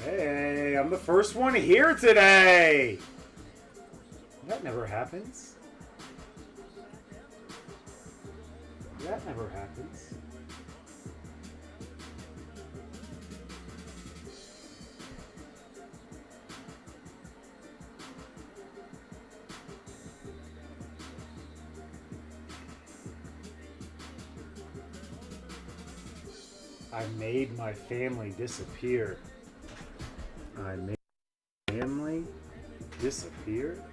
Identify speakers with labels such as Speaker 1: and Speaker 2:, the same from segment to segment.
Speaker 1: Hey, I'm the first one here today. That never happens. That never happens. I made my family disappear. I made my family disappear?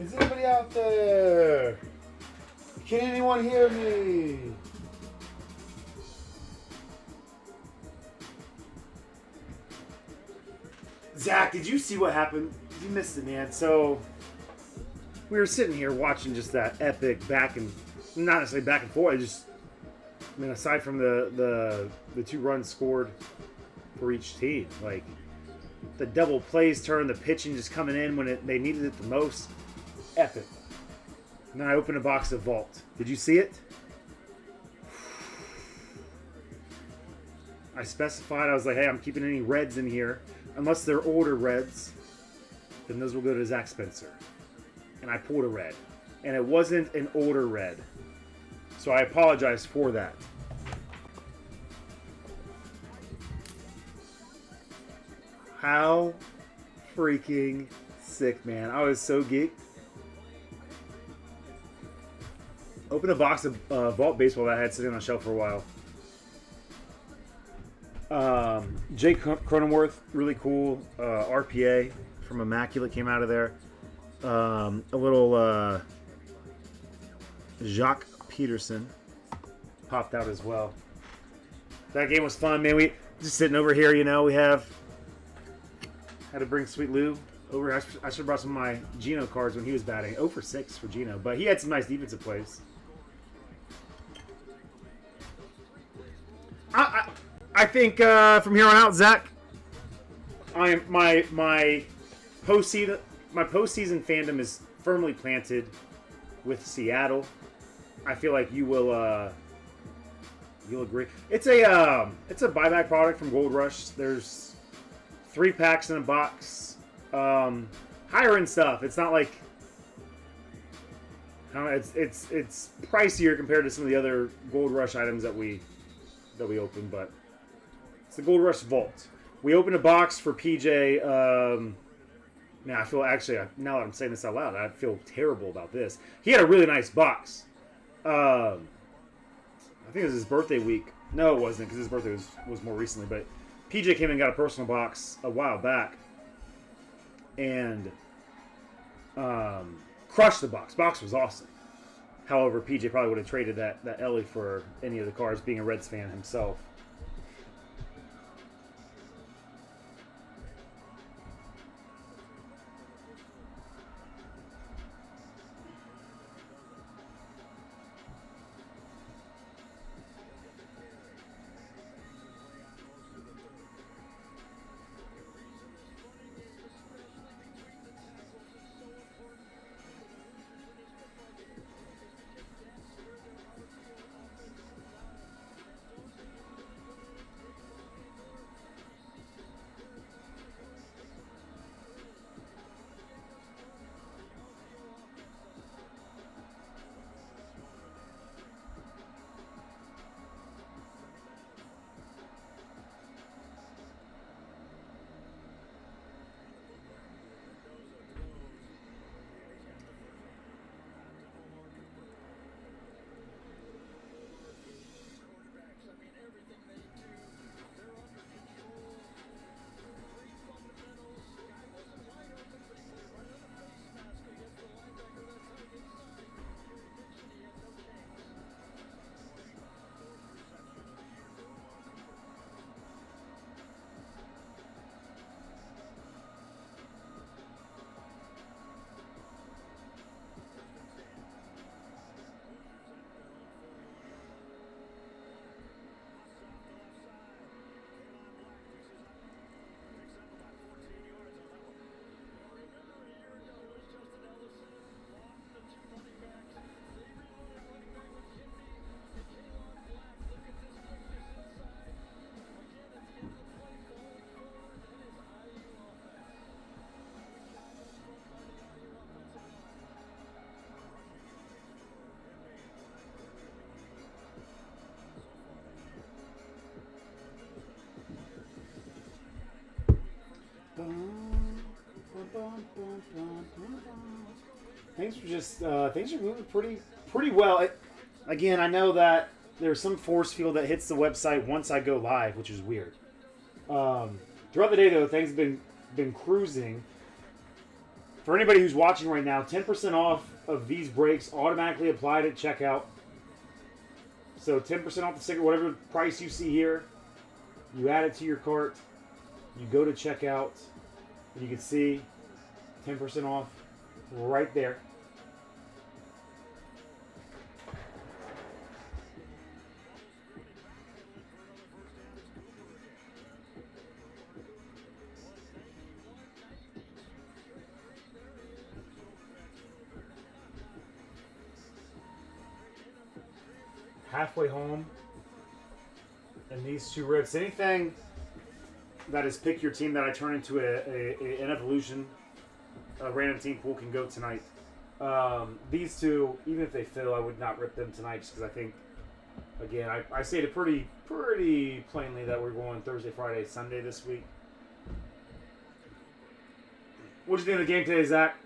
Speaker 1: Is anybody out there? Can anyone hear me? Zach, did you see what happened? You missed it, man. So we were sitting here watching just that epic back and not necessarily back and forth. I mean, aside from the 2 runs scored for each team, like the double plays turn, the pitching just coming in when they needed it the most. Epic. And then I opened a box of Vault. Did you see it? I specified, I was like, hey, I'm keeping any reds in here. Unless they're older reds, then those will go to Zach Spencer. And I pulled a red. And it wasn't an older red. So I apologize for that. How freaking sick, man. I was so geeked. Open a box of Vault Baseball that I had sitting on the shelf for a while. Jake Cronenworth, really cool. RPA from Immaculate came out of there. A little Jacques Peterson popped out as well. That game was fun, man. We just sitting over here, you know. We had to bring Sweet Lou over. I should have brought some of my Gino cards when he was batting. 0 for 6 for Gino, but he had some nice defensive plays. I think from here on out, Zach, my postseason fandom is firmly planted with Seattle. I feel like you'll agree. It's a buyback product from Gold Rush. There's 3 packs in a box. Higher end stuff. It's not like it's pricier compared to some of the other Gold Rush items that we opened, but it's the Gold Rush Vault. We opened a box for PJ. Man, I feel actually, now that I'm saying this out loud, I feel terrible about this. He had a really nice box. I think it was his birthday week. No, it wasn't, because his birthday was more recently, but PJ came and got a personal box a while back and crushed the box. Box was awesome. However, PJ probably would have traded that Ellie for any of the cards, being a Reds fan himself. things are moving pretty well. Again, I know that there's some force field that hits the website once I go live, which is weird. Throughout the day, though, things have been cruising. For anybody who's watching right now, 10% off of these breaks automatically applied at checkout. So 10% off the sticker, whatever price you see here, you add it to your cart, you go to checkout, and you can see 10% off right there. Halfway home, and these two rips. Anything that is pick your team that I turn into an evolution, a random team pool can go tonight. These two, even if they fail, I would not rip them tonight just because I think, again, I stated pretty plainly that we're going Thursday, Friday, Sunday this week. What did you think of the game today, Zach?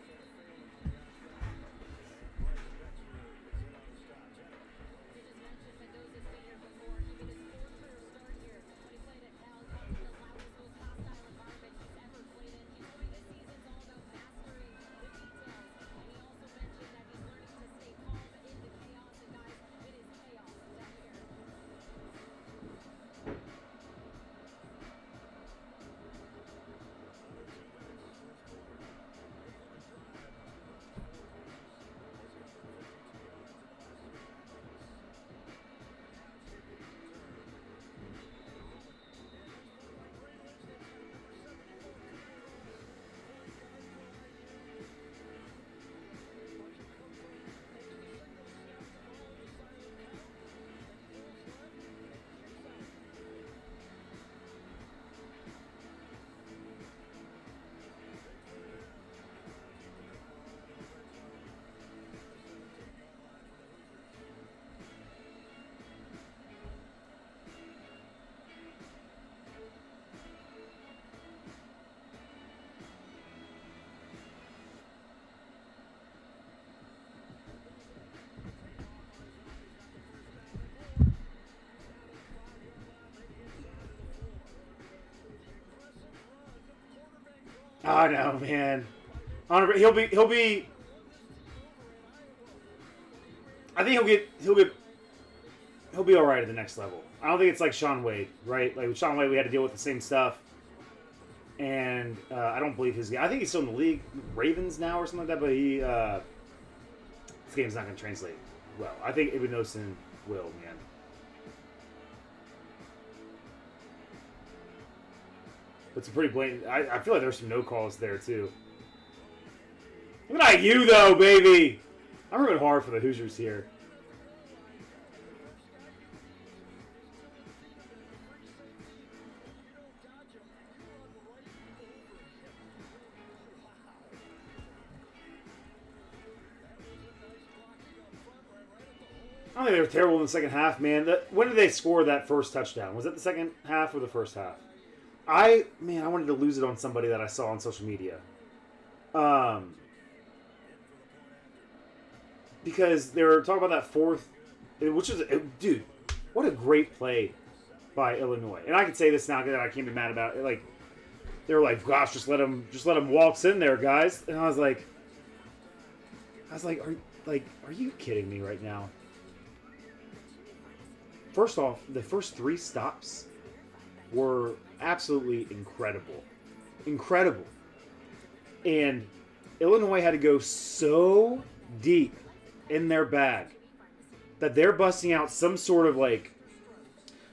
Speaker 1: Oh no, man. He'll be. I think he'll be all right at the next level. I don't think it's like Sean Wade, right? Like with Sean Wade, we had to deal with the same stuff, and I don't believe his. I think he's still in the league, Ravens now or something like that. But this game's not going to translate well. I think Ibn Osin will, man. It's a pretty blatant. I feel like there's some no calls there too. Look at you though, baby. I'm rooting hard for the Hoosiers here. I don't think they were terrible in the second half, man. When did they score that first touchdown? Was it the second half or the first half? I wanted to lose it on somebody that I saw on social media. Because they were talking about that fourth, which is, dude, what a great play by Illinois. And I can say this now that I can't be mad about it. Like, they were like, gosh, just let him waltz in there, guys. And I was like, are you kidding me right now? First off, the first three stops were absolutely incredible. Incredible. And Illinois had to go so deep in their bag that they're busting out some sort of like,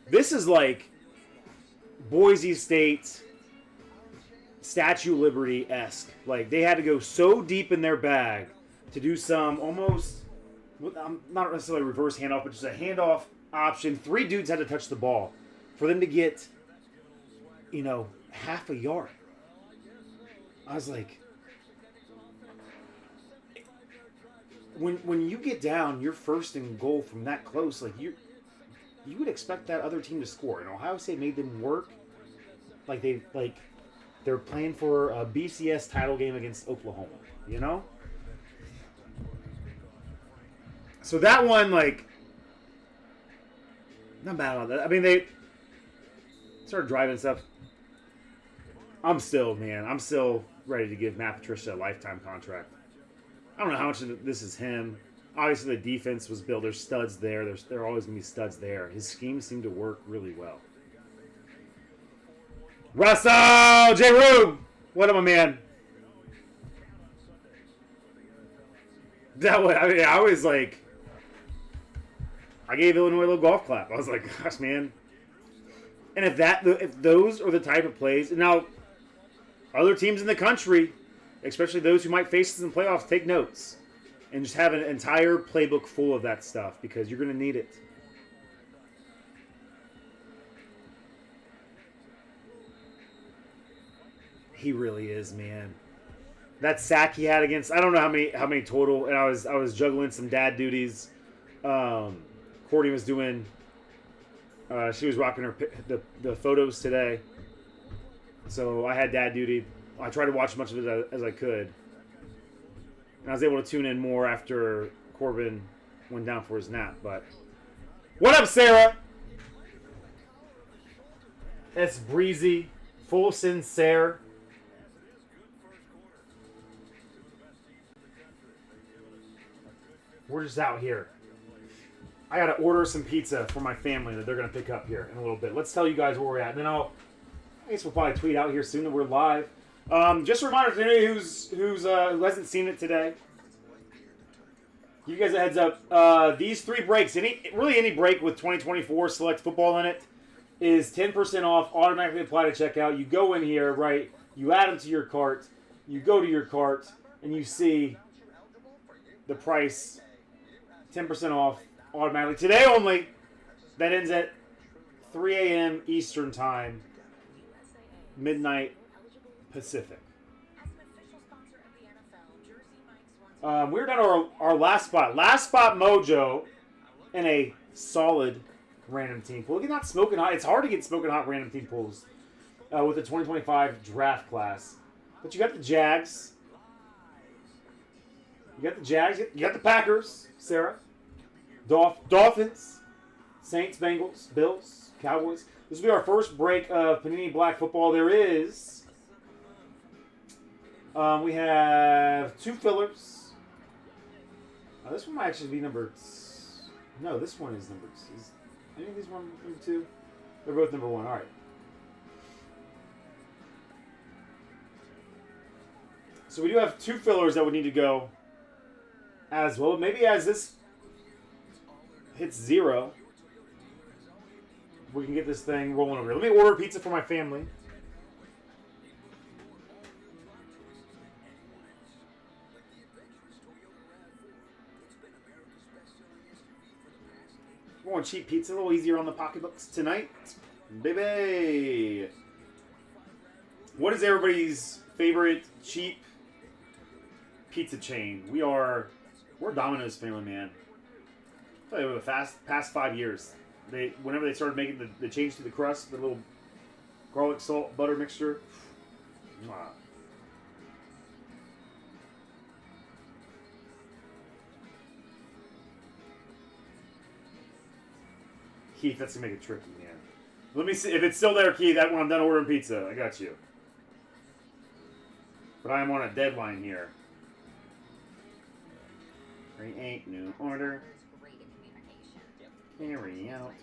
Speaker 1: this is like Boise State Statue of Liberty-esque. Like, they had to go so deep in their bag to do some almost, not necessarily reverse handoff, but just a handoff option. Three dudes had to touch the ball for them to get, half a yard. I was like, when you get down, you're first and goal from that close. Like, you would expect that other team to score. And Ohio State made them work. They're playing for a BCS title game against Oklahoma. So that one, like, not bad about that. I mean, they started driving stuff. I'm still ready to give Matt Patricia a lifetime contract. I don't know how much of this is him. Obviously, the defense was built. There's studs there. There are always going to be studs there. His schemes seem to work really well. Russell J. Rube, what up, my man? That way, I mean, I was like, I gave Illinois a little golf clap. I was like, gosh, man. And if those are the type of plays, and now other teams in the country, especially those who might face us in playoffs, take notes and just have an entire playbook full of that stuff because you're going to need it. He really is, man. That sack he had against, I don't know how many total, and I was juggling some dad duties. Courtney was doing, she was rocking the photos today. So I had dad duty. I tried to watch as much of it as I could. And I was able to tune in more after Corbin went down for his nap. But what up, Sarah? It's breezy, full sincere. We're just out here. I gotta order some pizza for my family that they're gonna pick up here in a little bit. Let's tell you guys where we're at, and then I guess we'll probably tweet out here soon that we're live. Just a reminder to anybody who hasn't seen it today. You guys a heads up. These 3 breaks, any break with 2024 select football in it, is 10% off, automatically apply to checkout. You go in here, right? You add them to your cart. You go to your cart, and you see the price, 10% off automatically. Today only. That ends at 3 a.m. Eastern Time, midnight Pacific. We're down to our last spot. Last spot mojo in a solid random team pool. Look at that smoking hot. It's hard to get smoking hot random team pools with the 2025 draft class. But you got the Jags. You got the Jags. You got the Packers, Sarah. Dolphins. Saints, Bengals, Bills, Cowboys. This will be our first break of Panini Black Football. There is... we have 2 fillers. This one might actually be number... No, this one is number... Is any of these one number 2? They're both number 1. All right. So we do have 2 fillers that would need to go as well. Maybe as this hits 0, we can get this thing rolling over here. Let me order pizza for my family. We're going cheap pizza, a little easier on the pocketbooks tonight. Baby! What is everybody's favorite cheap pizza chain? We're Domino's family, man. I'll tell you, over the past 5 years, whenever they started making the change to the crust, the little garlic salt butter mixture. Mwah. Keith, that's gonna make it tricky, man. Let me see if it's still there, Keith. That when I'm done ordering pizza, I got you. But I am on a deadline here. Create new order. Carry out.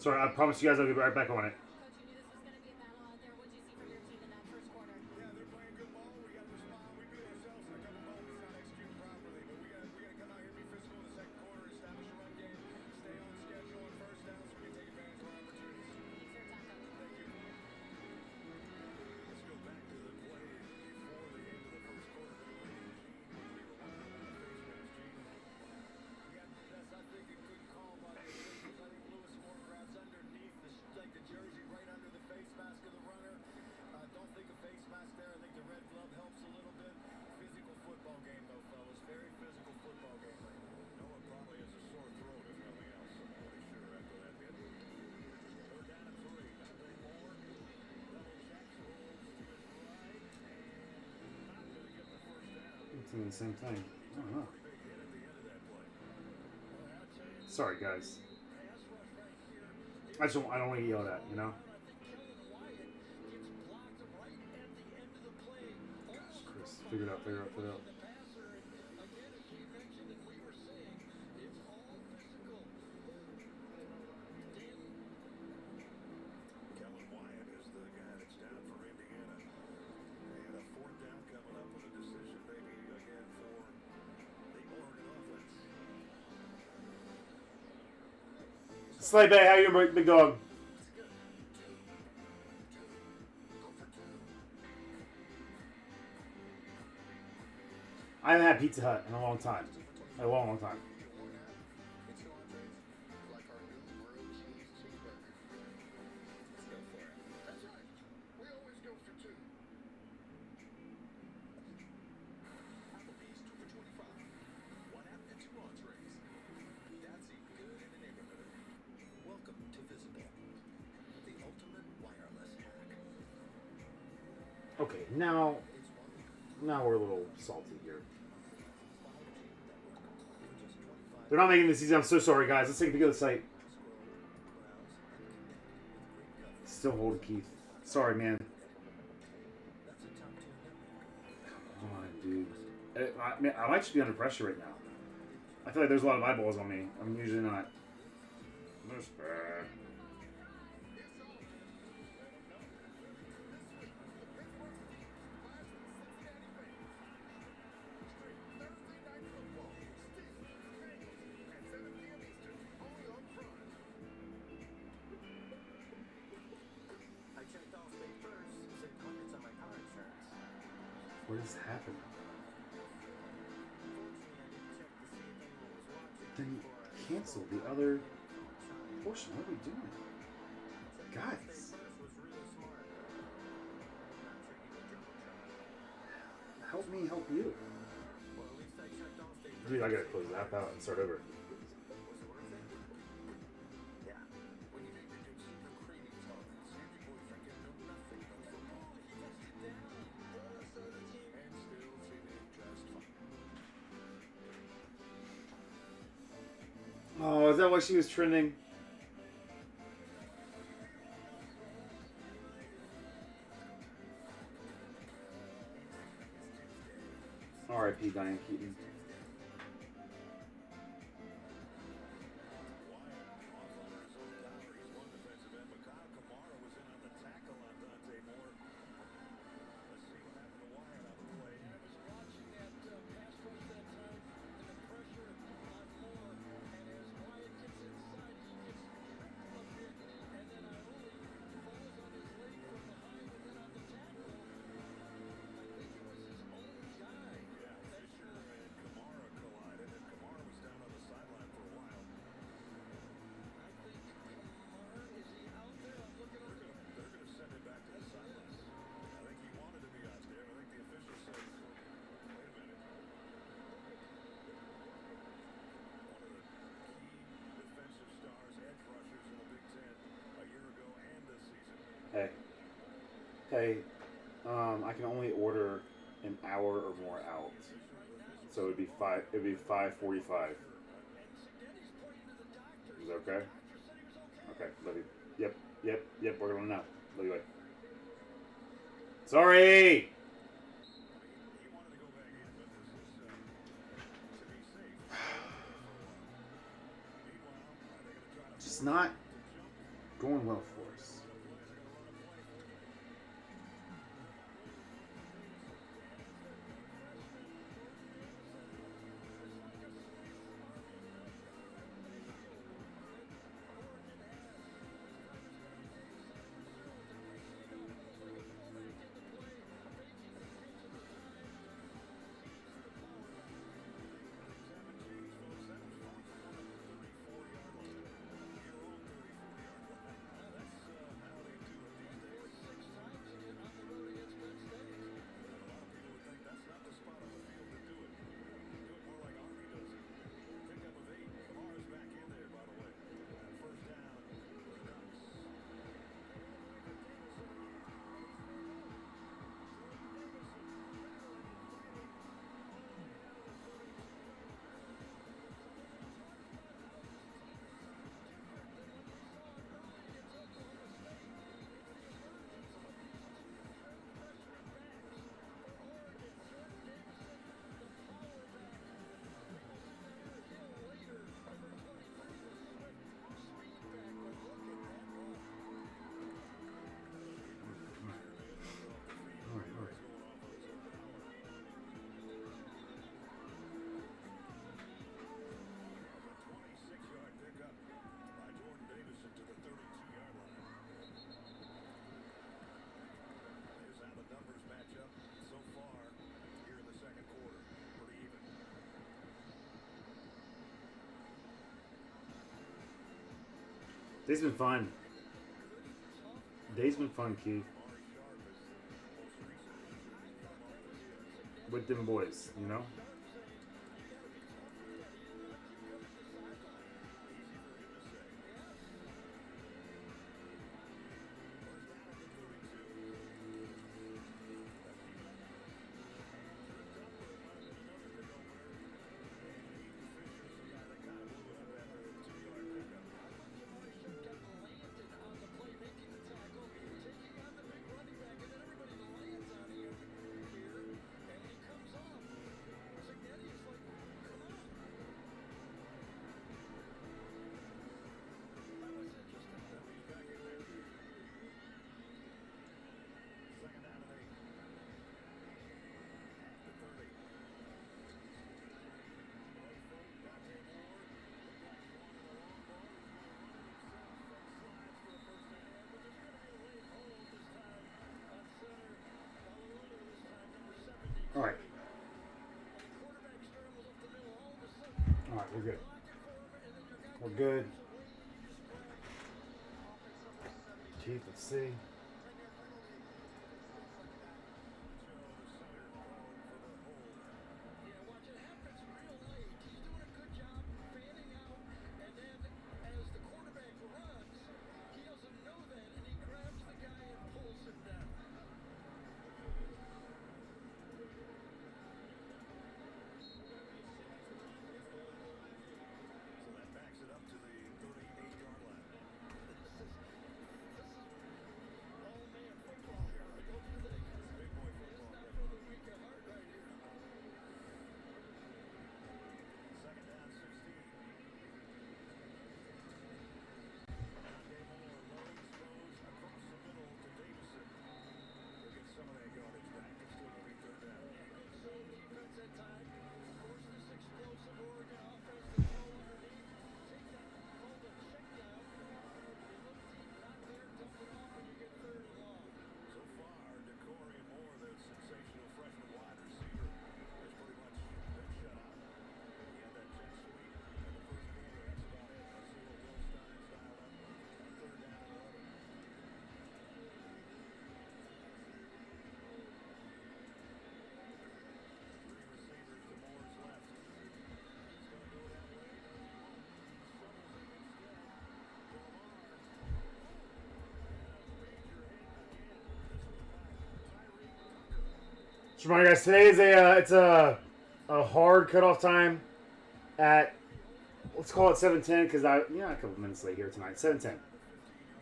Speaker 1: Sorry, I promise you guys I'll get right back on it. asking me the same thing. I don't know. Sorry, guys. I don't want to get yelled at, you know? Gosh, Chris. Figure it out. Slay Bay, how you doing, big dog? I haven't had Pizza Hut in a long time. A long time. Okay, now we're a little salty here. They're not making this easy. I'm so sorry, guys. Let's take a peek at the site. Still holding Keith. Sorry, man. Come on, dude. I might just be under pressure right now. I feel like there's a lot of eyeballs on me. I'm usually not. That's bad. What is happening? Then cancel the other portion. What are we doing? Guys. Help me help you. Dude, I gotta close the app out and start over. Oh, is that why she was trending? R.I.P. Diane Keaton. Hey, I can only order an hour or more out, so it'd be 5:45. Is that okay? Okay, love you. Yep. We're going now. Love you. Bye. Sorry. Just not going well for us. Day's been fun. Day's been fun, Keith. With them boys, you know? All right. All right, we're good. We're good. Keith, let's see. Just remind you guys, today is it's a hard cutoff time at, let's call it 7:10 because a couple minutes late here tonight. 7:10.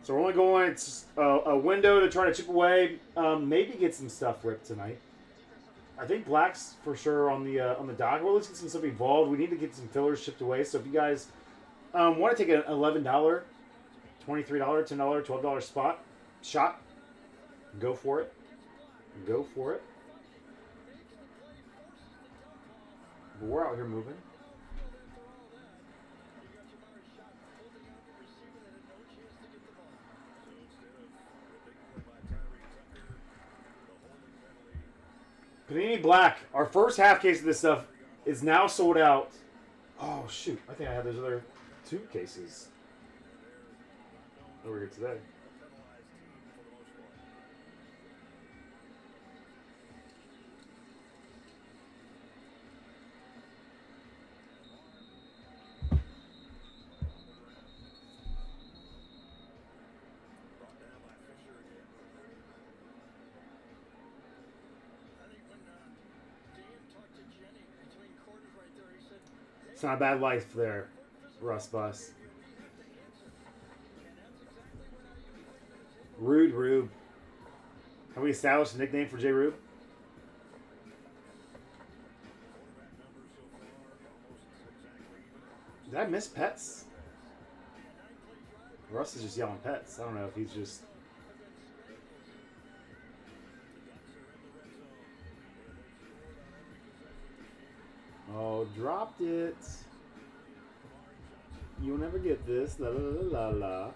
Speaker 1: So we're only going. It's a window to try to chip away. Maybe get some stuff ripped tonight. I think black's for sure on the dock. Well, let's get some stuff evolved. We need to get some fillers shipped away. So if you guys want to take an $11, $23, $10, $12 shot, go for it. Go for it. But we're out here moving. Panini Black. Our first half case of this stuff is now sold out. Oh, shoot. I think I have those other 2 cases over here today. It's not a bad life there, Russ Bus. Rude Rube. Have we established a nickname for J. Rube? Did I miss pets? Russ is just yelling pets. I don't know if he's just... Oh, dropped it. You'll never get this. La la la la la.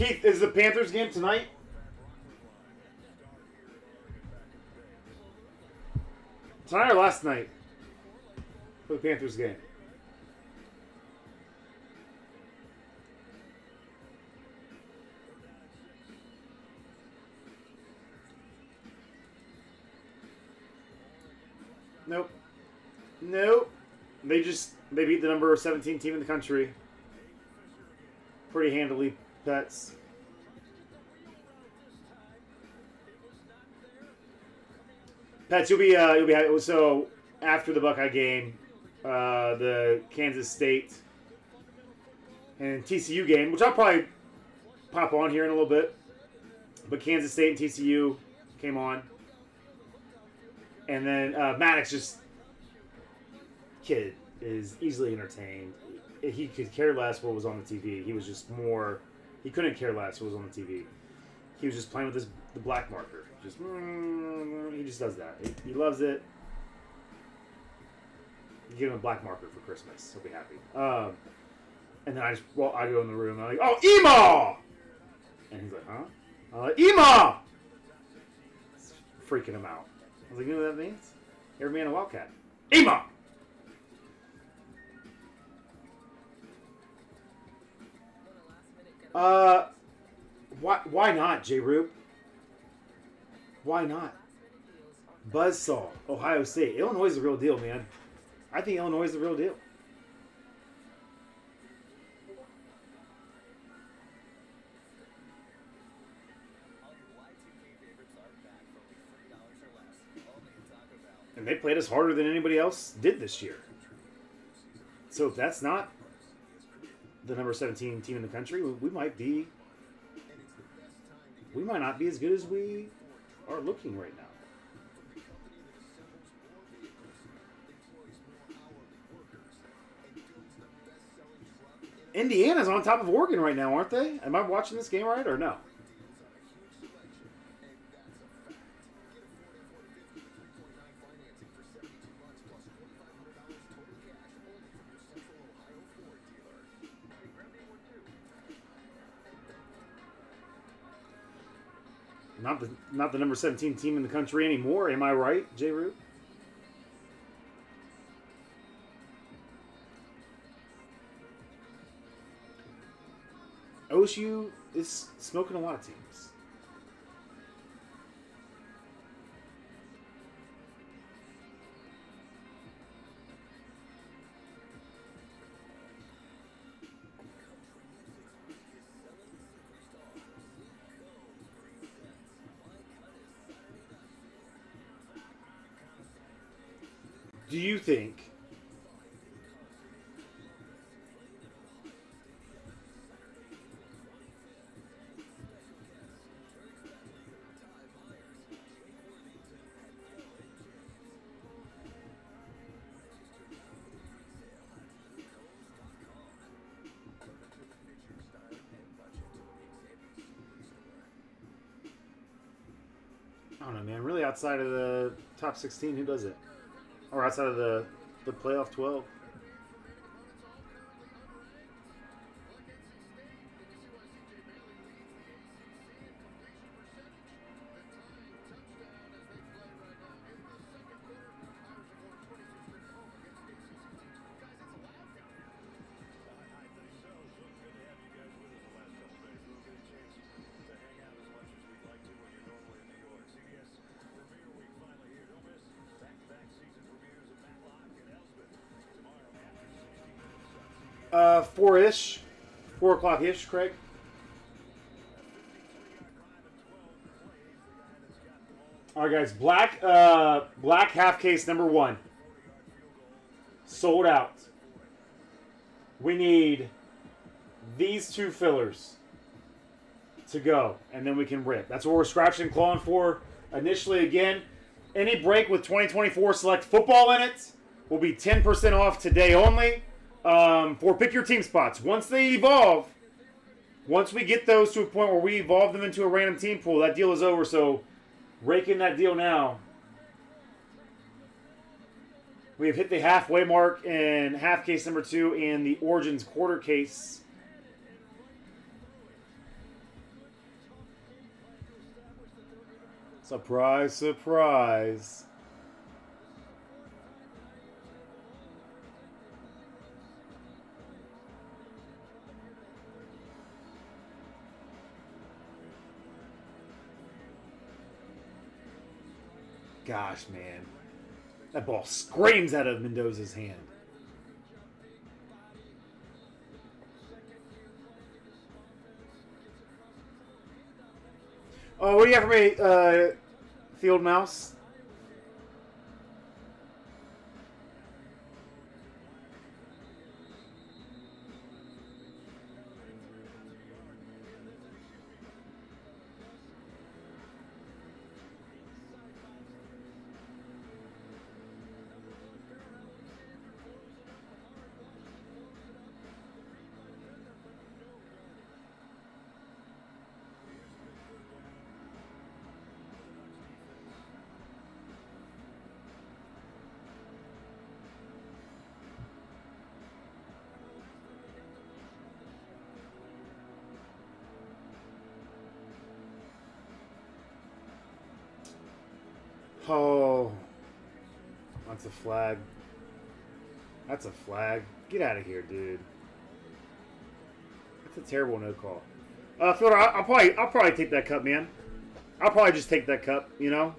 Speaker 1: Keith, is the Panthers game tonight? Tonight or last night? For the Panthers game. Nope. Nope. They beat the number 17 team in the country. Pretty handily, Pets. Pets, you'll be happy. So after the Buckeye game, the Kansas State and TCU game, which I'll probably pop on here in a little bit, but Kansas State and TCU came on, and then Maddox kid is easily entertained. He could care less what was on the TV. He was just more. He couldn't care less what was on the TV. He was just playing with the black marker. He just does that. He loves it. You give him a black marker for Christmas. He'll be happy. And then I go in the room and I'm like, oh, Ema! And he's like, huh? I'm like, Ema! It's freaking him out. I was like, you know what that means? Every man a Wildcat. Ema! Why not, J-Rube? Why not? Buzzsaw, Ohio State. Illinois is the real deal, man. I think Illinois is the real deal. And they played us harder than anybody else did this year. So if that's not the number 17 team in the country, we might not be as good as we are looking right now. Indiana's on top of Oregon right now, aren't they? Am I watching this game right or no? Not the number 17 team in the country anymore. Am I right, J. Root? OSU is smoking a lot of teams. Do you think I don't know, man. Really, outside of the top 16, who does it? Or outside of the playoff 12? Four-ish. 4 o'clock-ish, Craig. All right, guys. Black half case number 1. Sold out. We need these 2 fillers to go, and then we can rip. That's what we're scratching and clawing for initially. Again, any break with 2024 select football in it will be 10% off today only. For pick your team spots. Once they evolve, once we get those to a point where we evolve them into a random team pool, that deal is over. So rake in that deal now. We have hit the halfway mark in half case number 2 and the Origins quarter case. Surprise, surprise. Gosh, man. That ball screams out of Mendoza's hand. Oh, what do you have for me, Field Mouse? Oh, that's a flag. That's a flag. Get out of here, dude. That's a terrible no call. Fielder, I'll probably take that cup, man. I'll probably just take that cup. You know.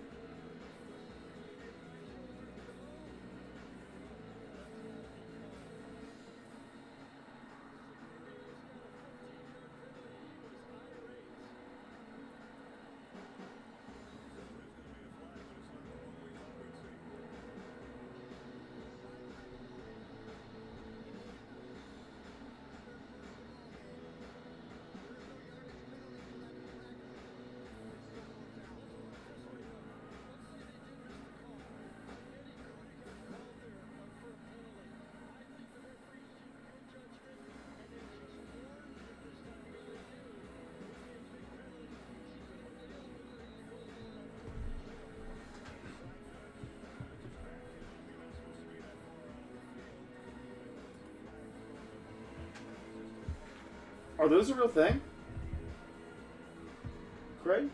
Speaker 1: Are those a real thing, Craig?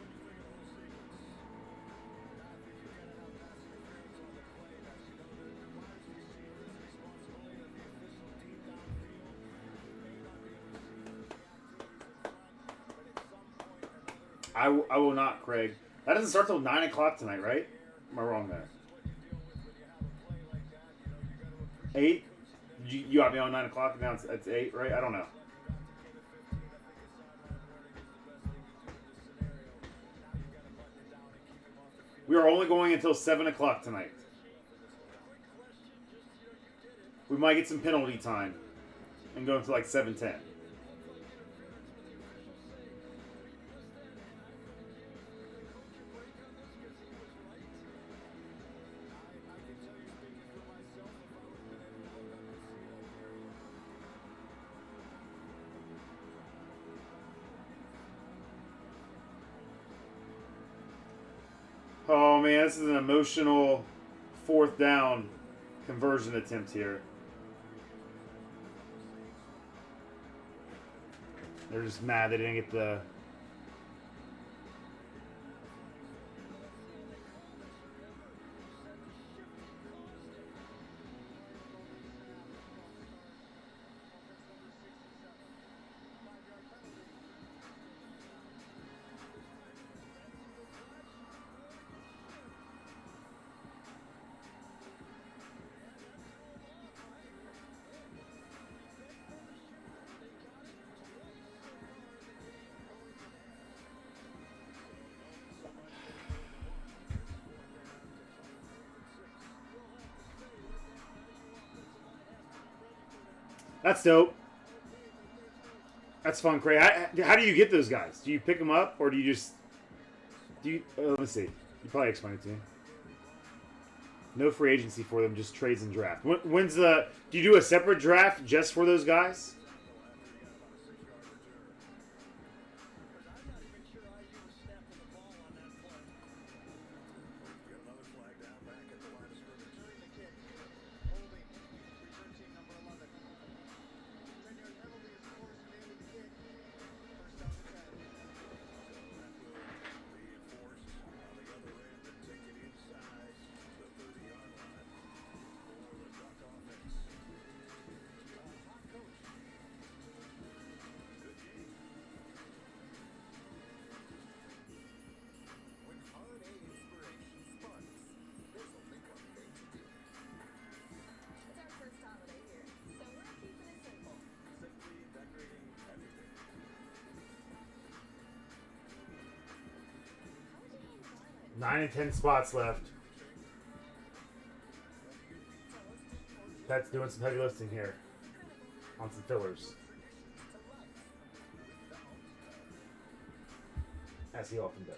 Speaker 1: I will not, Craig. That doesn't start till 9 o'clock tonight, right? Am I wrong there? 8? You got me on 9 o'clock. Now it's 8, right? I don't know. We are only going until 7 o'clock tonight. We might get some penalty time and go until like 7:10. Oh man, this is an emotional 4th down conversion attempt here. They're just mad they didn't get the... That's dope. That's fun, Craig. How do you get those guys? Do you pick them up, or do you just... let's see. You probably explain it to me. No free agency for them, just trades and draft. When's the... Do you do a separate draft just for those guys? 9 and 10 spots left. Pat's doing some heavy lifting here on some fillers, as he often does.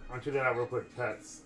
Speaker 1: Why don't you do that real quick, Pets?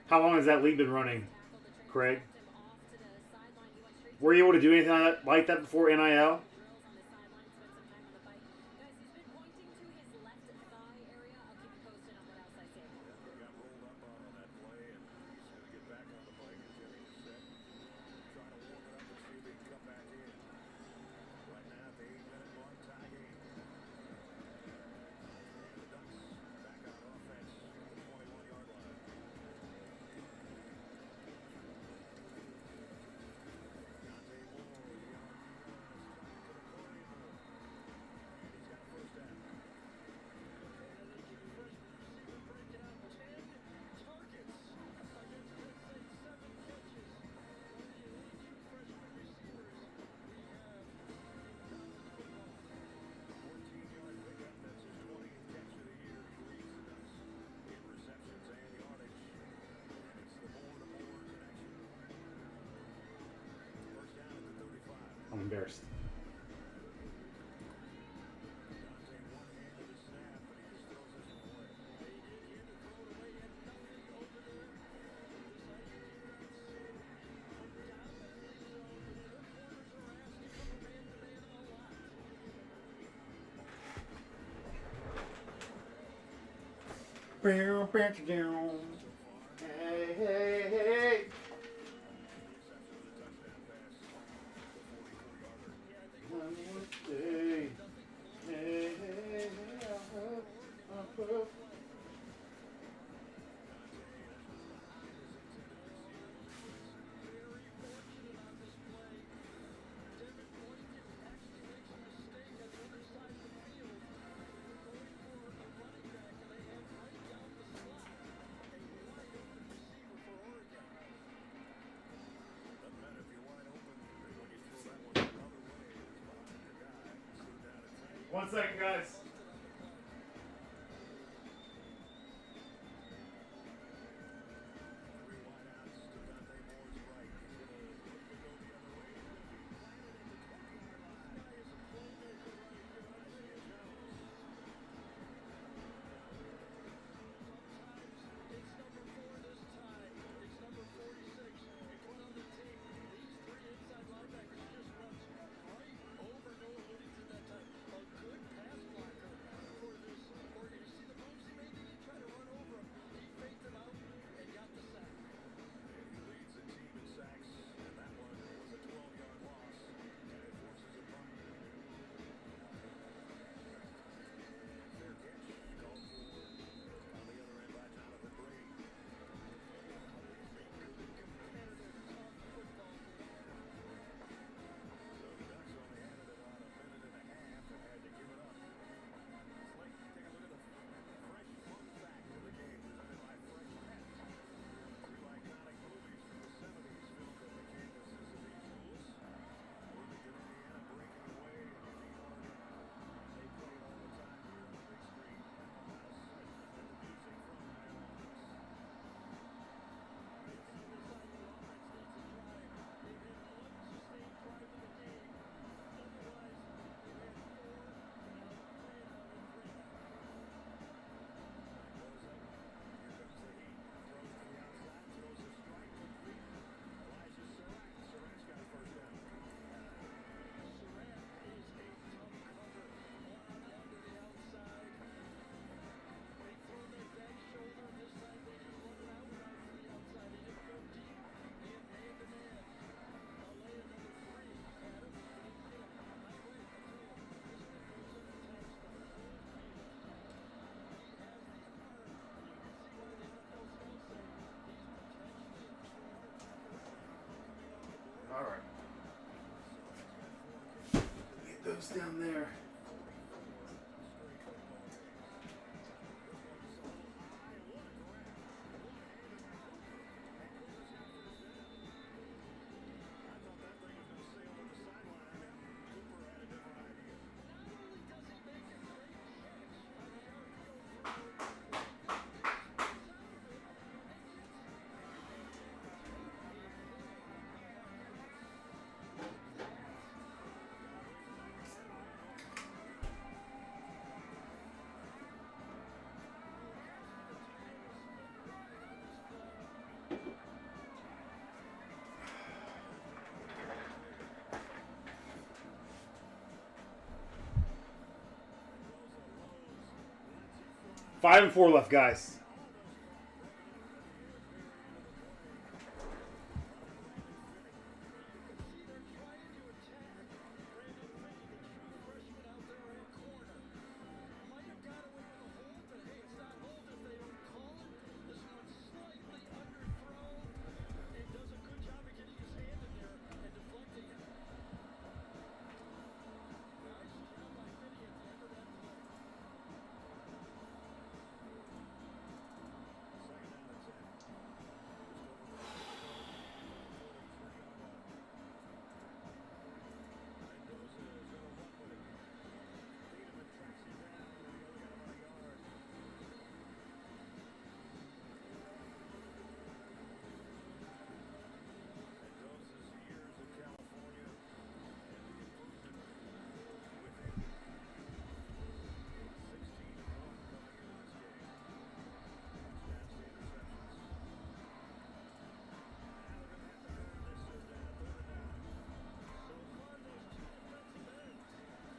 Speaker 1: How long has that league been running, Craig? Were you able to do anything like that before NIL? I'm embarrassed. Hey, hey, hey. One second, guys. All right. Get those down there. Five and four left, guys.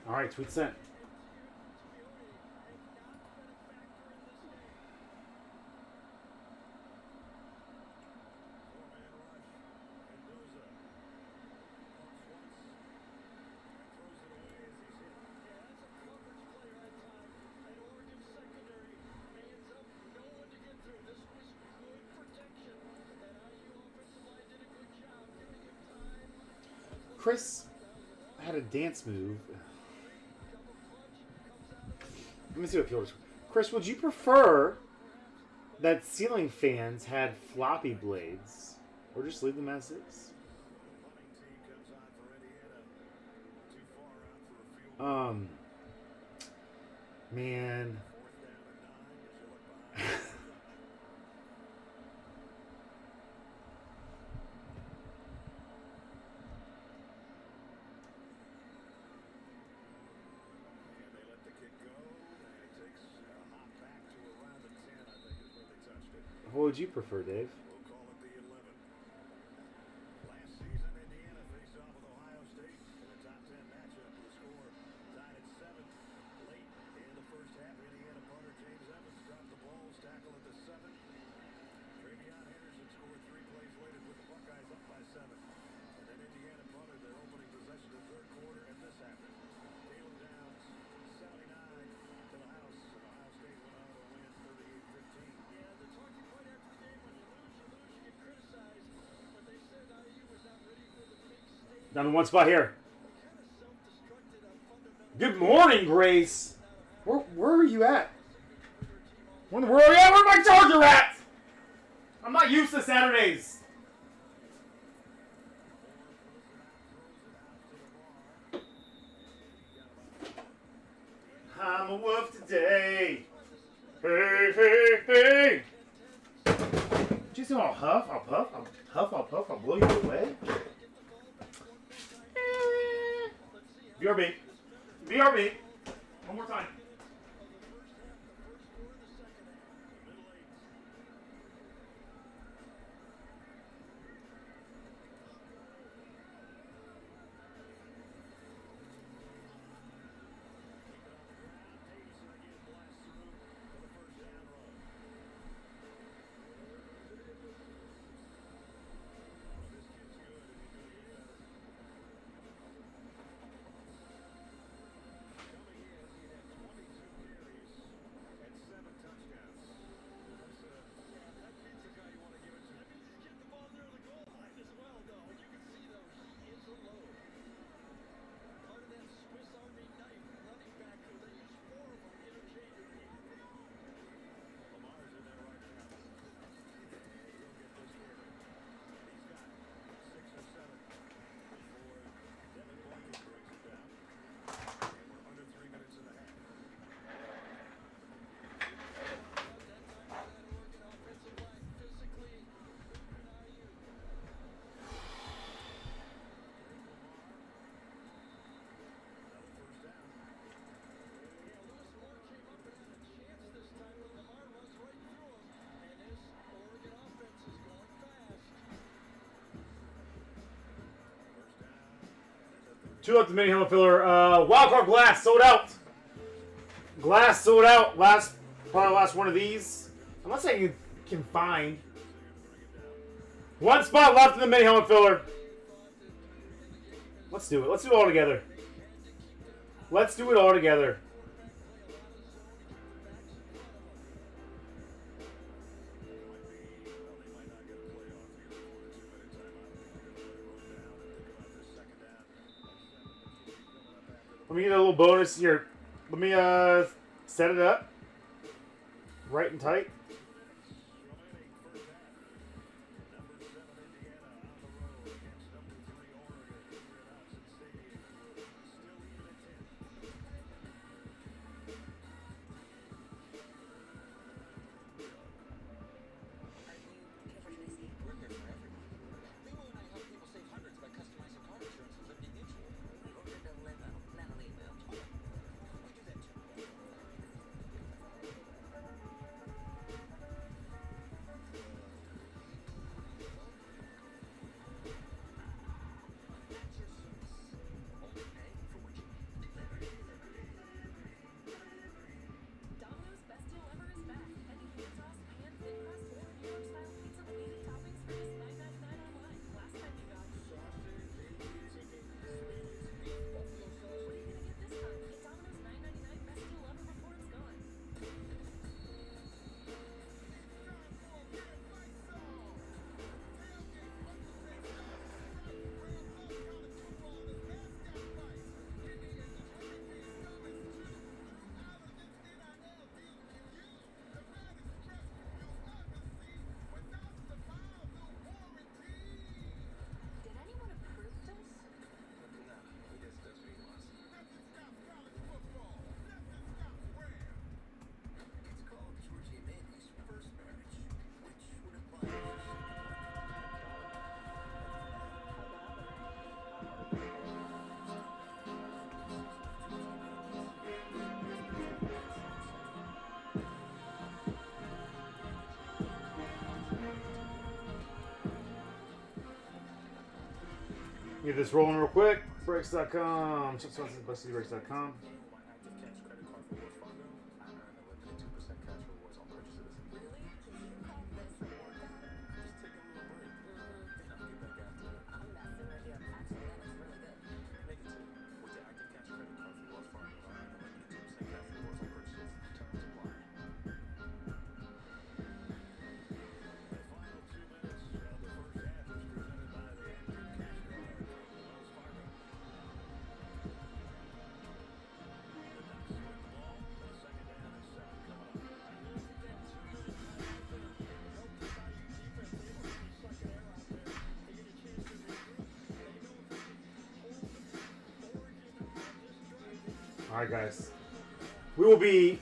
Speaker 1: All right, tweet sent. Chris had a dance move. Let me see what yours. Chris, would you prefer that ceiling fans had floppy blades, or just leave them as is? Man. What would you prefer, Dave? Down to one spot here. Good morning, Grace. Where are you at? Where are you at? Where's my charger at? I'm not used to Saturdays. I'm a wolf today. Hey, hey, hey. Just I'll huff, I'll puff, I'll huff, I'll puff, I'll blow you away. BRB. BRB. One more time. 2 left the mini helmet filler. Wildcard glass sold out. Glass sold out. Probably last one of these. I'm not saying you can find. 1 spot left in the mini helmet filler. Let's do it. Let's do it all together. Let's do it all together. Let me get a little bonus here. Let me set it up. Right and tight. Get this rolling real quick. Breaks.com. Breaks.com. All right, guys. We will be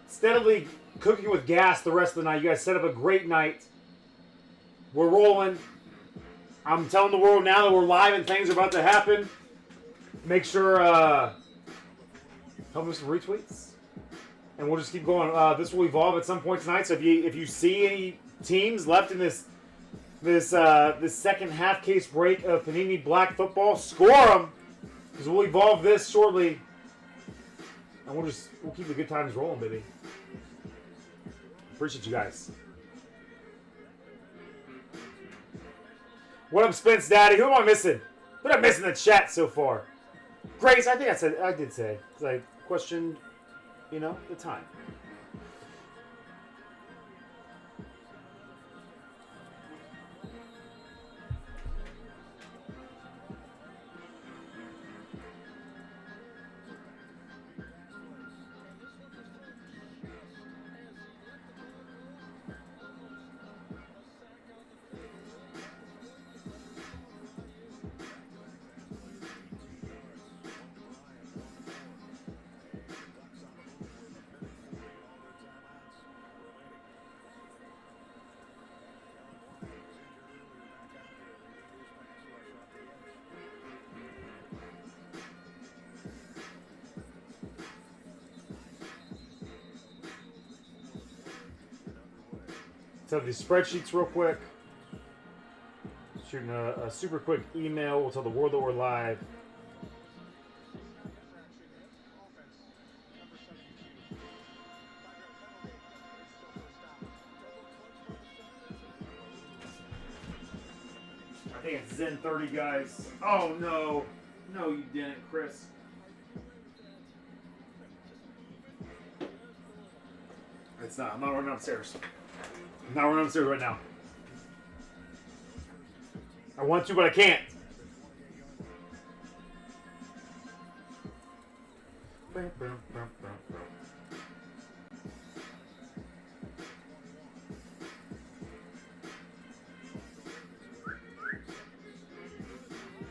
Speaker 1: steadily cooking with gas the rest of the night. You guys set up a great night. We're rolling. I'm telling the world now that we're live and things are about to happen. Make sure help me with some retweets, and we'll just keep going. This will evolve at some point tonight. So if you see any teams left in this second half case break of Panini Black Football, score them. Because we'll evolve this shortly, and we'll keep the good times rolling, baby. Appreciate you guys. What up, Spence Daddy? Who am I missing? What am I missing in the chat so far? Grace, I think I did say, because I questioned, the time. So these spreadsheets real quick. Shooting a super quick email. We'll tell the world that we're live. I think it's Zen 30, guys. Oh, no. No, you didn't, Chris. It's not. I'm not running upstairs. I'm not running upstairs right now. I want to, but I can't.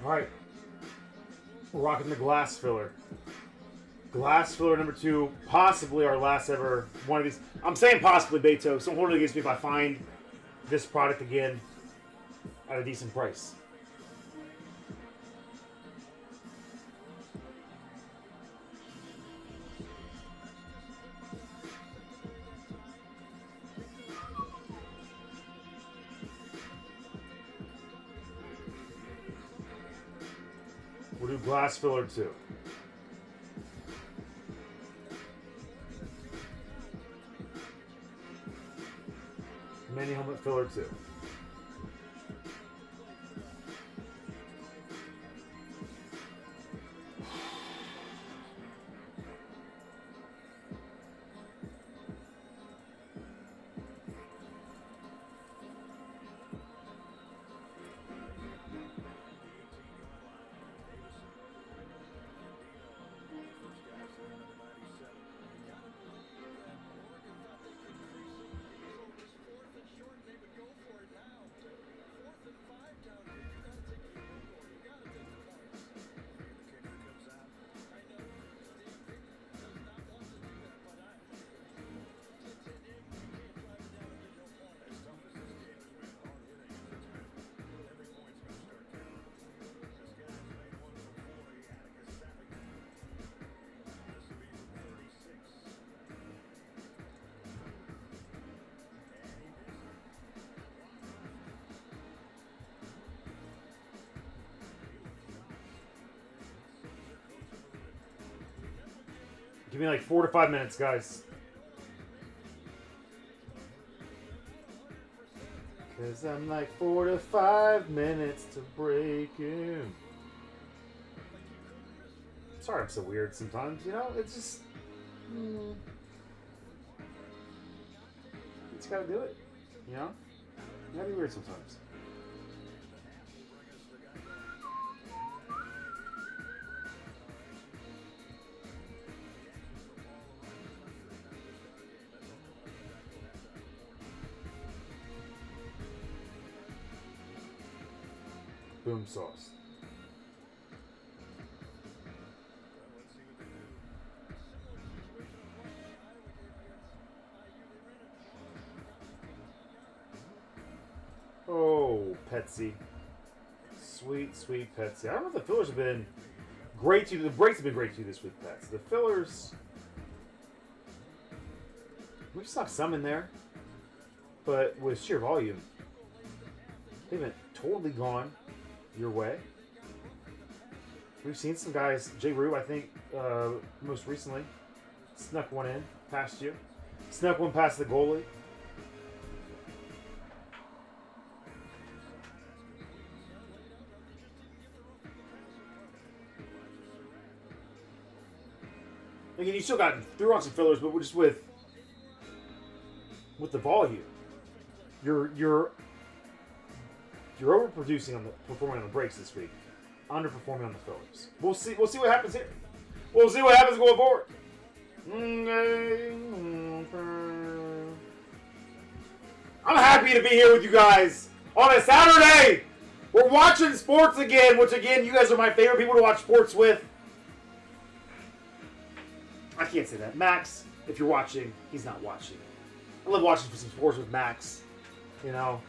Speaker 1: All right. We're rocking the glass filler. Glass filler number 2, possibly our last ever one of these. I'm saying possibly, Beto, so hold it against me if I find this product again at a decent price. We'll do glass filler 2. Mini helmet filler 2. Give me like 4 to 5 minutes, guys. Cause I'm like 4 to 5 minutes to break in. Sorry I'm so weird sometimes, you know? It's just... you just gotta do it, you know? You gotta be weird sometimes. Boom sauce. Oh, Petsy. Sweet, sweet Petsy. I don't know if the fillers have been great to you. The breaks have been great to you this week, Pets. The fillers... we've stuck some in there. But with sheer volume, they haven't totally gone your way. We've seen some guys, J. Rue, I think, most recently, snuck one in past you. Snuck one past the goalie. Again, you still got threw on some fillers, but just with the volume, you're overproducing on the performing on the breaks this week, underperforming on the fillers. We'll see what happens here. We'll see what happens going forward. I'm happy to be here with you guys on a Saturday. We're watching sports again, which again, you guys are my favorite people to watch sports with. I can't say that. Max, if you're watching, he's not watching. I love watching some sports with Max. You know.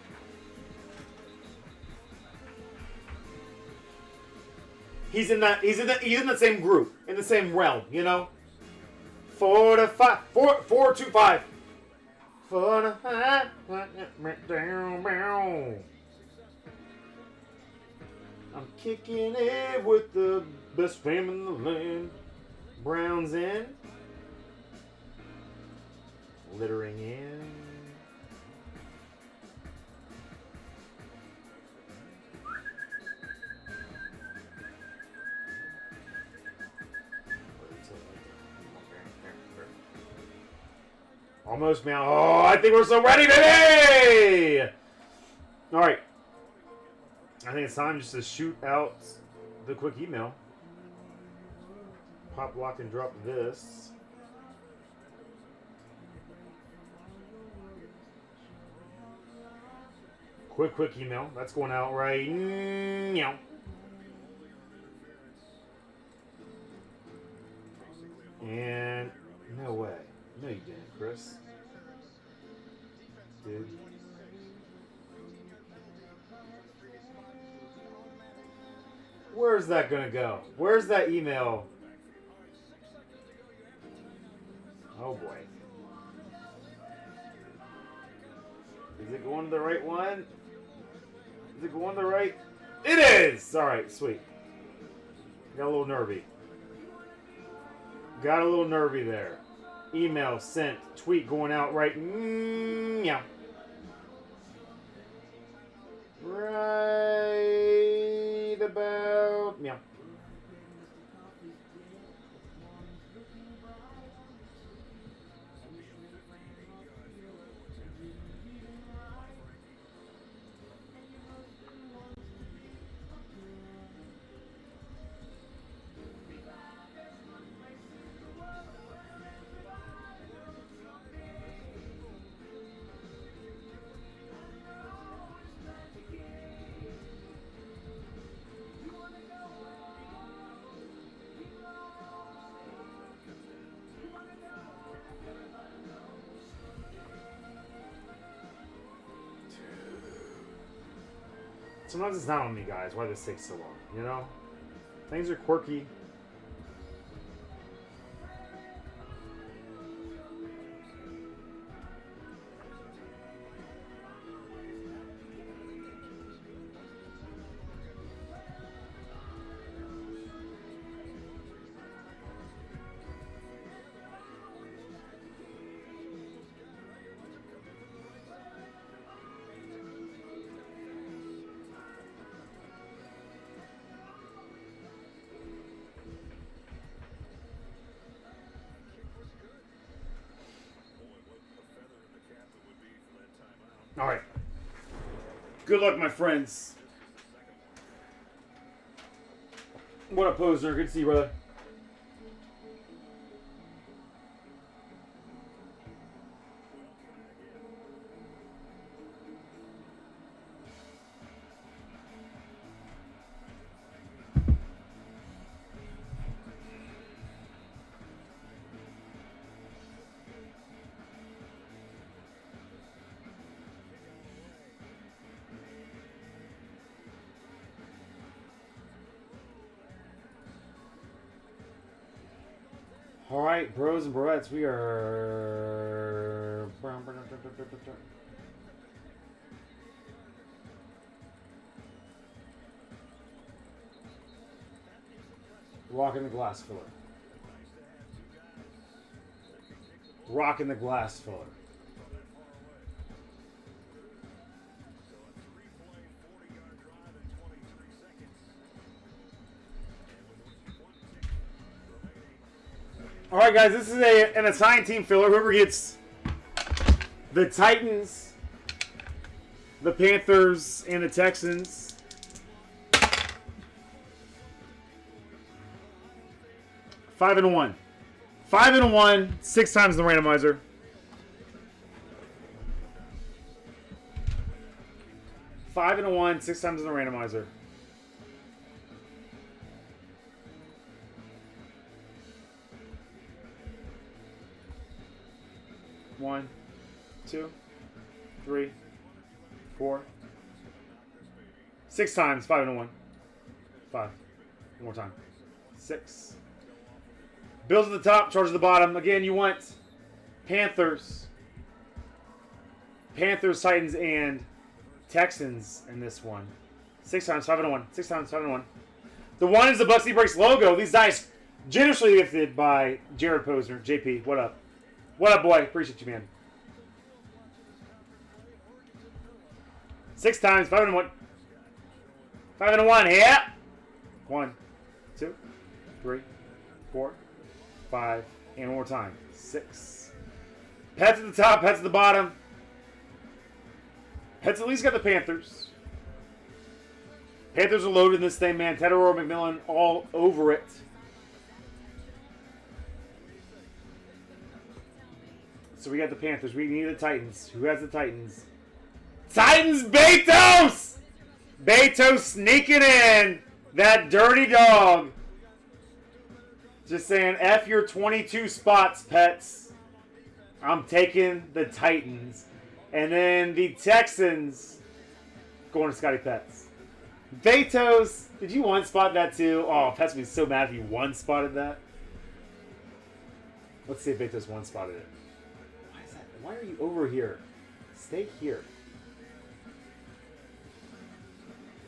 Speaker 1: He's in the same group, in the same realm, you know? 4 to 5. 4 to 5. 4 to 5. Kicking it with the best fam in the land. Browns in. Littering in. Almost, man. Oh, I think we're so ready, baby! All right. I think it's time just to shoot out the quick email. Pop, lock, and drop this. Quick email. That's going out right now. And no way. No, you didn't, Chris. Dude. Where's that gonna go? Where's that email? Oh boy. Is it going to the right one? Is it going to the right? It is! Alright, sweet. Got a little nervy. Got a little nervy there. Email sent. Tweet going out right now. Right about meow. Sometimes it's not on me, guys, why this takes so long, you know? Things are quirky. All right. Good luck, my friends. What up, poser? Good to see you, brother. All right, bros and broettes, we are rocking the glass filler. Rocking the glass filler. All right, guys, this is an assigned team filler. Whoever gets the Titans, the Panthers, and the Texans. Five and one. 5-1, 6 times the randomizer. Five and 1, 6 times the randomizer. One, 2, 3, 4, 6 times. 5 and 1. 5. One more time. 6. Bills at the top, Chargers at the bottom. Again, you want Panthers, Titans, and Texans in this one. 6 times, 5 and a 1. 6 times, 5 and a 1. The 1 is the Bucks Breaks logo. These dice generously gifted by Jared Posner. JP, what up? What up, boy? Appreciate you, man. 6 times, 5 and a 1. 5 and a 1, yeah. 1, 2, 3, 4, 5, and one more time. 6. Pets at the top, pets at the bottom. Pets at least got the Panthers. Panthers are loaded in this thing, man. Tedero McMillan all over it. So we got the Panthers. We need the Titans. Who has the Titans? Titans, Betos! Betos sneaking in. That dirty dog. Just saying, F your 22 spots, pets. I'm taking the Titans. And then the Texans going to Scotty Pets. Betos, did you one spot that too? Oh, Pets would be so mad if you one spotted that. Let's see if Betos one spotted it. Why is that? Why are you over here? Stay here.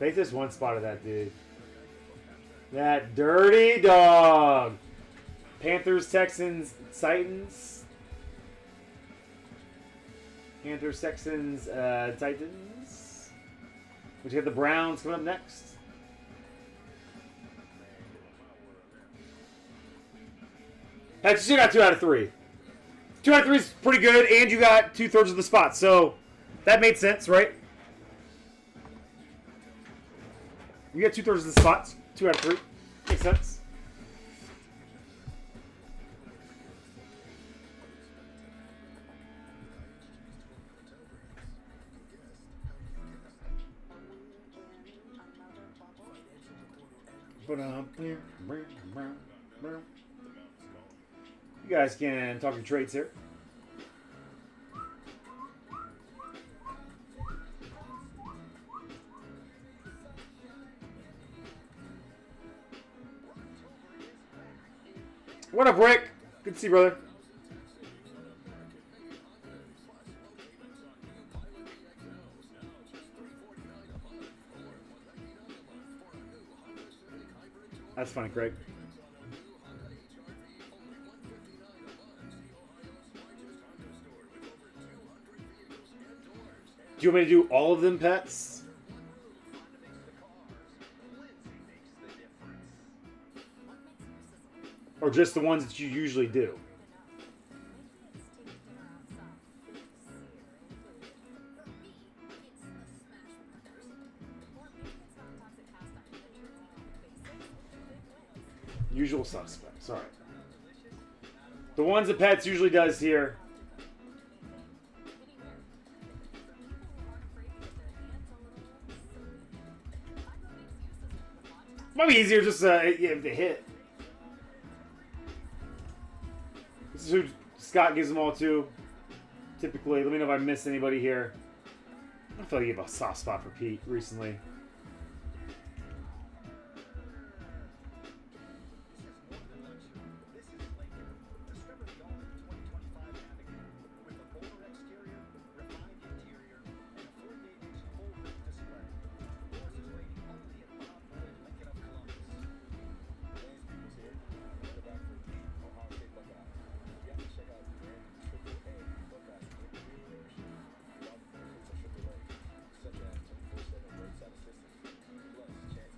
Speaker 1: Betos one spotted that dude. That dirty dog. Panthers, Texans, Titans. Panthers, Texans, Titans. We have the Browns coming up next. Hey, you still got 2 out of 3. 2 out of 3 is pretty good, and you got 2/3 of the spots. So that made sense, right? You got 2/3 of the spots. 2 out of 3. Makes sense. You guys can talk your trades here. What up, Rick? Good to see you, brother. That's funny, Craig. Do you want me to do all of them, pets? Or just the ones that you usually do? Usual suspects. All right. The ones that Pets usually does here. Might be easier just to hit. This is who Scott gives them all to. Typically, let me know if I missed anybody here. I feel like you have a soft spot for Pete recently.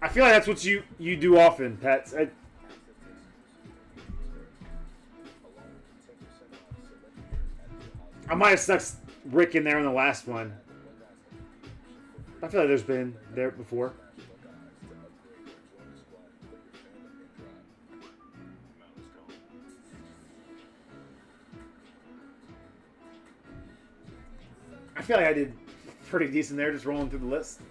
Speaker 1: I feel like that's what you do often, Pets. I might have stuck Rick in there in the last one. I feel like there's been there before. I feel like I did pretty decent there, just rolling through the list.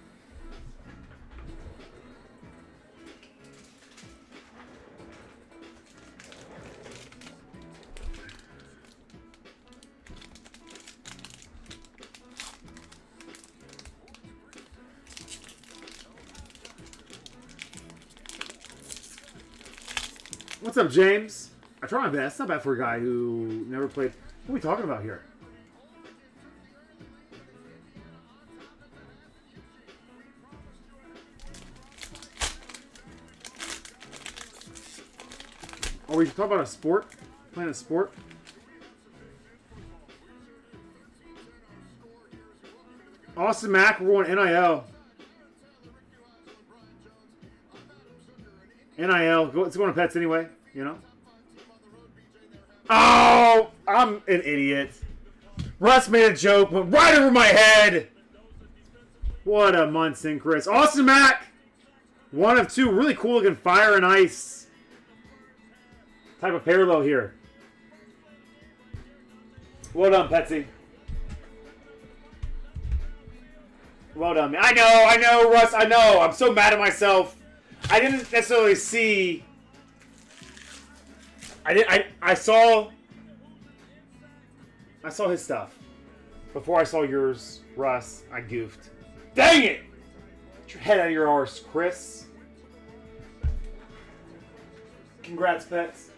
Speaker 1: What's up, James? I try my best. Not bad for a guy who never played. What are we talking about here? Are we talking about a sport? Playing a sport? Austin Mack, we're going NIL. NIL. It's going to Pets anyway, you know? Oh, I'm an idiot. Russ made a joke, went right over my head. What a Munson, Chris. Austin Mack. One of two. Really cool looking fire and ice type of parallel here. Well done, Petsy. Well done, man. I know, Russ. I know. I'm so mad at myself. I didn't necessarily see. I saw his stuff before I saw yours, Russ. I goofed. Dang it! Get your head out of your arse, Chris. Congrats, Pets.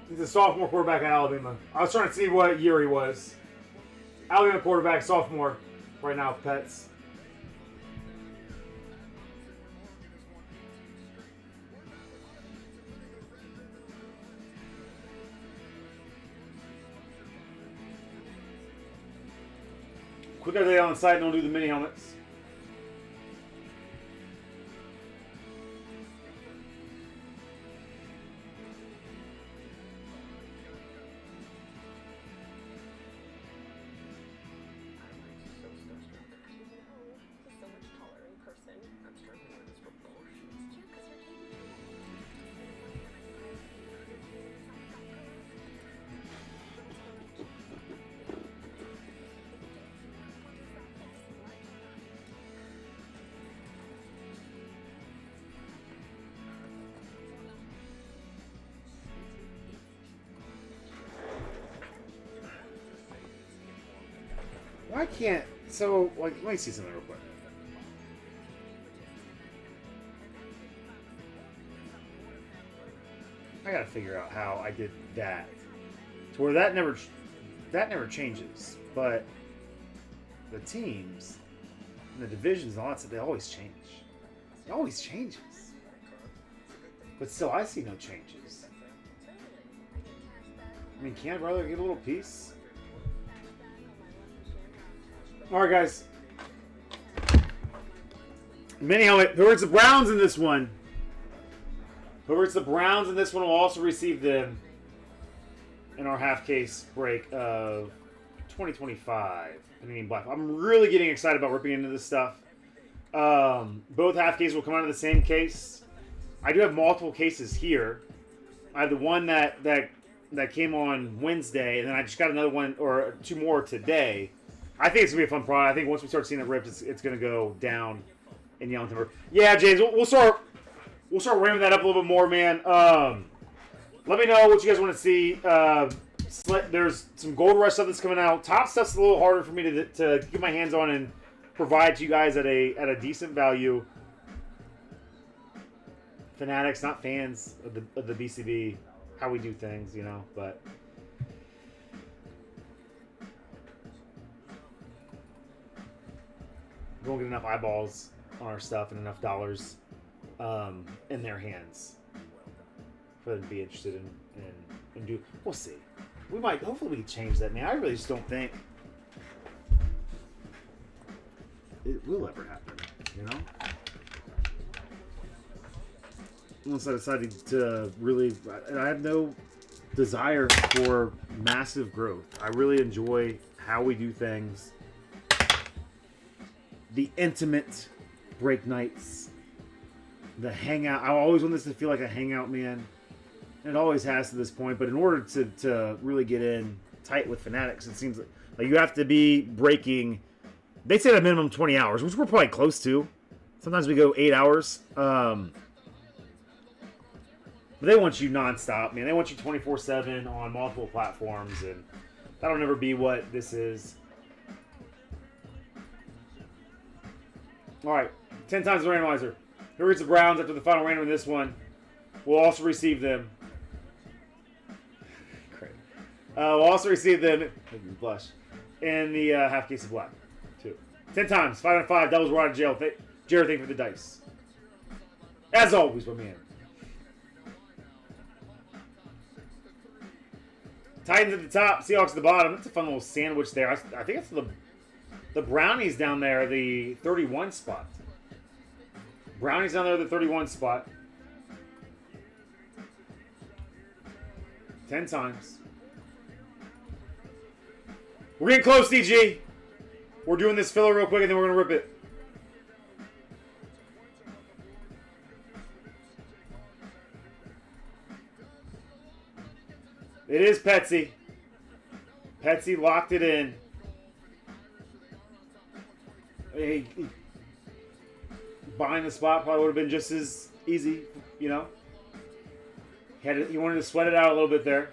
Speaker 1: He's a sophomore quarterback at Alabama. I was trying to see what year he was. Alabama quarterback, sophomore, right now, Pets. Quick update on the site, don't do the mini helmets. Why can't... So, like, let me see something real quick. I gotta figure out how I did that. To where that never changes. But the teams and the divisions and all that stuff, they always change. It always changes. But still, I see no changes. I mean, can't brother get a little piece? Alright, guys. Mini helmet. Whoever it's the Browns in this one. Whoever it's the Browns in this one will also receive them in our half case break of 2025. Panini Black. I'm really getting excited about ripping into this stuff. Both half cases will come out of the same case. I do have multiple cases here. I have the one that came on Wednesday, and then I just got another one or two more today. I think it's gonna be a fun product. I think once we start seeing it ripped, it's gonna go down in yellow timber. Yeah, James, we'll start ramping that up a little bit more, man. Let me know what you guys want to see. There's some Gold Rush stuff that's coming out. Top stuff's a little harder for me to get my hands on and provide to you guys at a decent value. Fanatics, not fans of the BCB, how we do things, you know, but. We won't get enough eyeballs on our stuff and enough dollars in their hands for them to be interested in do. We'll see. We might, hopefully we can change that, man. I really just don't think it will ever happen, you know? Unless I decided to really, I have no desire for massive growth. I really enjoy how we do things. The intimate break nights. The hangout. I always want this to feel like a hangout, man. And it always has to this point. But in order to really get in tight with Fanatics, it seems like you have to be breaking. They say a minimum 20 hours, which we're probably close to. Sometimes we go 8 hours. But they want you nonstop, man. They want you 24/7 on multiple platforms, and that'll never be what this is. All right, 10 times the randomizer. Here is the Browns after the final random in this one. We'll also receive them. Great. We'll also receive them. Blush. In the half case of black, too. 10 times, 5 out of 5. Devils were out of jail. Jared, thank you for the dice. As always, my man. Titans at the top, Seahawks at the bottom. That's a fun little sandwich there. I think it's the Brownies down there, the 31 spot. Brownies down there, the 31 spot. 10 times. We're getting close, DG. We're doing this filler real quick, and then we're going to rip it. It is Petsy. Petsy locked it in. Buying the spot probably would have been just as easy, you know. He wanted to sweat it out a little bit there.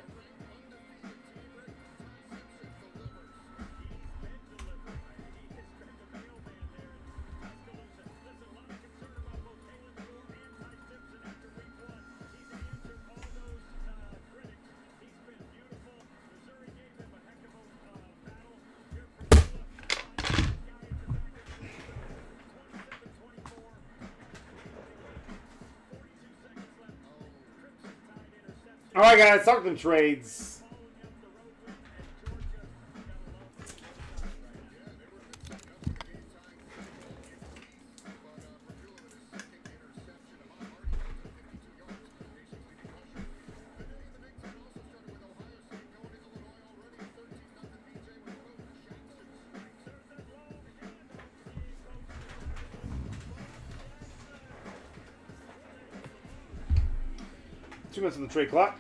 Speaker 1: All right, guys, talk them trades. Two minutes on the trade clock.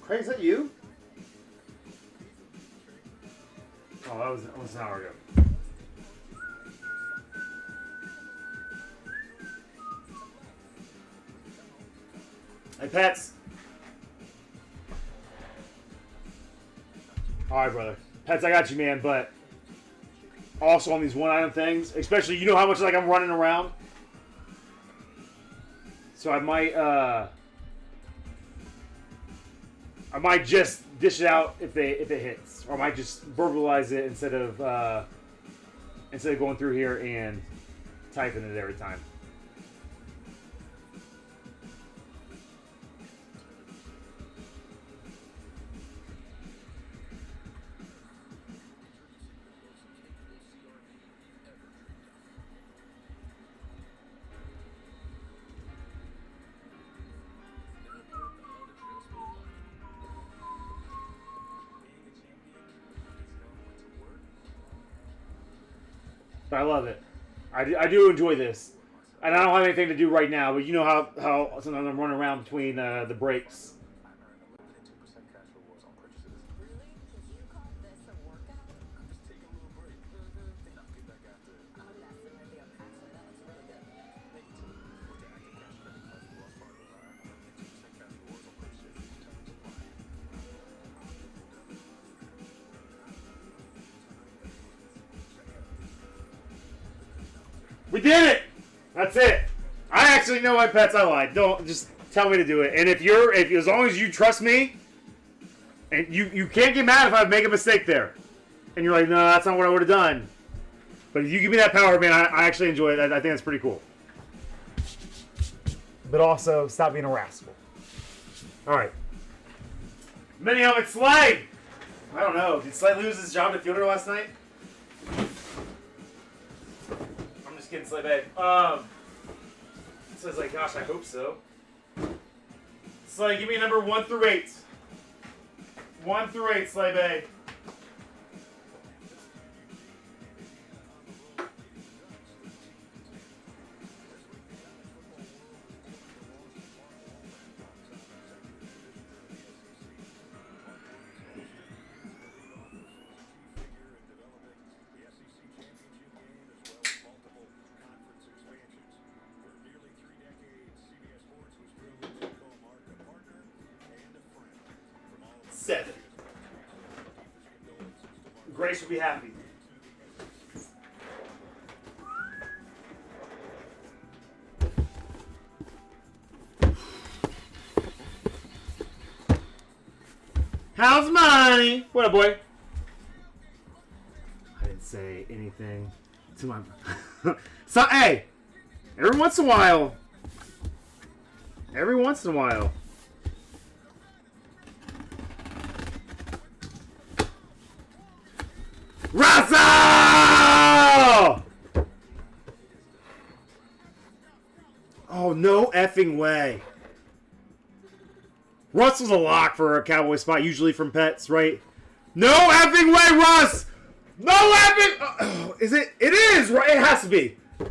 Speaker 1: Craig, is that you? Oh, that was an hour ago. Hey, Pets. All right, brother. Pets, I got you, man, but also on these one item things, especially you know how much like I'm running around. So I might just dish it out if it hits, or I might just verbalize it instead of going through here and typing it every time. But I love it. I do enjoy this. And I don't have anything to do right now, but you know how sometimes I'm running around between the breaks. We did it! That's it. I actually know my pets. I lied. Don't just tell me to do it. And if as long as you trust me, and you can't get mad if I make a mistake there, and you're like, no, that's not what I would have done. But if you give me that power, man, I actually enjoy it. I think that's pretty cool. But also, stop being a rascal. All right. Mini helmet Slade. I don't know. Did Slade lose his job at Fielder last night? Getting Slay Bay. Says like, gosh, I hope so. Slay, give me a number 1 through 8. 1 through 8, Slay Bay. Seven. Grace will be happy. How's money? What up, boy? I didn't say anything to my... So, hey, every once in a while, Russell! Oh, no effing way. Russell's a lock for a Cowboy spot, usually from pets, right? No effing way, Russ! No effing... Oh, is it? It is, right? It has to be. There's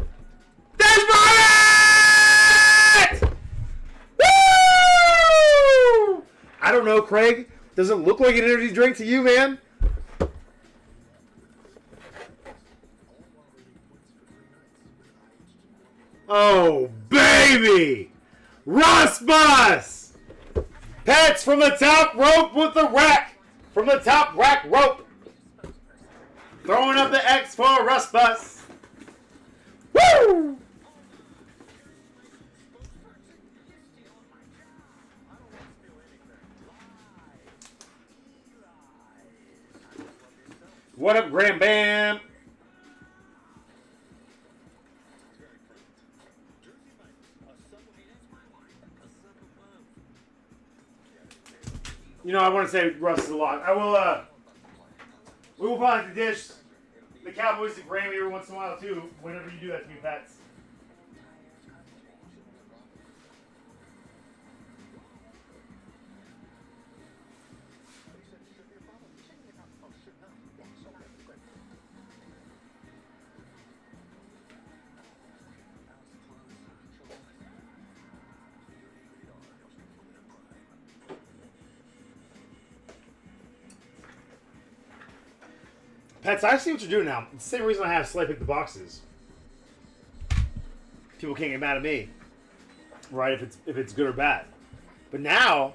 Speaker 1: it! Woo! I don't know, Craig. Does it look like an energy drink to you, man? Oh, baby! Russ Bus! Pets from the top rope with the rack! From the top rack rope! Throwing up the X for Russ Bus! Woo! What up, Graham Bam? You know, I want to say Russ is a lot. We will probably have to dish the Cowboys to Grammy every once in a while, too, whenever you do that to me, Pats. Pets, I see what you're doing now. It's the same reason I have Slay pick the boxes. People can't get mad at me, right? If it's good or bad. But now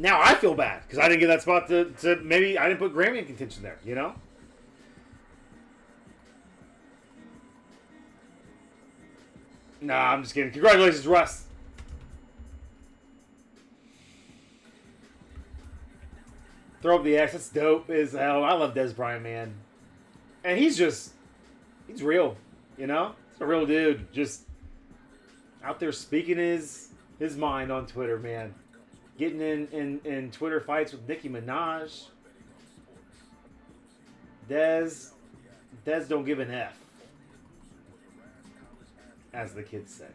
Speaker 1: I feel bad because I didn't get that spot to maybe I didn't put Grammy in contention there. You know. Nah, I'm just kidding. Congratulations, Russ. Throw up the X. That's dope as hell. I love Des Bryant, man. And he's real. You know? He's a real dude. Just out there speaking his mind on Twitter, man. Getting in Twitter fights with Nicki Minaj. Des don't give an F. As the kids say.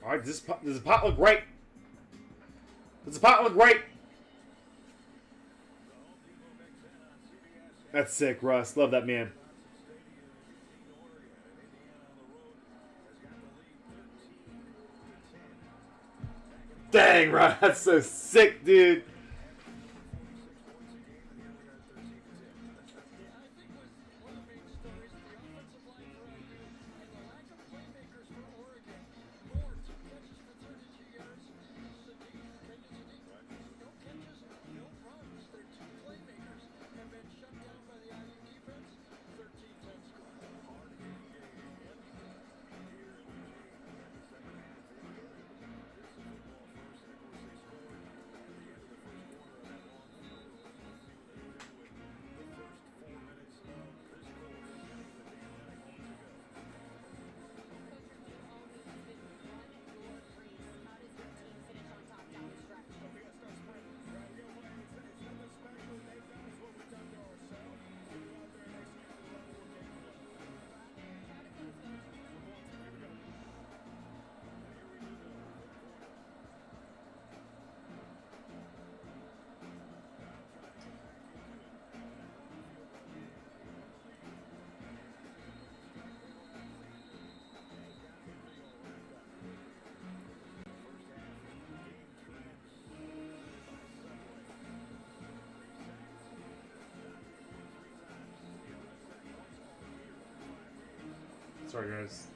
Speaker 1: Alright, does the pot look right? Does the pot look right? That's sick, Russ. Love that man. Dang, Russ. That's so sick, dude. Sorry, guys.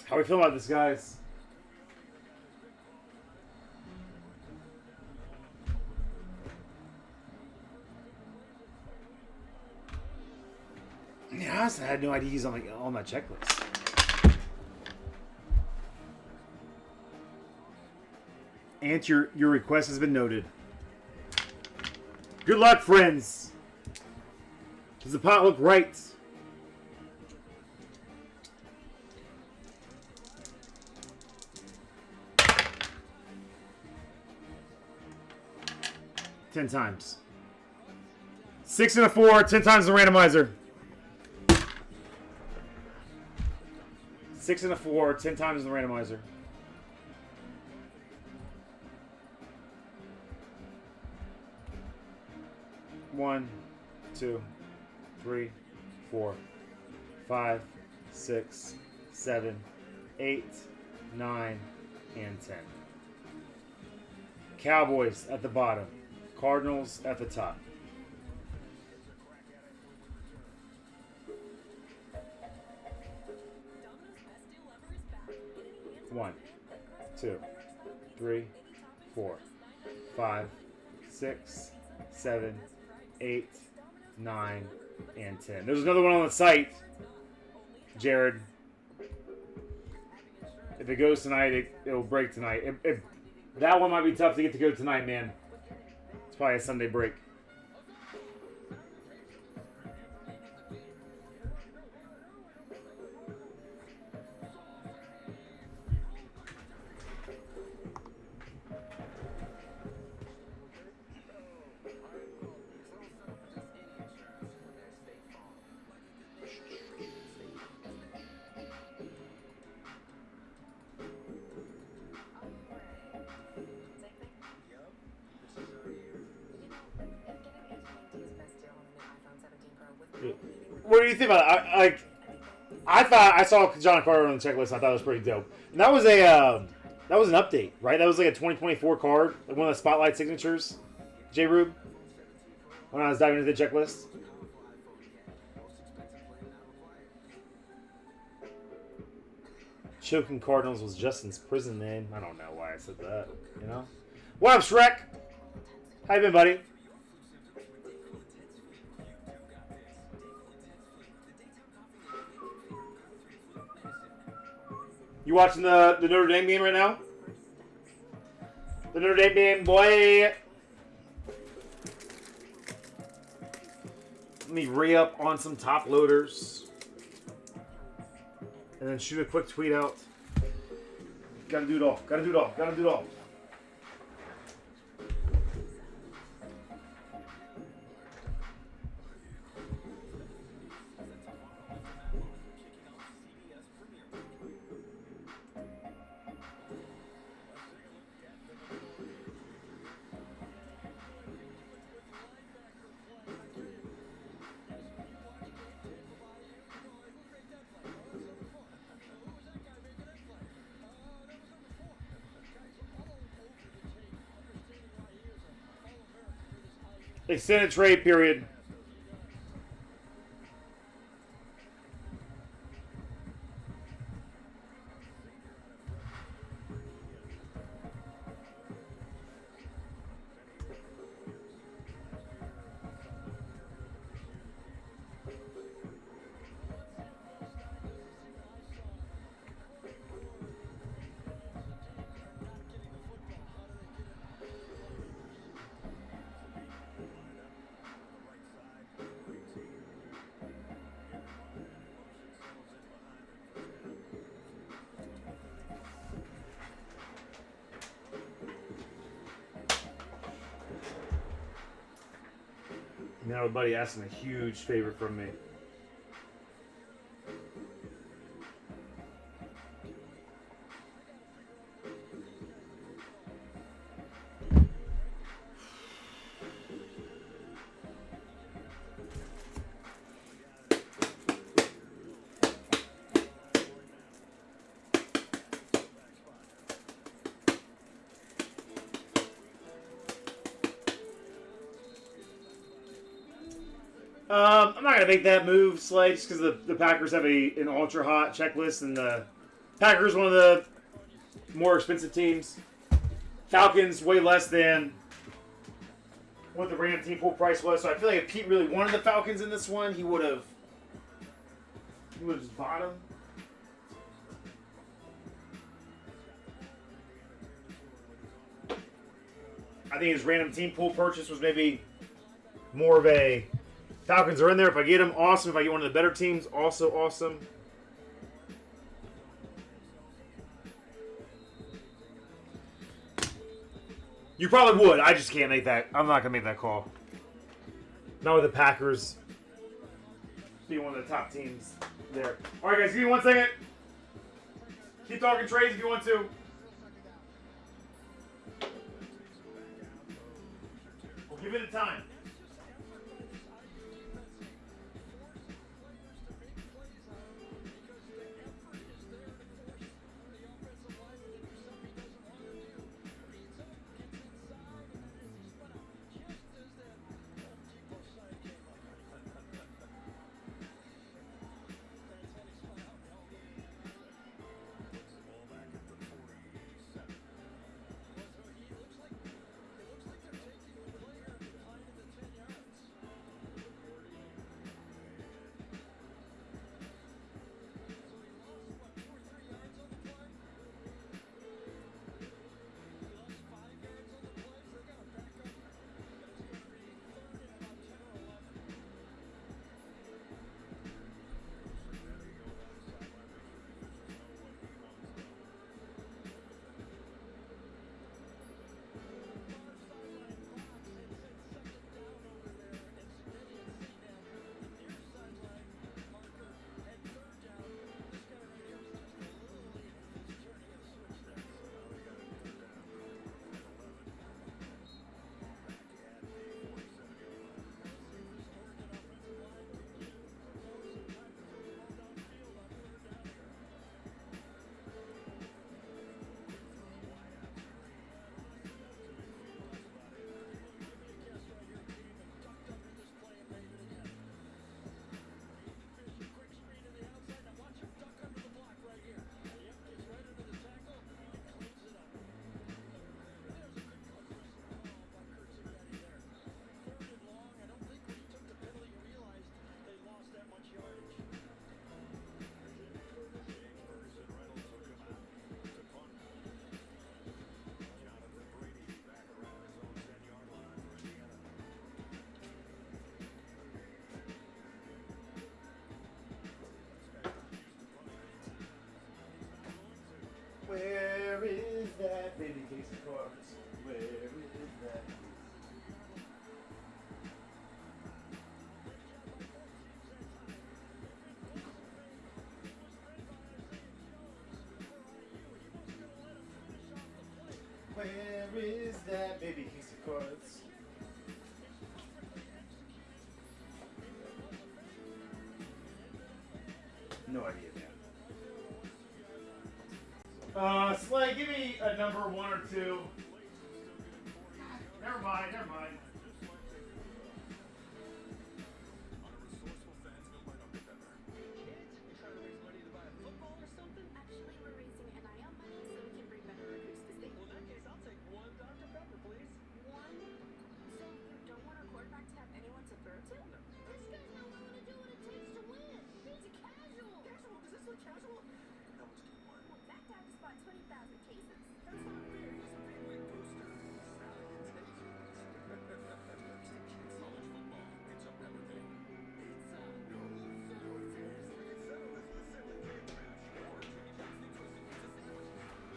Speaker 1: How we feel about this, guys? Yeah, honestly, I had no idea he's on that checklist. And your request has been noted. Good luck, friends. Does the pot look right? Ten times. 6 and a 4, 10 times the randomizer. 6 and a 4, 10 times the randomizer. 1, 2, 3, 4, 5, 6, 7, 8, 9, and 10. Cowboys at the bottom. Cardinals at the top. One, 2, 3, 4, 5, 6, 7, 8, 9, and 10. There's another one on the site, Jared. If it goes tonight, it'll break tonight. That one might be tough to get to go tonight, man. It's probably a Sunday break. what do you think about it? I thought I saw John Carter on the checklist. I thought it was pretty dope. And that was an update, right? That was like a 2024 card, like one of the spotlight signatures. J. Rube, when I was diving into the checklist. Choking Cardinals was Justin's prison name. I don't know why I said that. You know. What up, Shrek? How you been, buddy? You watching the Notre Dame game right now? The Notre Dame game, boy. Let me re-up on some top loaders. And then shoot a quick tweet out. Gotta do it all. Gotta do it all. Gotta do it all. Extended trade period. Now everybody asking a huge favor from me. I'm not going to make that move, Slade, just because the Packers have an ultra-hot checklist, and the Packers one of the more expensive teams. Falcons way less than what the random team full price was, so I feel like if Pete really wanted the Falcons in this one, he would have just bought them. I think his random team pool purchase was maybe more of a Falcons are in there. If I get them, awesome. If I get one of the better teams, also awesome. You probably would. I just can't make that. I'm not going to make that call. Not with the Packers being one of the top teams there. All right, guys, give me 1 second. Keep talking trades if you want to. We'll give it a time. baby case of cards. No idea, man. Slay, give me a number 1 or 2. Never mind, never mind.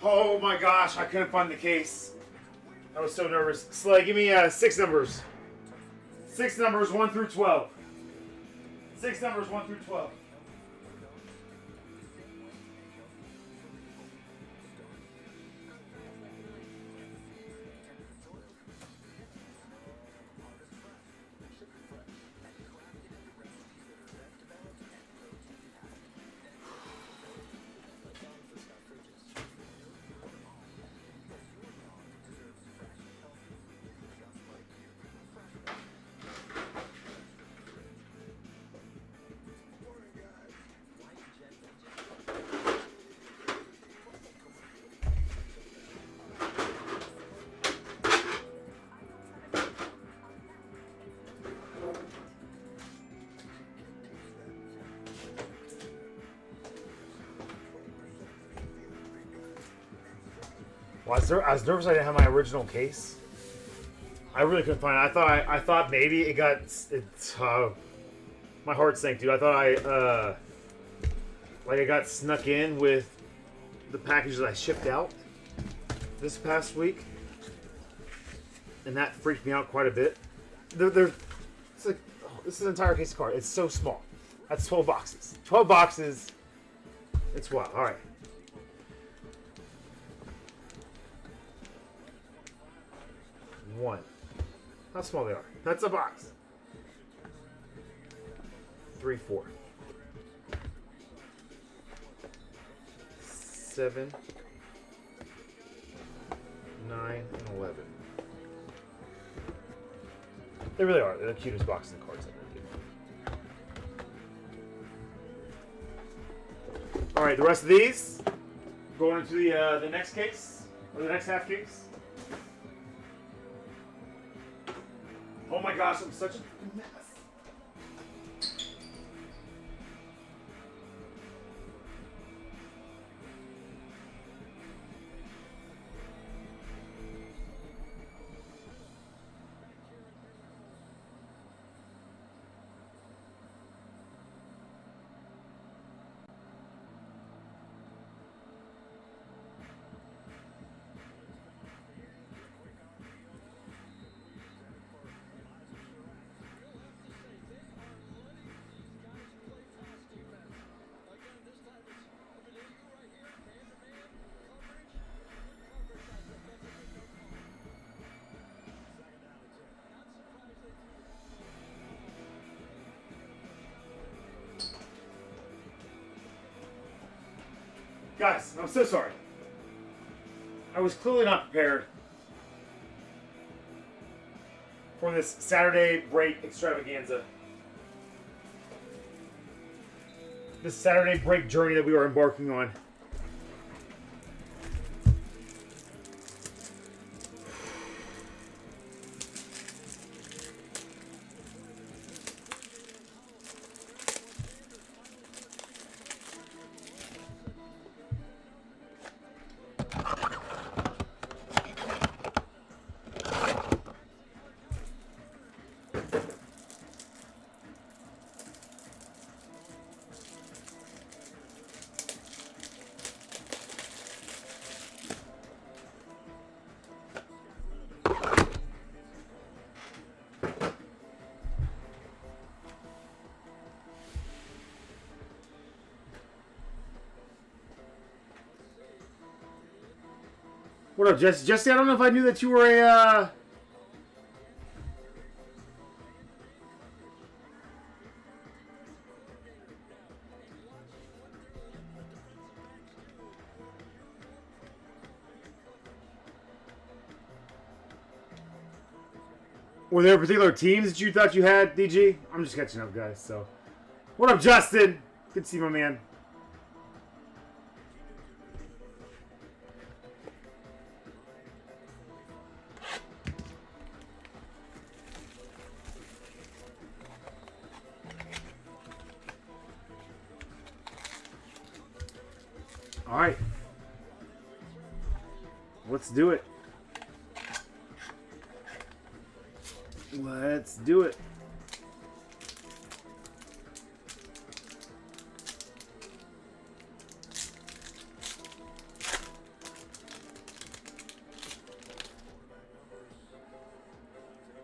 Speaker 1: Oh my gosh, I couldn't find the case. I was so nervous. Slay, give me 6 numbers. 6 numbers, 1 through 12. 6 numbers, 1 through 12. Well, I was nervous I didn't have my original case. I really couldn't find it. I thought maybe it got my heart sank, dude. I thought I got snuck in with the package that I shipped out this past week, and that freaked me out quite a bit. It's like, this is an entire case of cards. It's so small. That's 12 boxes. 12 boxes. It's wild. All right. One. How small they are. That's a box. 3, 4. 7, 9, and 11. They really are. They're the cutest boxes of cards ever. All right, the rest of these going into the next case or the next half case. Oh my gosh, I'm such a mess. Guys, I'm so sorry. I was clearly not prepared for this Saturday break extravaganza. This Saturday break journey that we are embarking on. What up, Jesse? Jesse, I don't know if I knew that you were a... Were there particular teams that you thought you had, DG? I'm just catching up, guys, so... What up, Justin? Good to see you, my man. All right. Let's do it. Let's do it.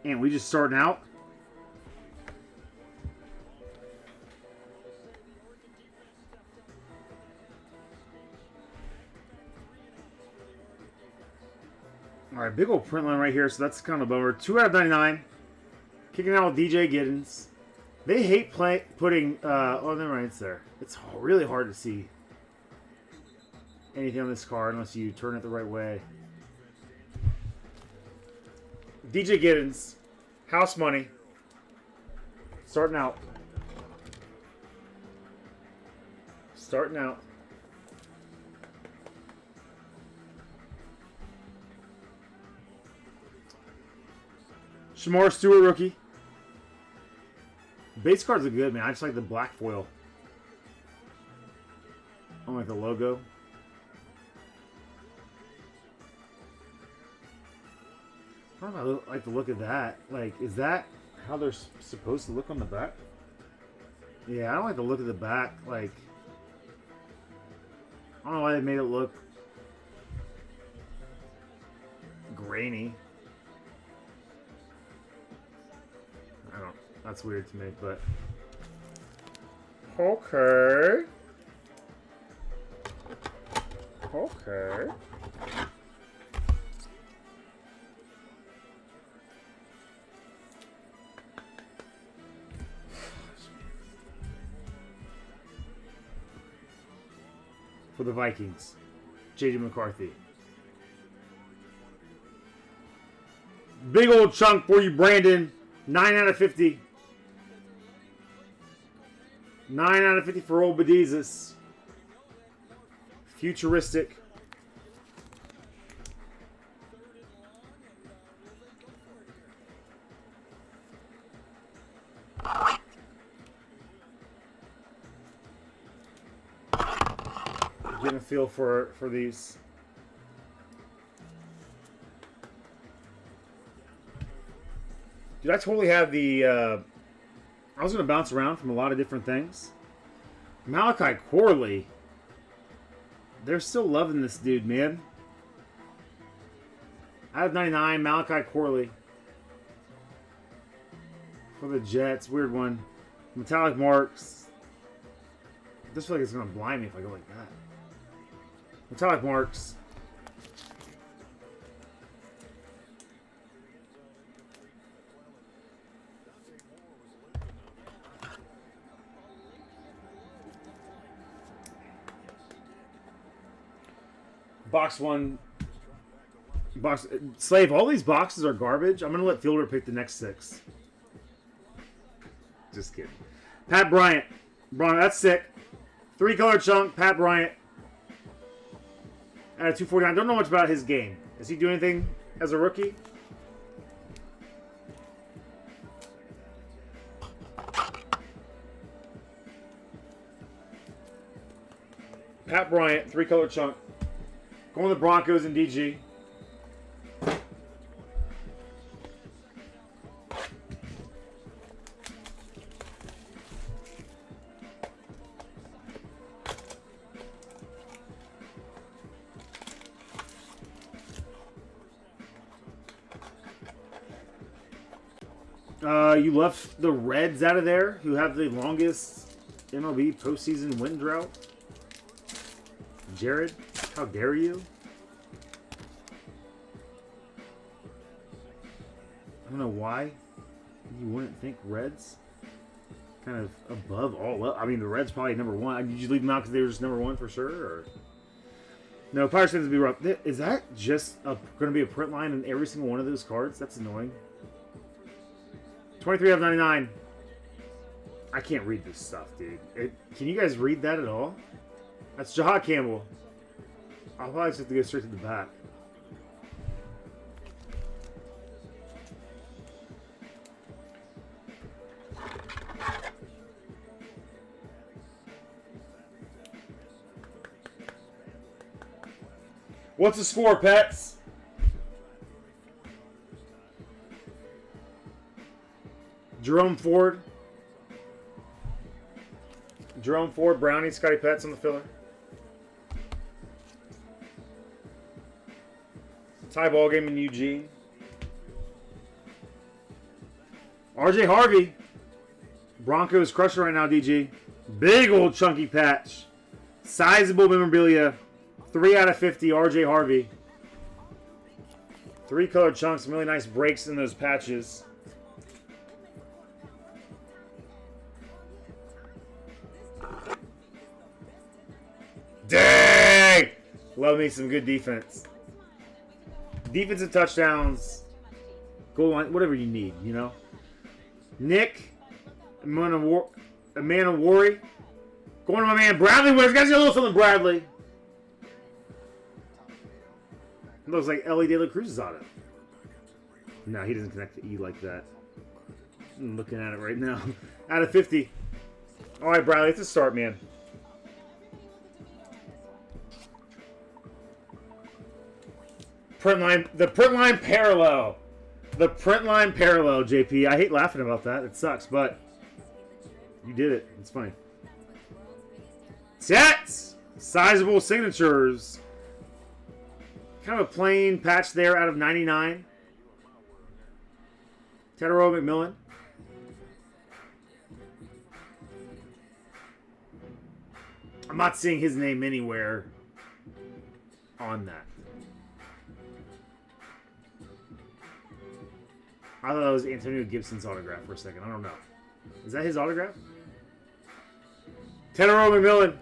Speaker 1: And we just starting out. All right, big old print line right here, so that's kind of a bummer. 2 out of 99. Kicking out with DJ Giddens. They hate putting... oh, never mind, it's there. It's really hard to see anything on this card unless you turn it the right way. DJ Giddens. House money. Starting out. Starting out. Shamar Stewart rookie. Base cards are good, man. I just like the black foil. I don't like the logo. I don't know if I like the look of that. Like, is that how they're supposed to look on the back? Yeah, I don't like the look of the back. Like, I don't know why they made it look grainy. I don't. That's weird to me, but okay. Okay. For the Vikings, J.J. McCarthy. Big old chunk for you, Brandon. 9 out of 50. 9 out of 50 for old Bedizes. Futuristic. Getting a feel for these. Dude, I totally have the... I was going to bounce around from a lot of different things. Malachi Corley. They're still loving this dude, man. Out of 99, Malachi Corley. For the Jets. Weird one. Metallic marks. I just feel like it's going to blind me if I go like that. Metallic marks. Box one. Box Slave, all these boxes are garbage. I'm going to let Fielder pick the next 6. Just kidding. Pat Bryant. That's sick. 3-color chunk, Pat Bryant. At 249. Don't know much about his game. Does he do anything as a rookie? Pat Bryant, 3-color chunk. Going to the Broncos and DG. You left the Reds out of there, who have the longest MLB postseason win drought. Jared, how dare you? I don't know why you wouldn't think Reds kind of above all. I mean, the Reds probably number one. Did you leave them out because they were just number one for sure? Or no, Pirates fans to be rough. Is that just going to be a print line in every single one of those cards? That's annoying. 23 out of 99. I can't read this stuff, dude. Can you guys read that at all? That's Jahad Campbell. I'll probably just have to go straight to the back. What's the score, Pets? Jerome Ford, Brownie, Scotty Pets on the filler. Tie ball game in Eugene. RJ Harvey. Broncos crushing right now, DG. Big old chunky patch. Sizable memorabilia. 3 out of 50, RJ Harvey. 3 colored chunks, some really nice breaks in those patches. Dang! Love me some good defense. Defensive touchdowns. Goal line, whatever you need, you know. Nick, Amanda Worry. Going to my man Bradley West. Guys, got a little something, Bradley. Looks like Ellie De La Cruz is on it. No, he doesn't connect to E like that. I'm looking at it right now. Out of 50. All right, Bradley, it's a start, man. Print line, the print line parallel. The print line parallel, JP. I hate laughing about that. It sucks, but you did it. It's funny. Sets! Sizable signatures. Kind of a plain patch there out of 99. Tedero McMillan. I'm not seeing his name anywhere on that. I thought that was Antonio Gibson's autograph for a second. I don't know. Is that his autograph? Tedero McMillan.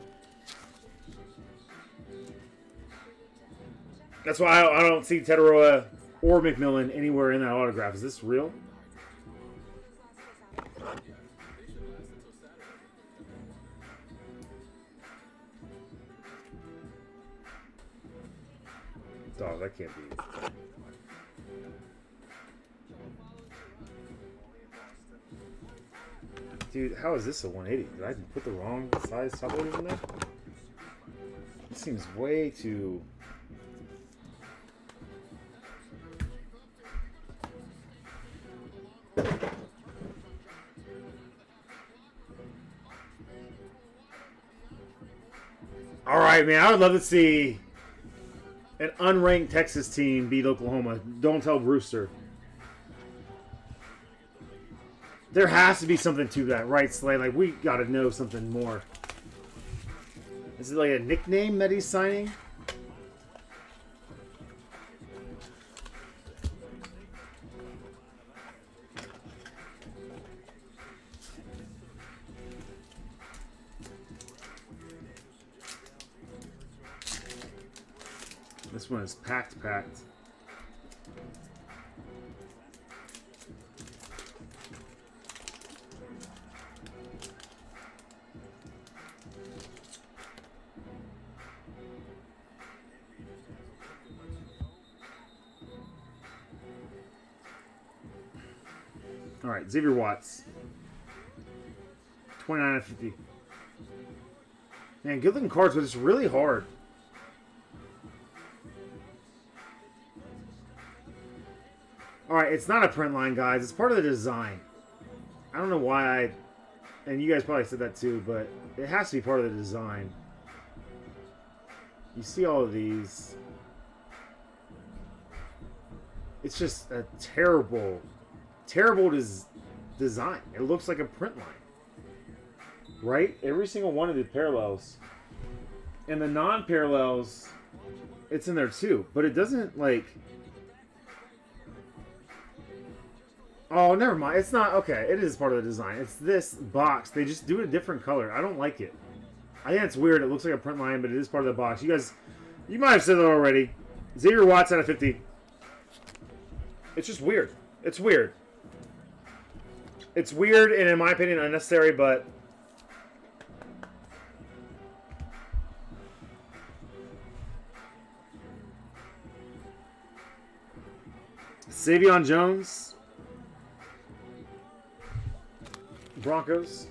Speaker 1: That's why I don't see Tedero or McMillan anywhere in that autograph. Is this real? Dog, that can't be. Dude, how is this a 180? Did I put the wrong size top loading in there? This seems way too... All right, man. I would love to see an unranked Texas team beat Oklahoma. Don't tell Brewster. There has to be something to that, right, Slay? Like, we got to know something more. Is it like a nickname that he's signing? This one is packed. All right, Xavier Watts. 29 out of 50. Man, good looking cards, but it's really hard. Alright, it's not a print line, guys. It's part of the design. I don't know why and you guys probably said that too, but it has to be part of the design. You see all of these. It's just a terrible design. It looks like a print line. Right? Every single one of the parallels. And the non-parallels, it's in there too. But it doesn't, like... Oh, never mind. It's not. Okay, it is part of the design. It's this box. They just do it a different color. I don't like it. I think it's weird. It looks like a print line, but it is part of the box. You guys, you might have said that already. Xavier Watts out of 50. It's just weird. It's weird. It's weird and, in my opinion, unnecessary, but... Savion Jones. Broncos.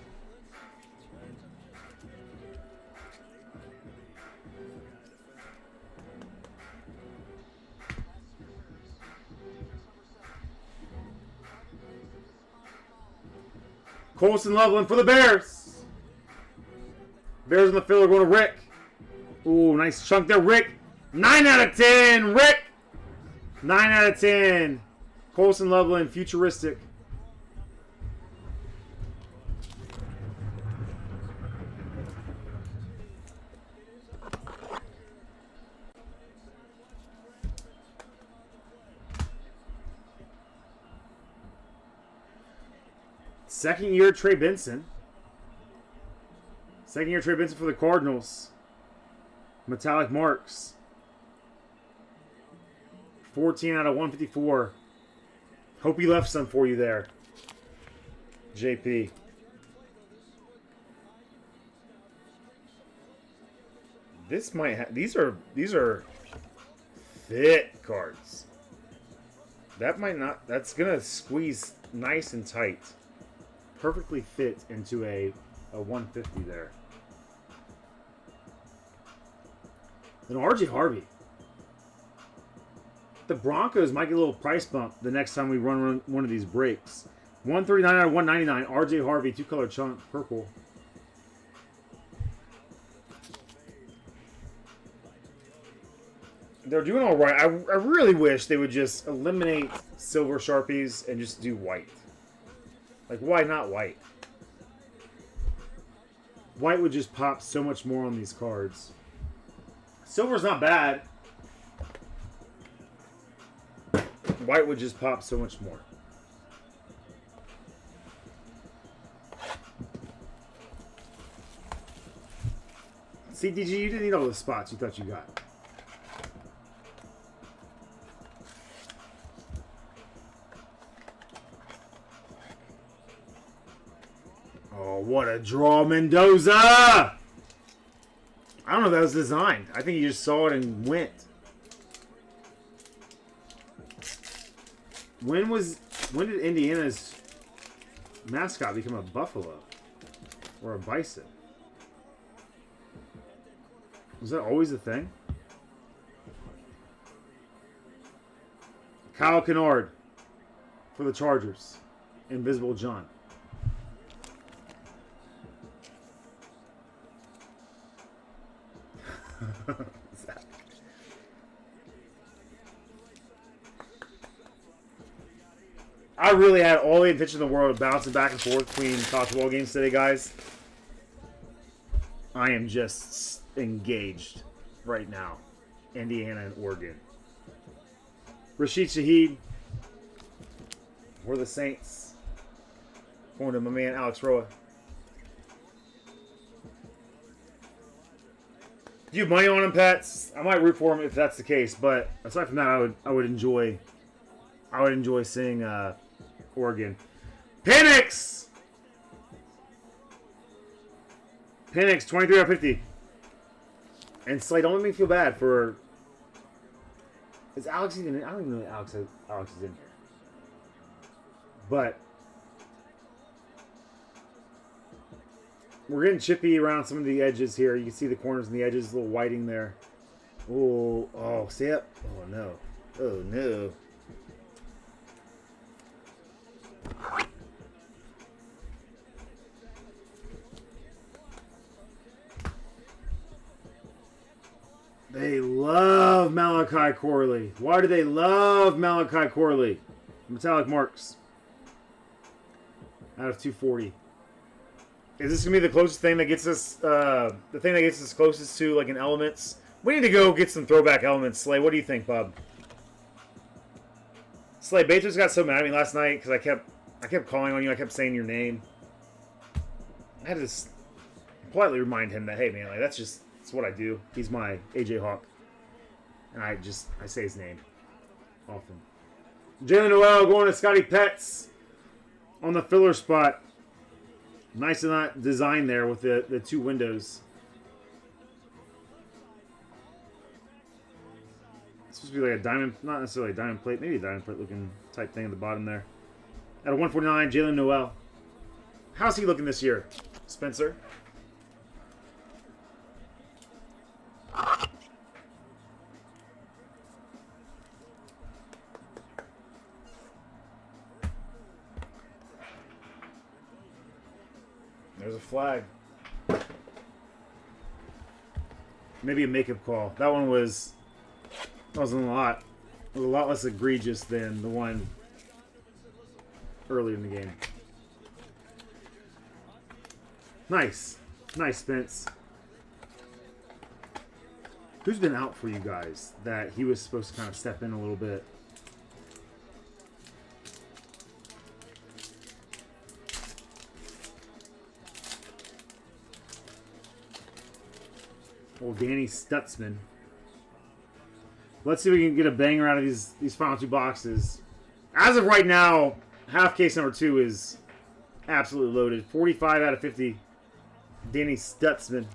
Speaker 1: Colson Loveland for the Bears. Bears on the field are going to Rick. Ooh, nice chunk there, Rick. 9 out of 10, Rick. 9 out of 10. Colson Loveland, futuristic. Second year Trey Benson. Second year Trey Benson for the Cardinals. Metallic marks. 14 out of 154. Hope he left some for you there, JP. This might have, these are thick cards. That might not, that's gonna squeeze nice and tight. Perfectly fit into a 150 there. Then RJ Harvey. The Broncos might get a little price bump the next time we run one of these breaks. 139 out of 199. RJ Harvey, 2-color chunk, purple. They're doing all right. I really wish they would just eliminate silver Sharpies and just do white. Like, why not white? White would just pop so much more on these cards. Silver's not bad. White would just pop so much more. CDG, you didn't need all the spots you thought you got. Oh, what a draw, Mendoza! I don't know if that was designed. I think you just saw it and went. When did Indiana's mascot become a buffalo? Or a bison? Was that always a thing? Kyle Kennard for the Chargers. Invisible John. I really had all the intention in the world of bouncing back and forth between college football games today, guys. I am just engaged right now. Indiana and Oregon. Rashid Shaheed for the Saints. Going to my man Alex Roa. Do you have money on him, Pets? I might root for him if that's the case, but aside from that, I would enjoy seeing Oregon. Penix! Penix, 23 out of 50. And Slade, don't let me feel bad for... Is Alex even in? I don't even know if Alex is in here. But... we're getting chippy around some of the edges here. You can see the corners and the edges, a little whiting there. Oh, see it? Oh, no. Oh, no. They love Malachi Corley. Why do they love Malachi Corley? Metallic marks. Out of 240. Is this gonna be the closest thing that gets us? The thing that gets us closest to like an elements. We need to go get some throwback elements. Slay, what do you think, Bob? Slay Bates got so mad at me last night because I kept calling on you. I kept saying your name. I had to just politely remind him that, hey man, like that's what I do. He's my AJ Hawk, and I say his name often. Jalen Noel going to Scotty Petts on the filler spot. Nice design there with the two windows. It's supposed to be like a diamond, not necessarily a diamond plate, maybe a diamond plate looking type thing at the bottom there. At a 149, Jalen Noel. How's he looking this year, Spencer? There's a flag. Maybe a makeup call. That one wasn't a lot. It was a lot less egregious than the one earlier in the game. Nice. Nice, Spence. Who's been out for you guys that he was supposed to kind of step in a little bit? Old Danny Stutzman. Let's see if we can get a banger out of these final two boxes. As of right now, half case number 2 is absolutely loaded. 45 out of 50. Danny Stutzman.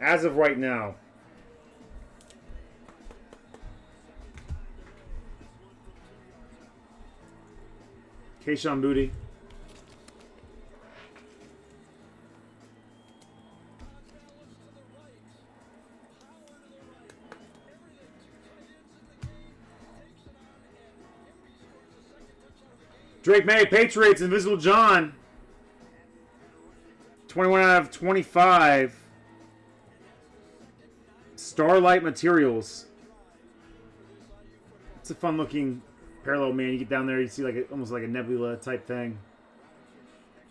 Speaker 1: As of right now. Keishawn Booty. Drake May, Patriots, Invisible John. 21 out of 25. Starlight Materials. It's a fun looking parallel, man. You get down there, you see like almost like a nebula type thing.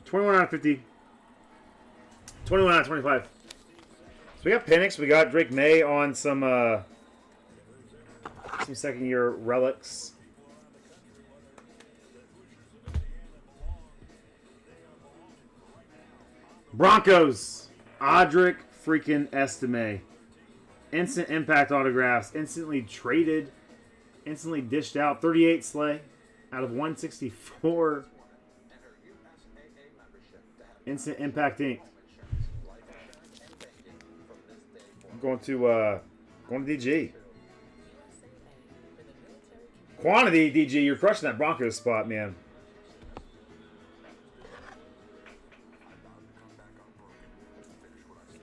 Speaker 1: 21 out of 50. 21 out of 25. So we got Penix, we got Drake May on some second year relics. Broncos, Audric freaking Estime. Instant impact autographs, instantly traded, instantly dished out. 38 Slay out of 164. Instant impact ink. I'm going to DG. Quantity DG, you're crushing that Broncos spot, man.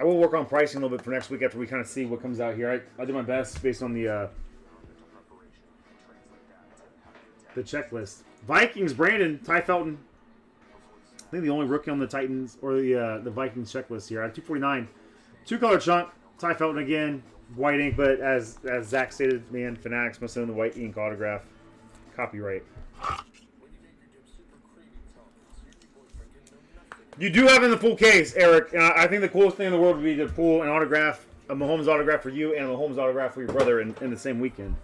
Speaker 1: I will work on pricing a little bit for next week after we kind of see what comes out here. I did my best based on the checklist. Vikings, Brandon, Ty Felton. I think the only rookie on the Titans or the Vikings checklist here. I have 249. 2-color chunk. Ty Felton again. White ink, but as Zach stated, man, Fanatics must own the white ink autograph. Copyright. You do have in the full case, Eric. I think the coolest thing in the world would be to pull an autograph, a Mahomes autograph for you and a Mahomes autograph for your brother in the same weekend.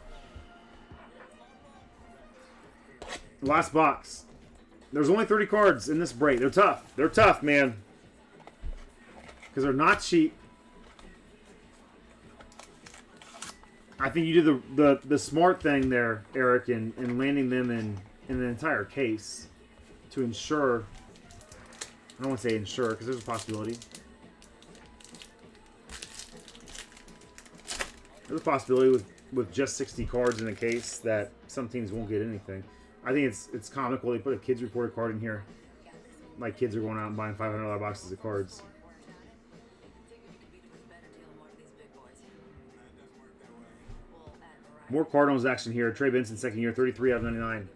Speaker 1: Last box. There's only 30 cards in this break. They're tough. They're tough, man. Because they're not cheap. I think you did the smart thing there, Eric, in landing them in an entire case to ensure... I don't want to say ensure, because there's a possibility. There's a possibility with just 60 cards in a case that some teams won't get anything. I think it's comical. They put a kids reported card in here. Like kids are going out and buying $500 boxes of cards. More Cardinals action here. Trey Benson, second year, 33 out of 99.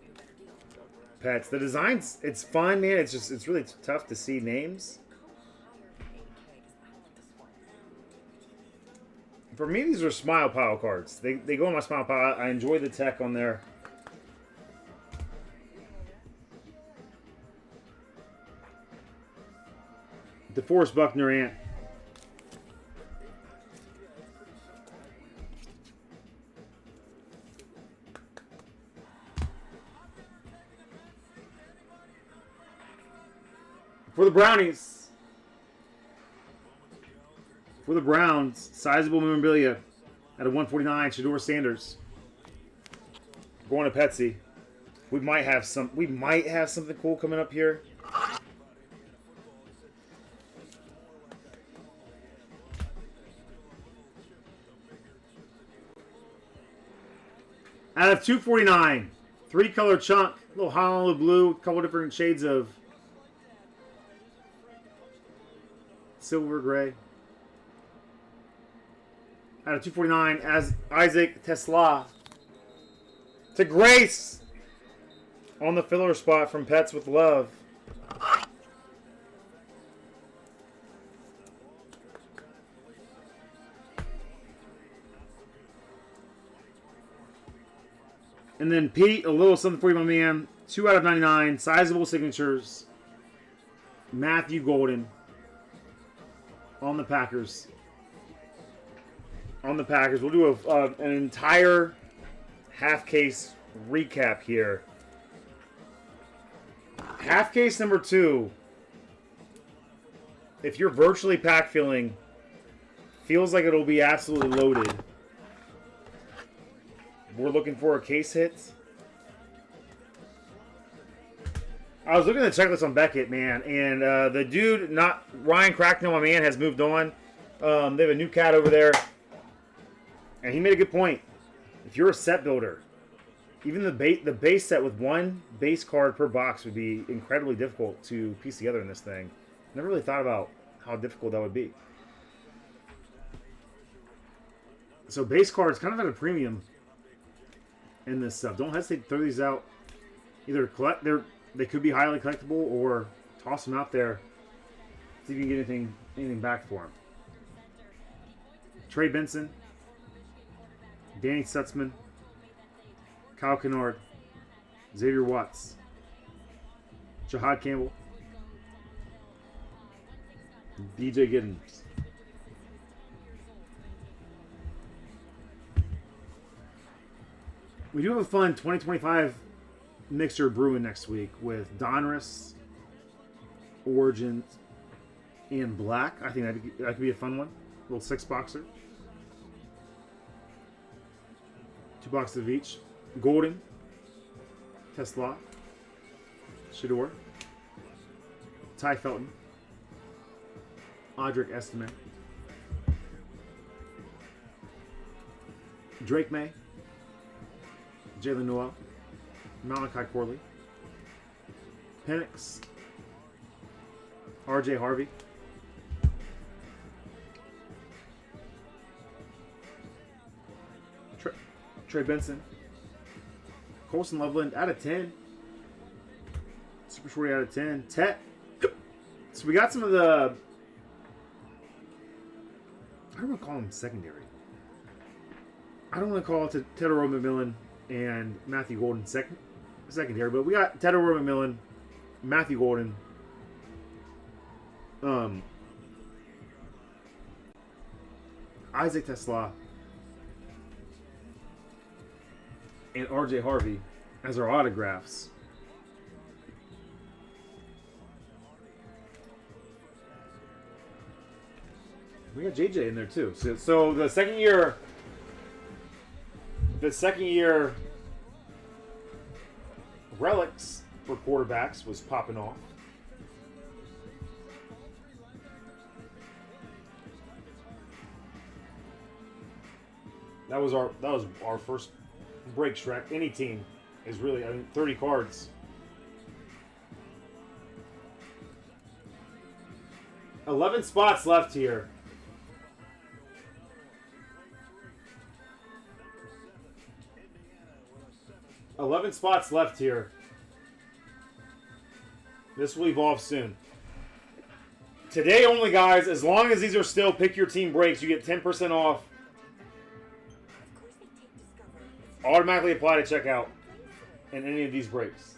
Speaker 1: Pets. The designs, it's fun, man. It's really tough to see names. For me, these are Smile Pile cards. They go in my Smile Pile. I enjoy the tech on there. DeForest Buckner Ant. For the Brownies. For the Browns, sizable memorabilia at a 149, Shador Sanders. Going to Petsy. We might have something cool coming up here. Out of 249, 3-color chunk, a little hollow blue, a couple different shades of silver gray. Out of 249, as Isaac Tesla to Grace on the filler spot from Pets with Love. And then Pete, a little something for you, my man. 2 out of 99, sizable signatures. Matthew Golden on the Packers. On the Packers. We'll do an entire half case recap here. Half case number 2. If you're virtually pack filling, feels like it'll be absolutely loaded. We're looking for a case hit. I was looking at the checklist on Beckett, man, and the dude, not Ryan Cracknell, my man, has moved on. They have a new cat over there, and he made a good point. If you're a set builder, even the base set with 1 base card per box would be incredibly difficult to piece together in this thing. Never really thought about how difficult that would be. So base cards kind of at a premium in this stuff. Don't hesitate to throw these out. Either they could be highly collectible, or toss them out there. See if you can get anything back for them. Trey Benson, Danny Stutzman, Kyle Kennard, Xavier Watts, Jahad Campbell, DJ Giddens. We do have a fun 2025 mixer brewing next week with Donruss, Origins, and Black. I think that could be a fun one. A little 6-boxer. 2 boxes of each. Golden, Tesla, Shador, Ty Felton, Audric Estime, Drake May, Jalen Noel, Malachi Corley, Penix, RJ Harvey, Trey Benson, Colson Loveland out of 10, Super Shorty out of 10, Tet. So we got some of the, I don't want to call them secondary. I don't want to call it Tedero McMillan and Matthew Golden secondary, but we got Tedero McMillan, Matthew Golden, Isaac Tesla, and RJ Harvey as our autographs. We got JJ in there too. So the second year relics for quarterbacks was popping off. That was our first break, Shrek. Any team is really, 30 cards. 11 spots left here. This will evolve soon. Today only, guys. As long as these are still pick your team breaks, you get 10% off. Automatically apply to checkout in any of these breaks.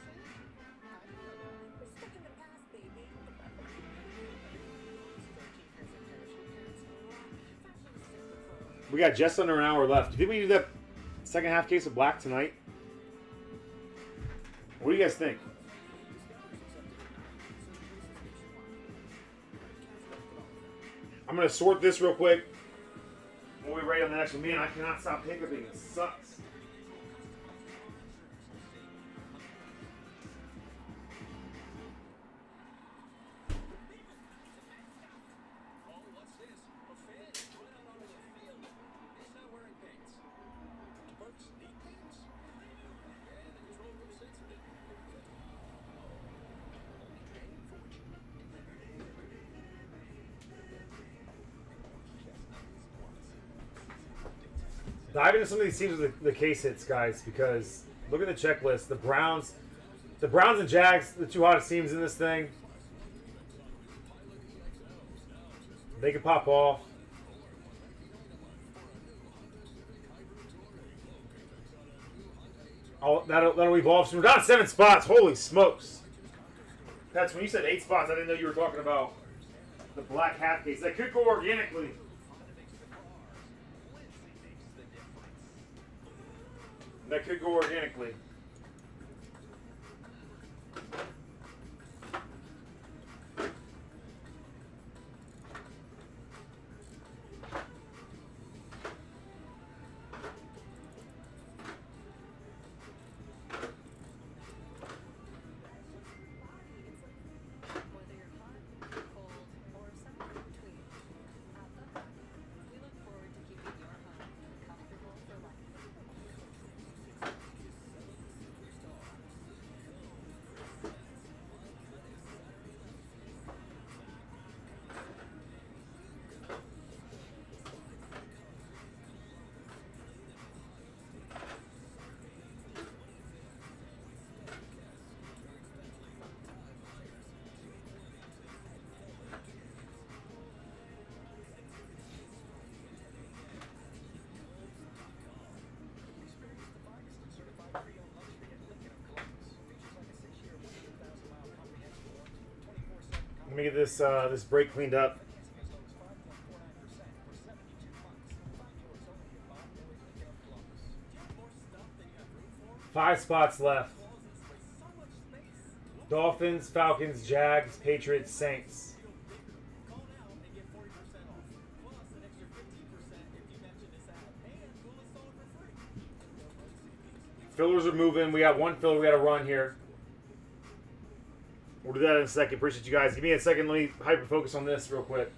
Speaker 1: We got just under an hour left. Do you think we do that second half case of Black tonight? What do you guys think? I'm going to sort this real quick. We'll be ready on the next one. Man, I cannot stop hiccuping. It sucks. Dive into some of these teams with the case hits, guys, because look at the checklist. The Browns and Jags, the two hottest teams in this thing. They could pop off. Oh, that'll evolve soon. We're down to 7 spots. Holy smokes. That's when you said 8 spots. I didn't know you were talking about the black hat case. That could go organically. That could go organically. Let me get this this break cleaned up. Five spots left. Dolphins, Falcons, Jags, Patriots, Saints. Fillers are moving. We got one filler we got to run here. We'll do that in a second. Appreciate you guys. Give me a second. Let me hyper focus on this real quick.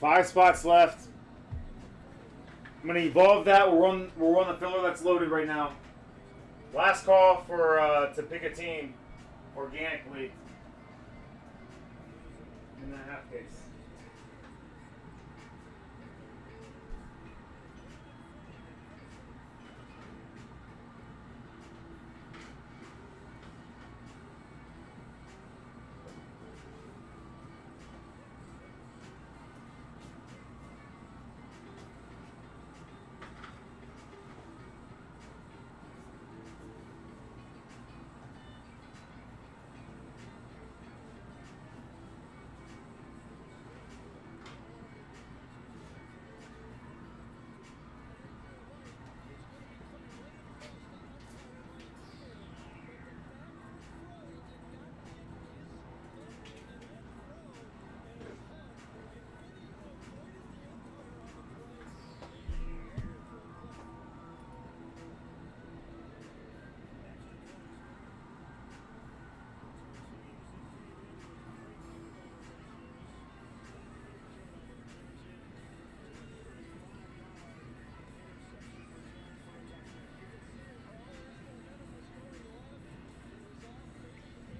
Speaker 1: 5 spots left. I'm gonna evolve that. We'll run the filler that's loaded right now. Last call for to pick a team organically in that half case.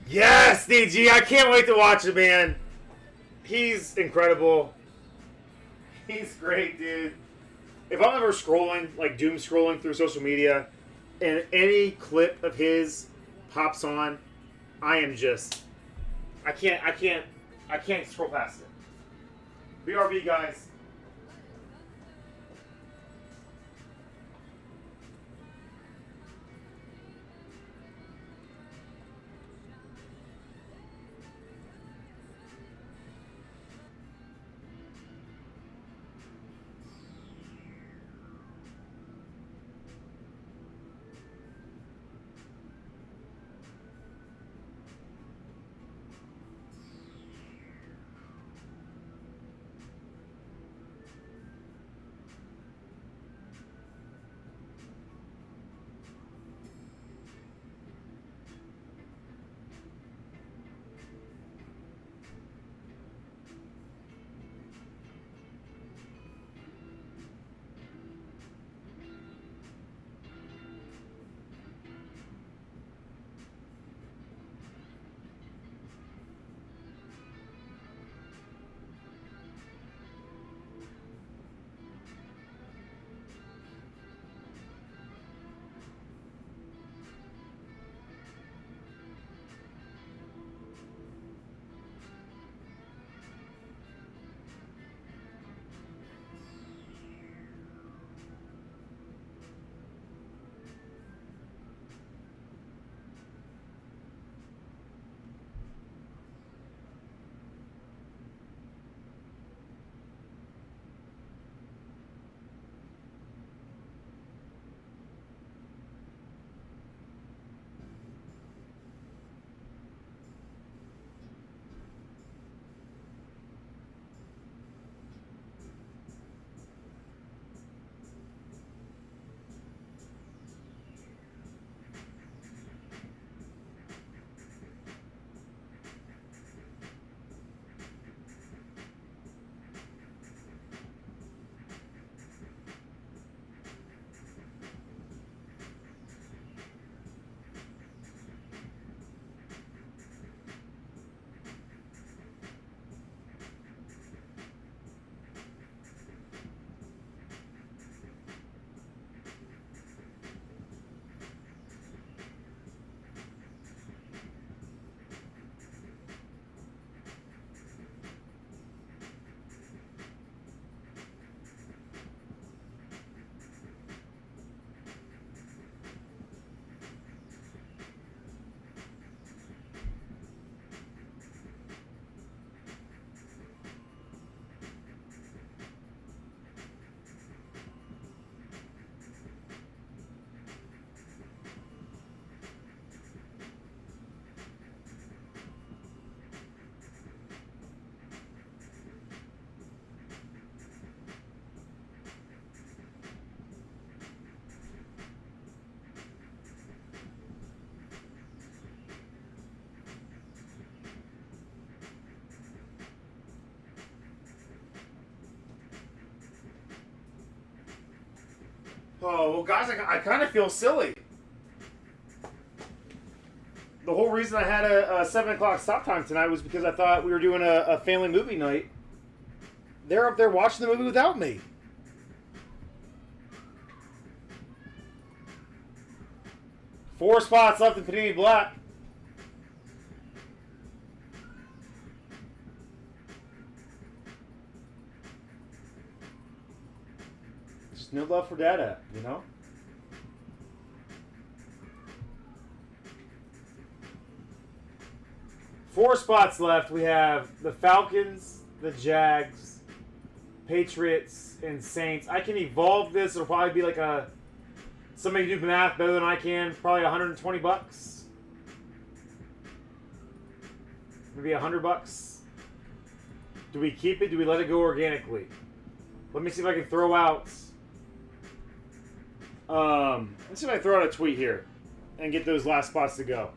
Speaker 1: Yes, DG, I can't wait to watch him, man. He's incredible. He's great, dude. If I'm ever scrolling, like doom scrolling through social media, and any clip of his pops on, I am just, I can't scroll past it. BRB, guys. Oh, well, guys, I kind of feel silly. The whole reason I had a 7 o'clock stop time tonight was because I thought we were doing a family movie night. They're up there watching the movie without me. Four spots left in Panini Black. Just no love for Dada, you know? Four spots left. We have the Falcons, the Jags, Patriots, and Saints. I can evolve this. It'll probably be like a... Somebody can do math better than I can. Probably 120 bucks. Maybe $100. Do we keep it? Do we let it go organically? Let me see if I can throw out... let's see if I can throw out a tweet here and get those last spots to go.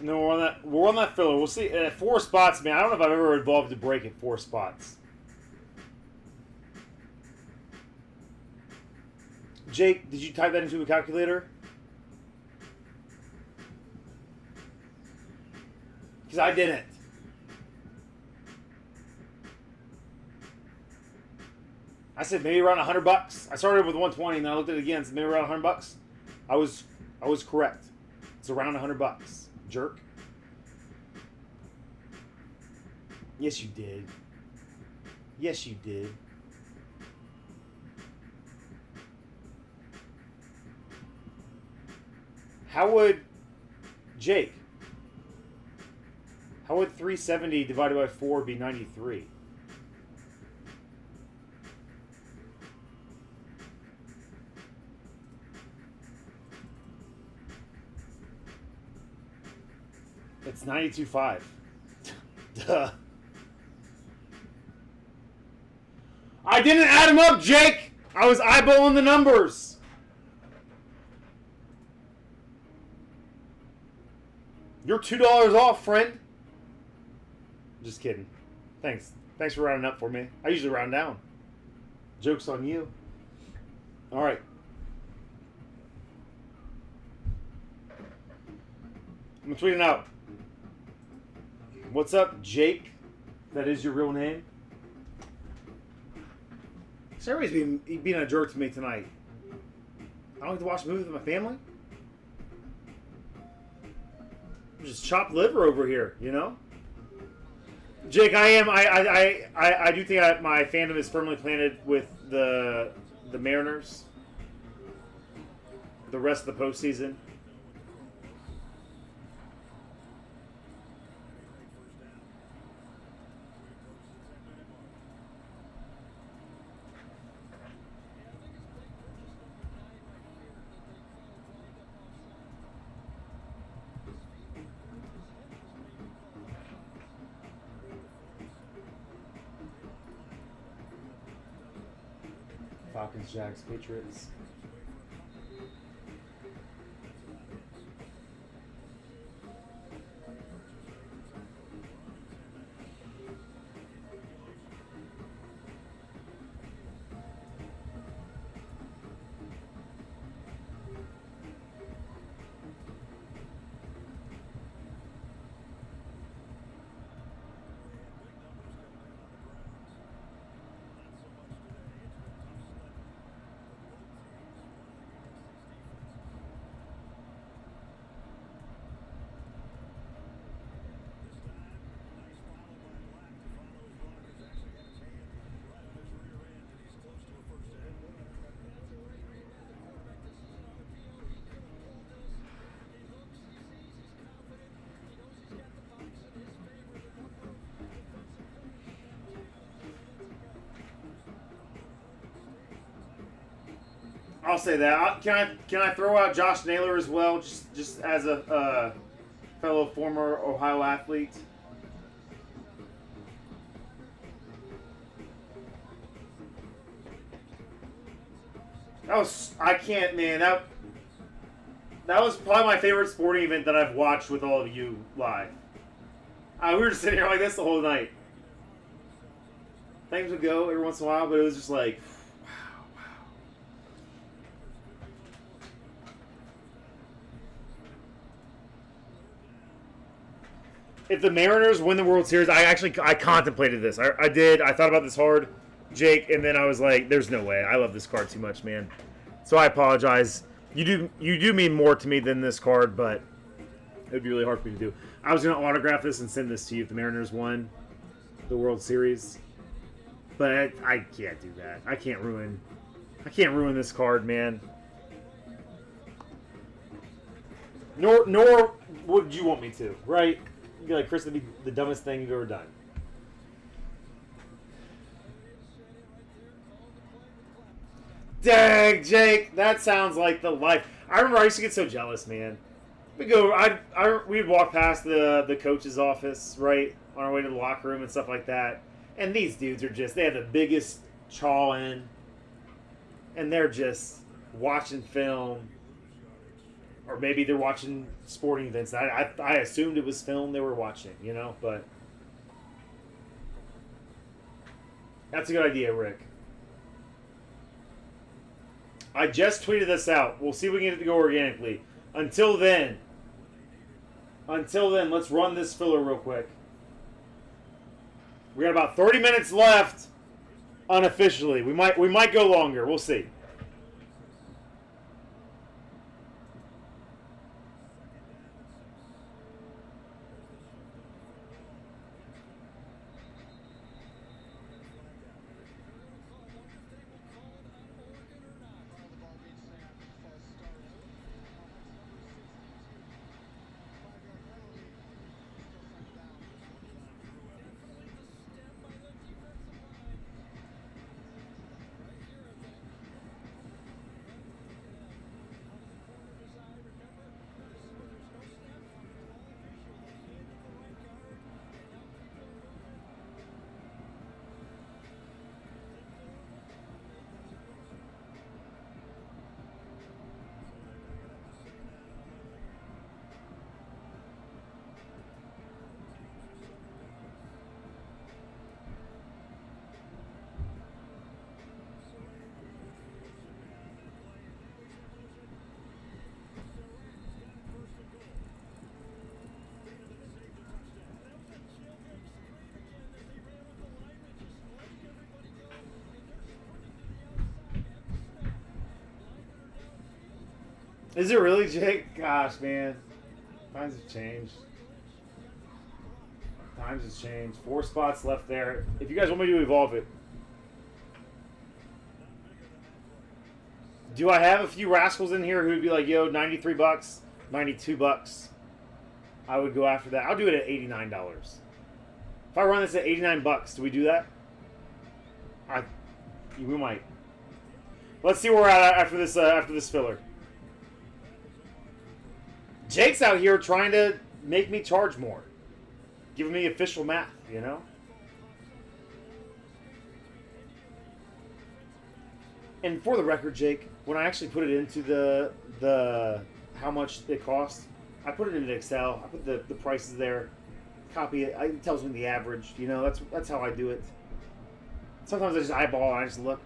Speaker 1: No, we're on that filler. We'll see. At 4 spots, man. I don't know if I've ever evolved to break at 4 spots. Jake, did you type that into a calculator? Because I didn't. I said maybe around $100. I started with 120, and then I looked at it again. Said maybe around $100. I was correct. It's around $100. Jerk. Yes, you did. Yes, you did. How would... Jake. How would 370 divided by 4 be 93? It's 92.5. Duh. I didn't add them up, Jake! I was eyeballing the numbers. You're $2 off, friend. Just kidding. Thanks. Thanks for rounding up for me. I usually round down. Joke's on you. All right. I'm tweeting out. What's up, Jake? That is your real name? So everybody's being a jerk to me tonight. I don't like to watch movies with my family. Just chopped liver over here, you know? Jake, I am. I do think my fandom is firmly planted with the Mariners. The rest of the postseason. Falcons, Jags, Patriots. I'll say that. Can I throw out Josh Naylor as well, just as a fellow former Ohio athlete? I can't, man. That was probably my favorite sporting event that I've watched with all of you live. We were just sitting here like this the whole night. Things would go every once in a while, but it was just like, wow. If the Mariners win the World Series, I contemplated this. I did. I thought about this hard, Jake, and then I was like, there's no way. I love this card too much, man. So I apologize. You do mean more to me than this card, but it would be really hard for me to do. I was going to autograph this and send this to you if the Mariners won the World Series. But I can't do that. I can't ruin this card, man. Nor would you want me to, right? You'd be like, Chris, that'd be the dumbest thing you've ever done. Dang, Jake, that sounds like the life. I remember I used to get so jealous, man. We'd walk past the coach's office, right, on our way to the locker room and stuff like that. And these dudes they have the biggest chaw in, and they're just watching film, or maybe they're watching sporting events. I assumed it was film they were watching, but that's a good idea, Rick. I just tweeted this out. We'll see if we can get it to go organically. Until then, let's run this filler real quick. We got about 30 minutes left unofficially. We might go longer. We'll see. Is it really, Jake? Gosh, man. Times have changed. 4 spots left there. If you guys want me to evolve it. Do I have a few rascals in here who'd be like, yo, $93, $92? I would go after that. I'll do it at $89. If I run this at $89, do we do that? We might. Let's see where we're at after this filler. Jake's out here trying to make me charge more. Giving me official math, And for the record, Jake, when I actually put it into the how much it costs, I put it into Excel. I put the prices there. Copy it. It tells me the average. That's how I do it. Sometimes I just eyeball and I just look.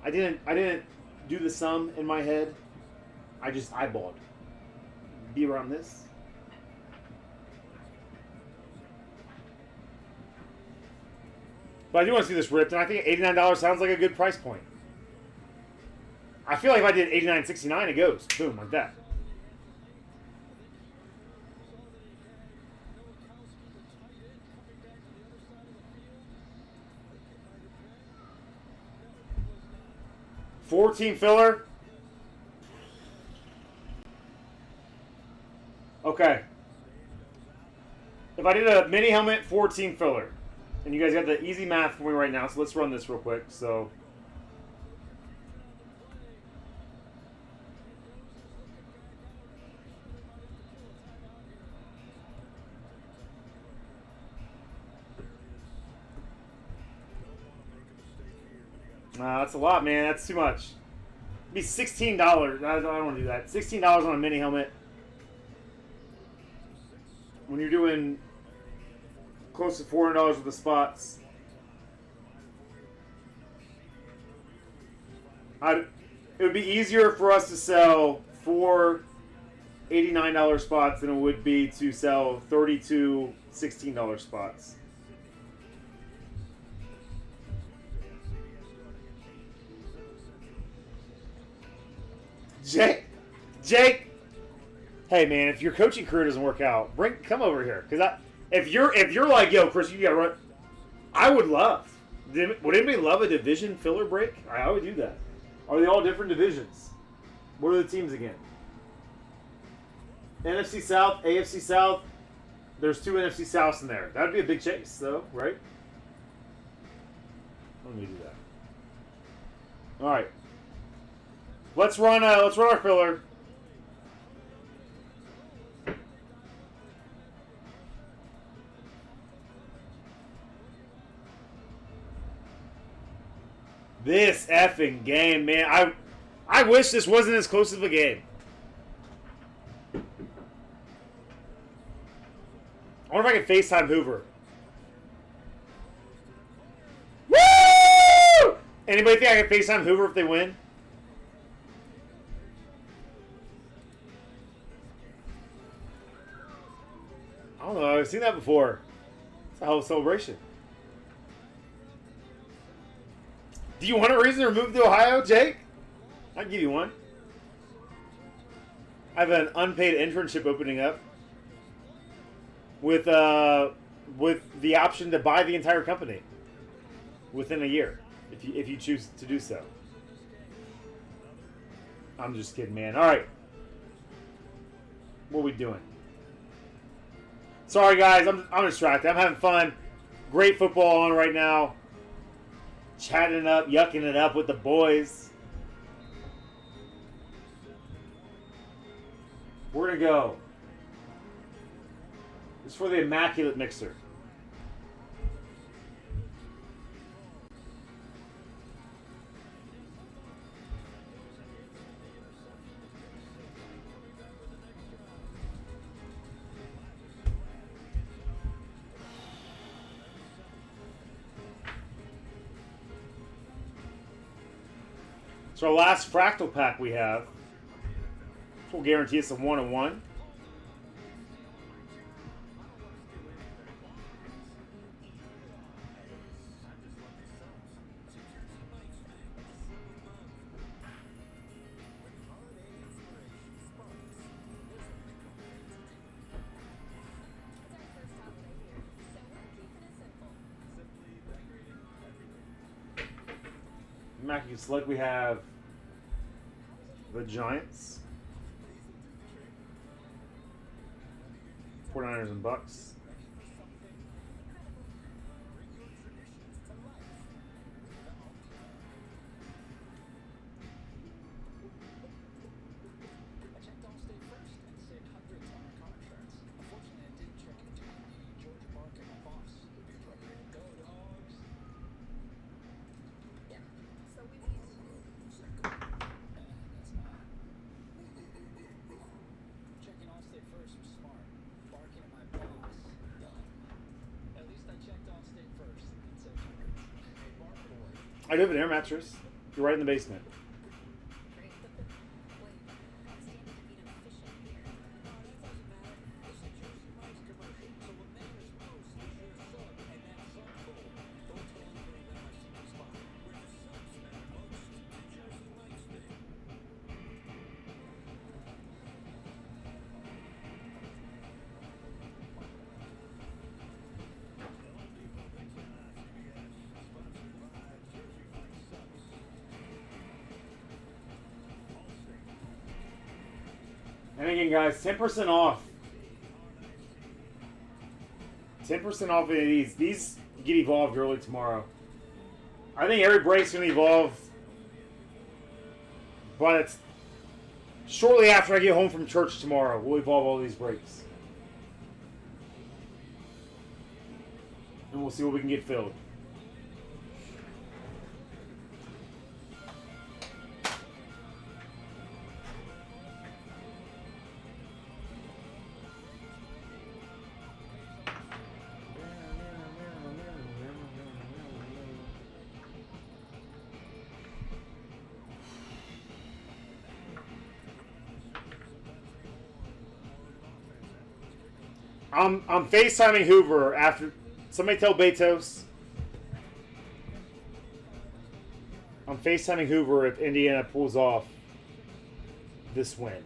Speaker 1: I didn't do the sum in my head. I just eyeballed. Be around this. But I do want to see this ripped, and I think $89 sounds like a good price point. I feel like if I did $89.69, it goes boom like that. Four-team filler. Okay. If I did a mini helmet 4-team filler, and you guys got the easy math for me right now, so let's run this real quick. So, That's a lot, man. That's too much. It'd be $16. I don't want to do that. $16 on a mini helmet. When you're doing close to $400 with the spots. It would be easier for us to sell 4 $89 spots than it would be to sell 32 $16 spots. Jake, hey man, if your coaching career doesn't work out, come over here. Because if you're like, yo, Chris, you gotta run. I would love. Would anybody love a division filler break? I would do that. Are they all different divisions? What are the teams again? NFC South, AFC South. There's 2 NFC Souths in there. That'd be a big chase, though, right? Let me do that. All right. Let's run our filler. This effing game, man. I wish this wasn't as close of a game. I wonder if I can FaceTime Hoover. Woo! Anybody think I can FaceTime Hoover if they win? I don't know. I've seen that before. It's a hell of a celebration. Do you want a reason to move to Ohio, Jake? I'll give you one. I have an unpaid internship opening up with the option to buy the entire company within a year if you choose to do so. I'm just kidding, man. All right. What are we doing? Sorry, guys. I'm distracted. I'm having fun. Great football on right now. Chatting it up, yucking it up with the boys. We're going to go. This is for the Immaculate Mixer. So our last fractal pack we have. This will guarantee us a 1-1. Mackie Select, we have the Giants, 49ers and Bucks. I do have an air mattress. You're right in the basement. And again, guys, 10% off. 10% off of these. These get evolved early tomorrow. I think every break's going to evolve. But it's shortly after I get home from church tomorrow. We'll evolve all these breaks. And we'll see what we can get filled. I'm FaceTiming Hoover after. Somebody tell Betos. I'm FaceTiming Hoover if Indiana pulls off this win.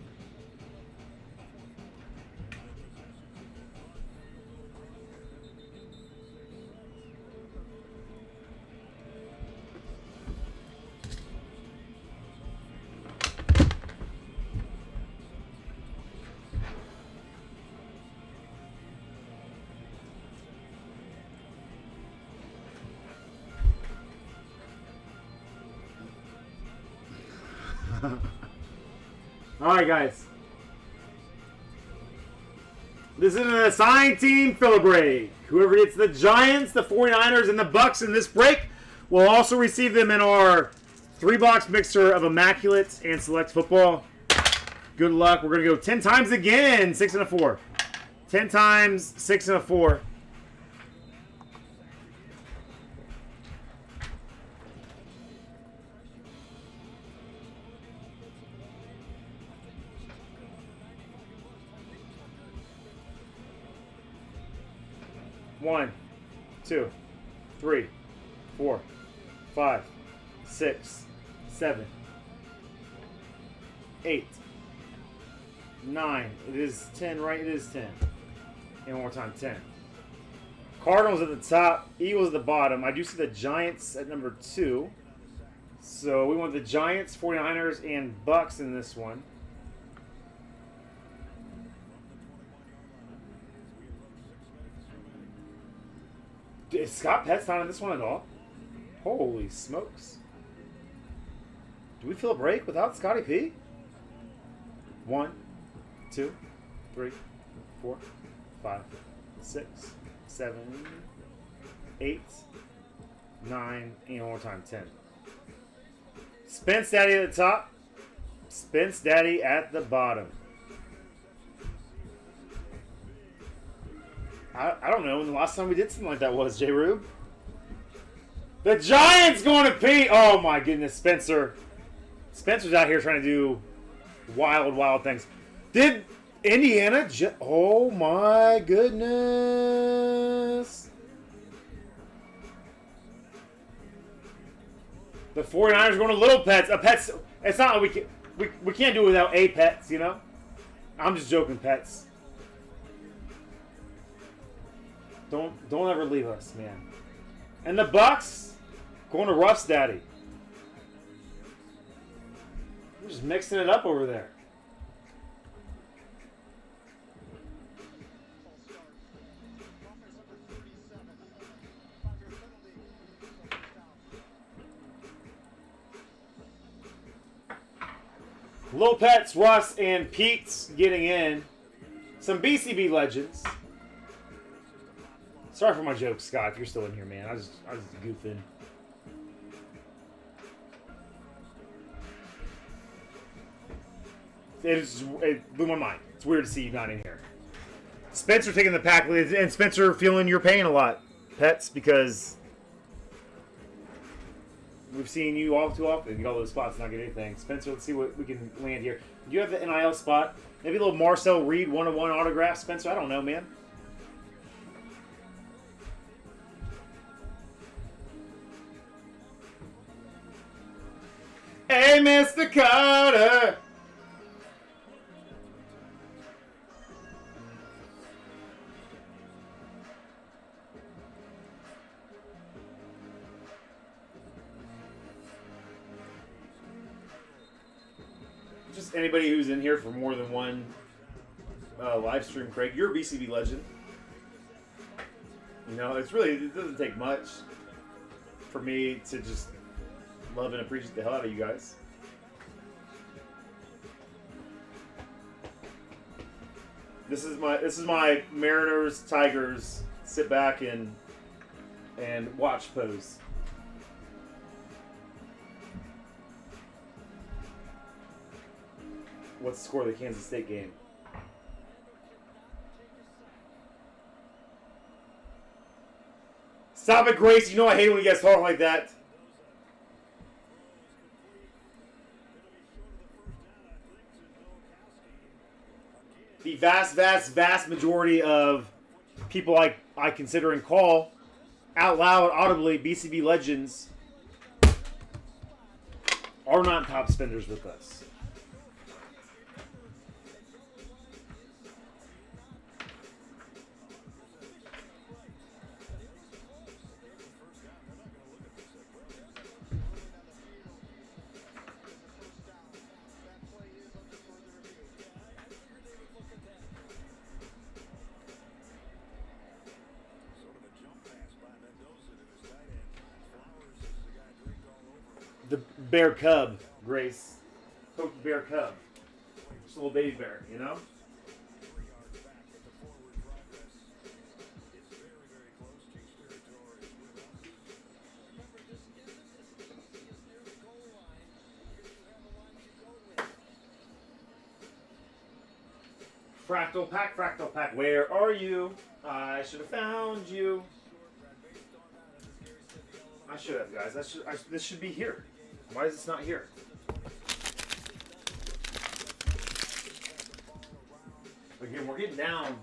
Speaker 1: All right, guys. This is an assigned team fill break. Whoever gets the Giants, the 49ers, and the Bucks in this break will also receive them in our 3-box mixer of Immaculate and Select Football. Good luck. We're going to go 10 times again. 6 and a 4. 10 times, 6 and a 4. One, 2, 3, 4, 5, 6, 7, 8, 9. It is 10, right? It is 10. And one more time, 10. Cardinals at the top, Eagles at the bottom. I do see the Giants at number 2. So we want the Giants, 49ers, and Bucks in this one. Is Scott Petz not in this one at all? Holy smokes. Do we feel a break without Scotty P? 1, 2, 3, 4, 5, 6, 7, 8, 9, and one more time, 10. Spence Daddy at the top. Spence Daddy at the bottom. I don't know when the last time we did something like that was, J. Rube. The Giants going to Pete. Oh my goodness, Spencer. Spencer's out here trying to do wild, wild things. Did Indiana oh my goodness. The 49ers going to Little Pets. A Pets. It's not like we can't do it without a Pets, you know? I'm just joking, Pets. Don't ever leave us, man. And the Bucks going to Ruff's Daddy. We're just mixing it up over there. Lil Pets, Russ, and Pete's getting in. Some BCB legends. Sorry for my jokes, Scott, if you're still in here, man. I was goofing. It blew my mind. It's weird to see you not in here. Spencer taking the pack, and Spencer feeling your pain a lot, Pets, because we've seen you all too often get all those spots and not get anything. Spencer, let's see what we can land here. Do you have the NIL spot? Maybe a little Marcel Reed 101 autograph, Spencer? I don't know, man. Hey, Mr. Carter. Just anybody who's in here for more than one live stream, Craig, you're a BCB legend. You know, it doesn't take much for me to just love and appreciate the hell out of you guys. This is my Mariners Tigers sit back and watch pose. What's the score of the Kansas State game? Stop it, Grace. You know I hate when you guys talk like that. The vast majority of people I consider and call out loud, audibly, BCB legends are not top spenders with us. The bear cub, Grace. Coach bear cub. Just a little baby bear, you know? Fractal Pack, where are you? I should have found you. I should have, guys. This should be here. Why is this not here? Again, we're getting down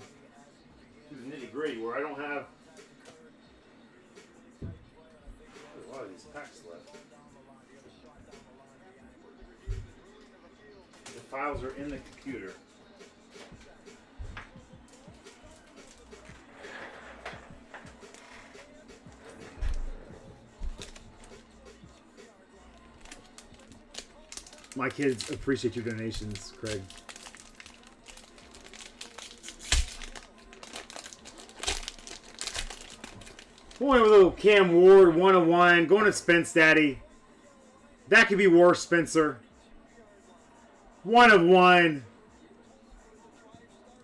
Speaker 1: to the nitty-gritty where I don't have a lot of these packs left. The files are in the computer. My kids appreciate your donations, Craig. Going with a little Cam Ward, 1-of-1. Going to Spence Daddy. That could be worse, Spencer. 1-of-1.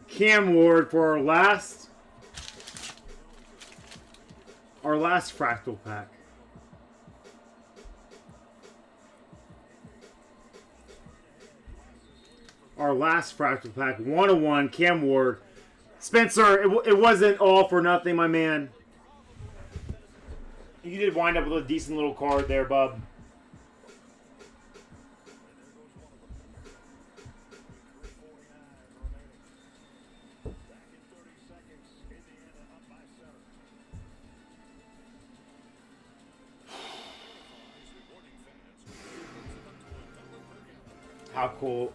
Speaker 1: Cam Ward for our last fractal pack. Our last fractal pack, 1-of-1, Cam Ward. Spencer, it wasn't all for nothing, my man. You did wind up with a decent little card there, bub.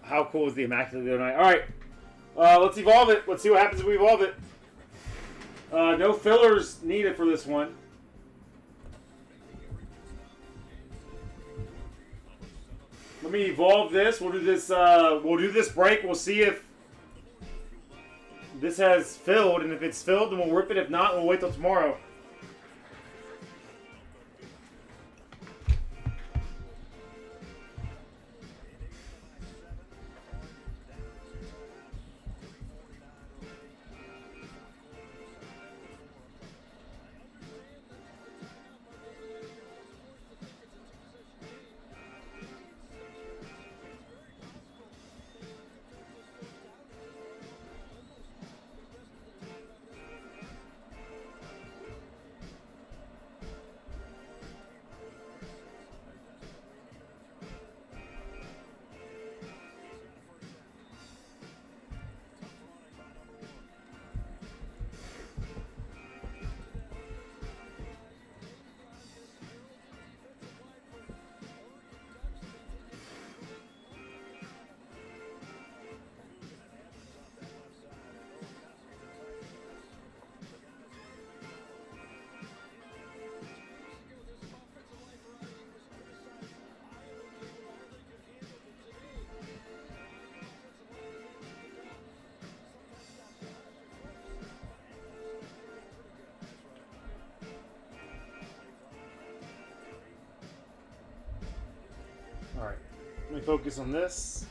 Speaker 1: How cool is the Immaculate the other night? All right, let's evolve it. Let's see what happens if we evolve it. No fillers needed for this one. Let me evolve this. We'll do this. We'll do this break. We'll see if this has filled, and if it's filled, then we'll rip it. If not, we'll wait till tomorrow. All right, let me focus on this.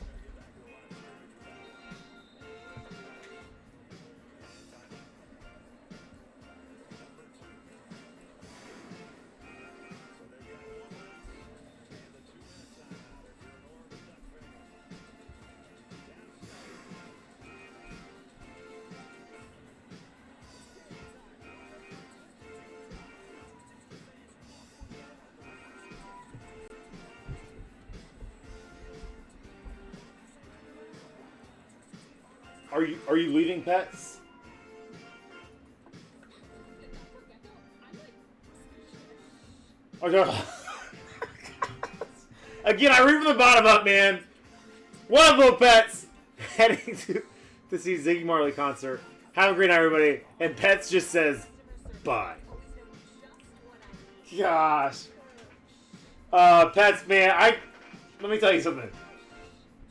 Speaker 1: Are you leaving, pets? Oh, no. Again, I read from the bottom up, man. What up, little pets? Heading to see Ziggy Marley concert. Have a great night, everybody. And Pets just says, bye. Gosh. Pets, man, let me tell you something.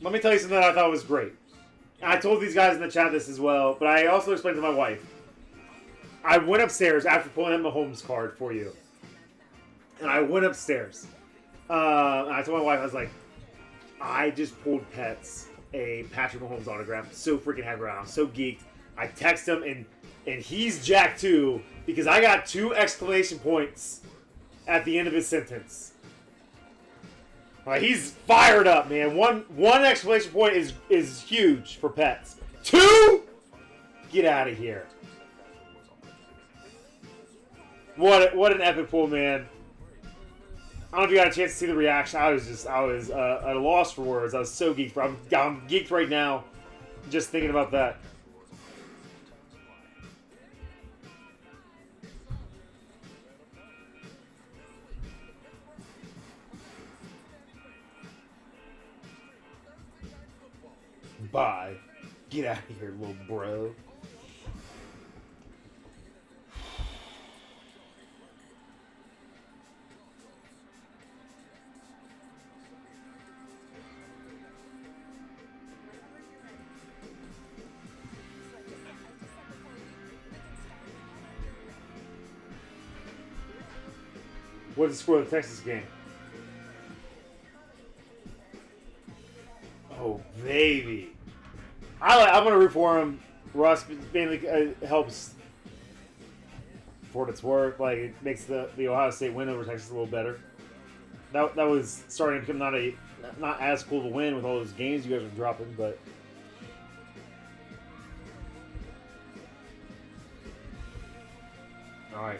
Speaker 1: Let me tell you something that I thought was great. And I told these guys in the chat this as well, but I also explained to my wife. I went upstairs after pulling out Mahomes card for you. And I went upstairs. And I told my wife, I was like, I just pulled Pets a Patrick Mahomes autograph. So freaking happy around. So geeked. I text him, and he's jacked too, because I got 2 exclamation points at the end of his sentence. He's fired up, man. One exclamation point is huge for Pets. 2? Get out of here. What an epic pull, man. I don't know if you got a chance to see the reaction. I was at a loss for words. I was so geeked. I'm geeked right now just thinking about that. Bye. Get out of here, little bro. What's the score of the Texas game? Oh, baby. I'm going to root for him. Russ mainly helps for what it's worth. Like, it makes the Ohio State win over Texas a little better. That was starting to become not as cool to win with all those games you guys were dropping, but... All right.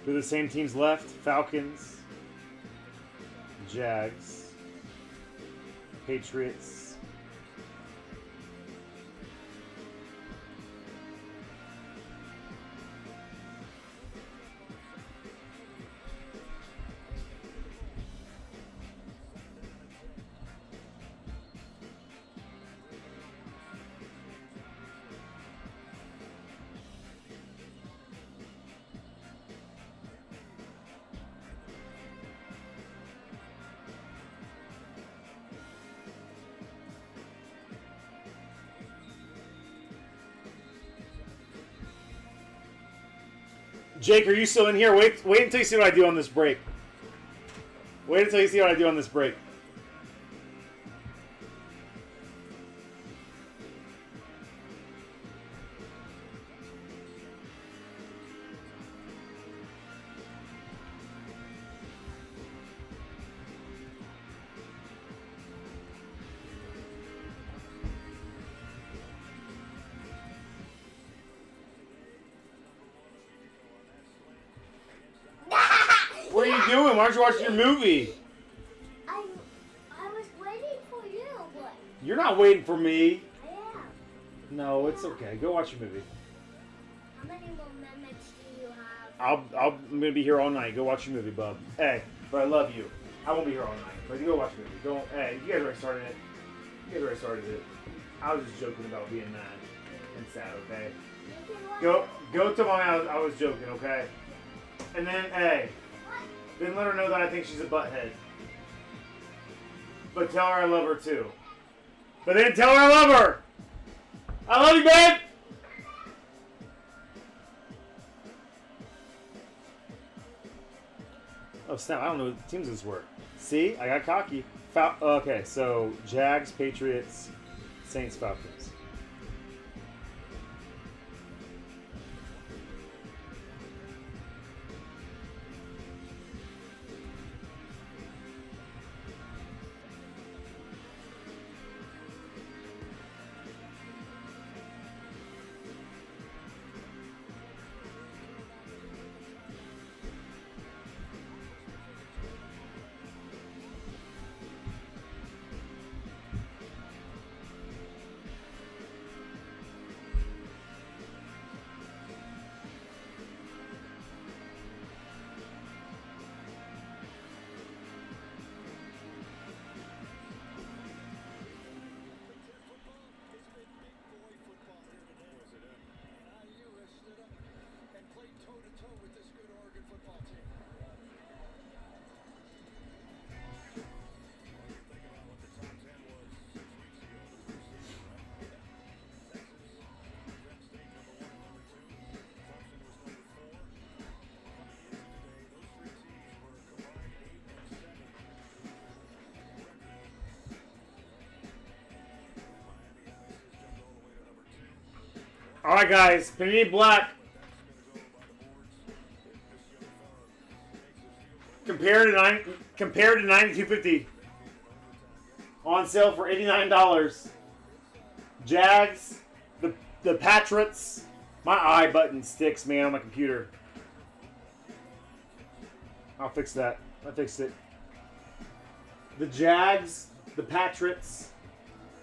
Speaker 1: Who are the same teams left? Falcons, Jags, Patriots, Jake, are you still in here? Wait until you see what I do on this break. Wait until you see what I do on this break. What are you doing? Why aren't you watching your movie?
Speaker 2: I was waiting for you, but...
Speaker 1: You're not waiting for me.
Speaker 2: I am.
Speaker 1: No, it's okay. Go watch your movie.
Speaker 2: How many more minutes do you have?
Speaker 1: I'm gonna be here all night. Go watch your movie, bub. Hey, but I love you. I won't be here all night. But you go watch your movie. Don't. Hey, you guys already started it. I was just joking about being mad and sad. Okay. Go to my house. I was joking. Okay. And then hey. Then let her know that I think she's a butthead. But tell her I love her too. But then tell her I love her! I love you, babe! Oh snap, I don't know what teams this were. See? I got cocky. Okay, so Jags, Patriots, Saints, Falcons. All right, guys. Panini Black. Compared to 92.50. On sale for $89. Jags, the Patriots. My I button sticks, man, on my computer. I'll fix that. I fixed it. The Jags, the Patriots,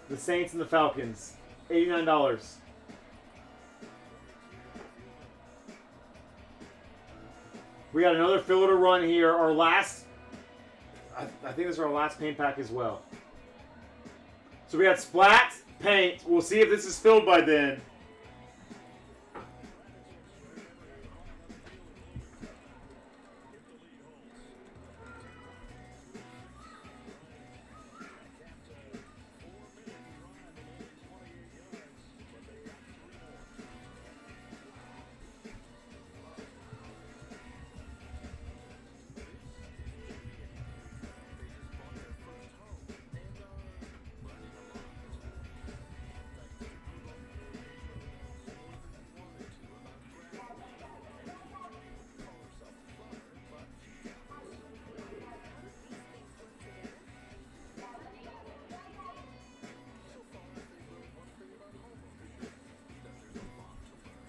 Speaker 1: the Saints, and the Falcons. $89. We got another filler to run here. Our last, I think this is our last paint pack as well. So we got Splat, Paint. We'll see if this is filled by then.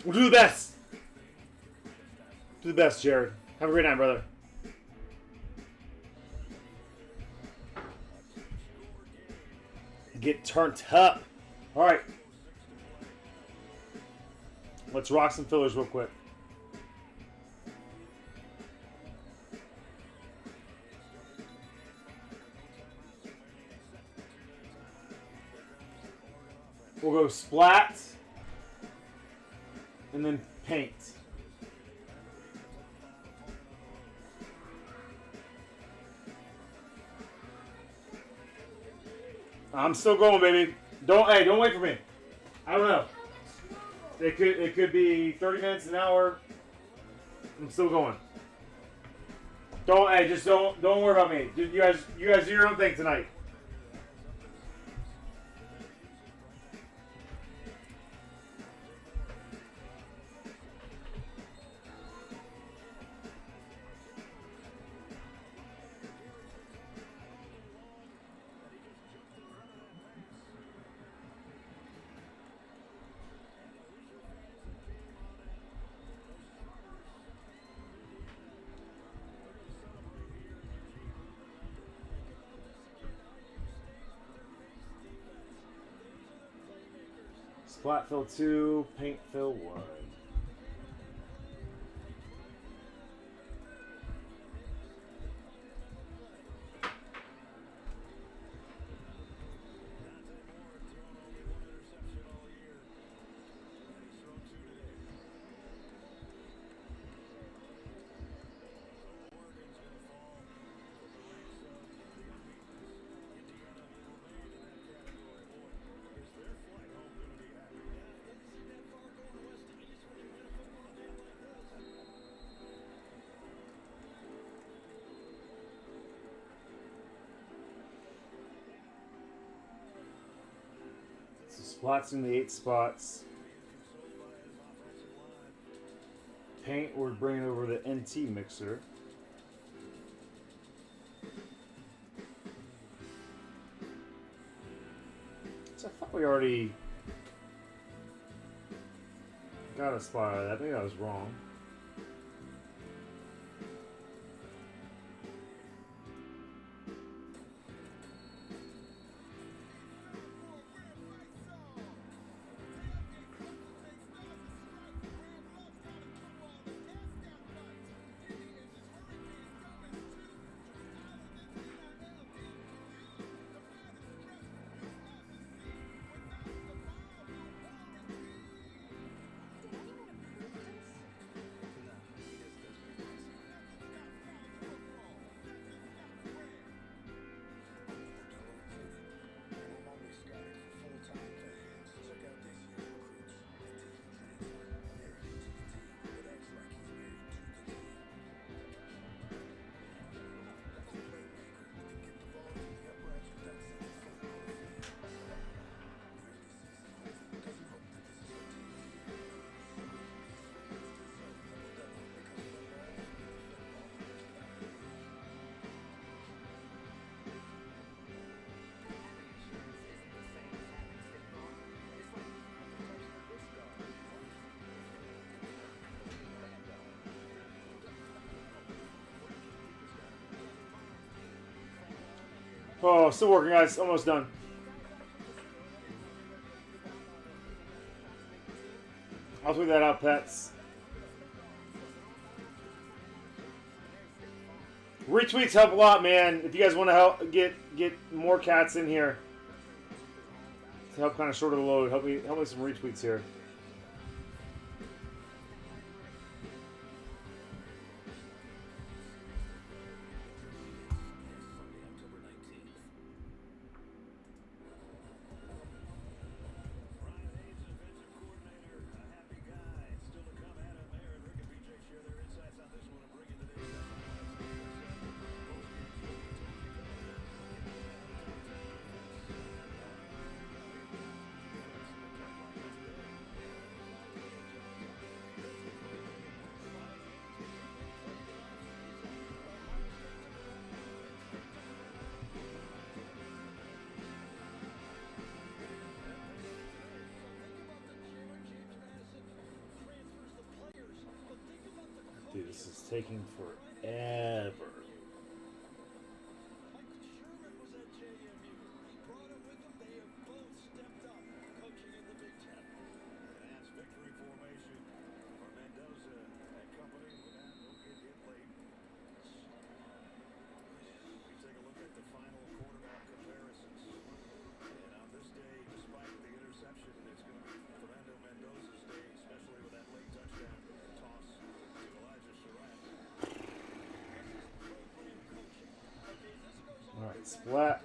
Speaker 1: We'll do the best. Do the best, Jared. Have a great night, brother. Get turned up. All right. Let's rock some fillers real quick. We'll go Splat. And then Paint. I'm still going, baby. Don't wait for me. I don't know. It could be 30 minutes, an hour. I'm still going. Don't worry about me. You guys do your own thing tonight. Splat fill 2, paint fill 1. Splats in the 8 spots. Paint, we're bringing over the NT mixer. So I thought we already got a spot out of that. Maybe I was wrong. Oh, still working, guys. Almost done. I'll tweet that out, pets. Retweets help a lot, man. If you guys want to help get more cats in here to help kind of shorten the load, help me with some retweets here. Dude, this is taking forever. All right, splat.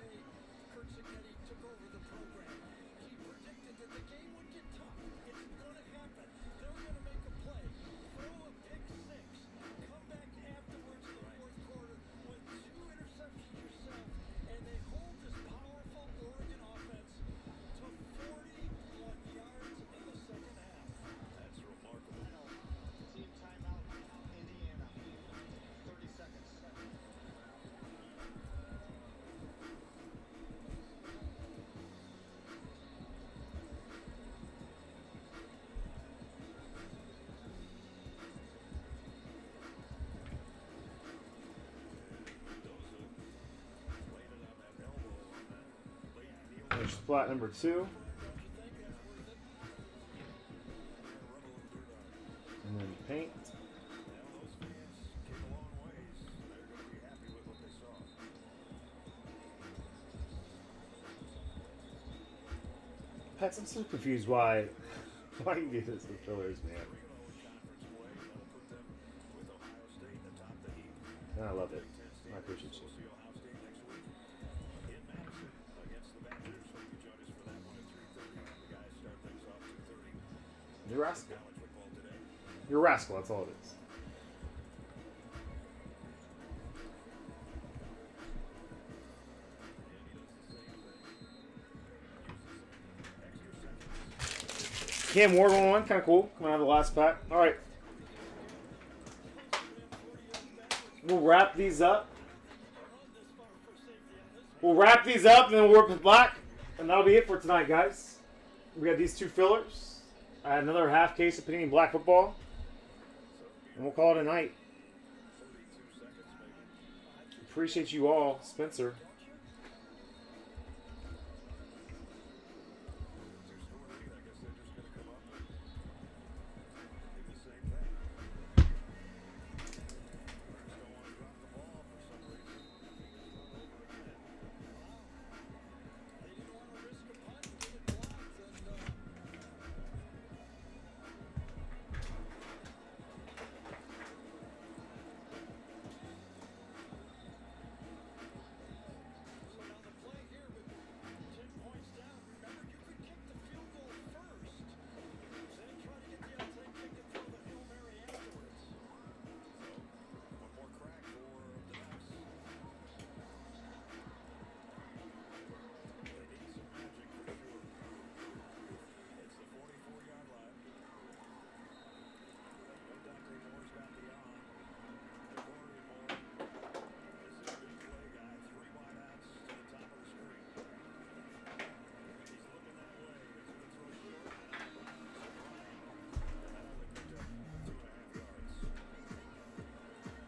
Speaker 1: There's splat number 2. And then paint. Pets, I'm so confused why you do this with fillers, man. And I love it. I appreciate you. You're a rascal. You're a rascal, that's all it is. Cam Ward 1-1, kind of cool. Coming out of the last pack. All right. We'll wrap these up. And then we'll work with black. And that'll be it for tonight, guys. We got these 2 fillers. I had another half case of Panini Black Football. And we'll call it a night. Appreciate you all, Spencer.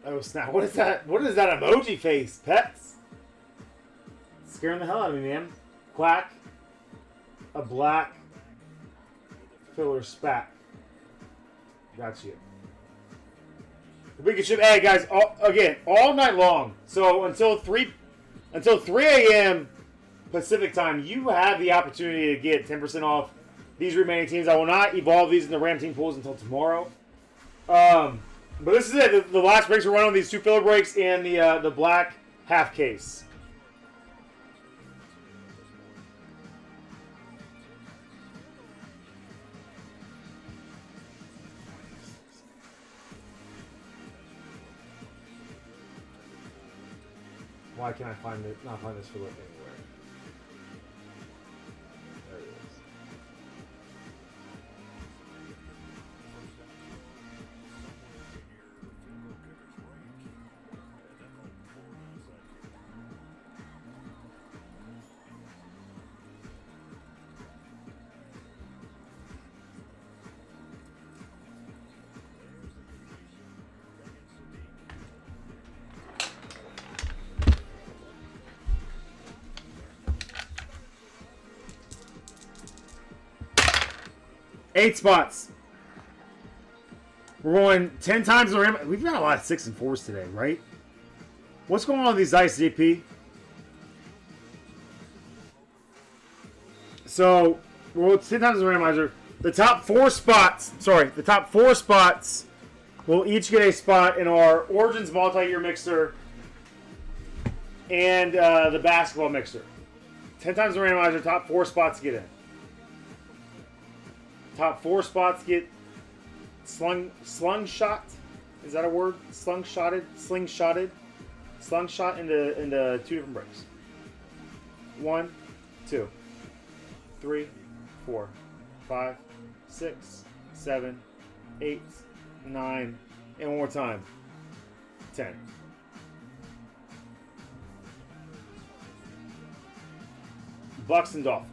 Speaker 1: Oh snap! What is that? What is that emoji face, pets? Let's scaring the hell out of me, man. Quack. A black filler spat. Got you. We can ship. Hey guys, all night long. So until 3 a.m. Pacific time, you have the opportunity to get 10% off these remaining teams. I will not evolve these in the Ram team pools until tomorrow. But this is it. The last breaks we're running on these 2 filler breaks and the black half case. Why can't I not find this filler anywhere? There it is. Eight spots. We're going 10 times the rim. We've got a lot of 6 and 4s today, right? What's going on with these dice, DP? So, we're 10 times the randomizer. The top 4 spots will each get a spot in our Origins multi-year mixer and the basketball mixer. 10 times the randomizer, top 4 spots get in. Top 4 spots get slungshot. Is that a word? Slingshot into 2 different breaks. 1, 2, 3, 4, 5, 6, 7, 8, 9, and one more time. 10. Bucks and Dolphins.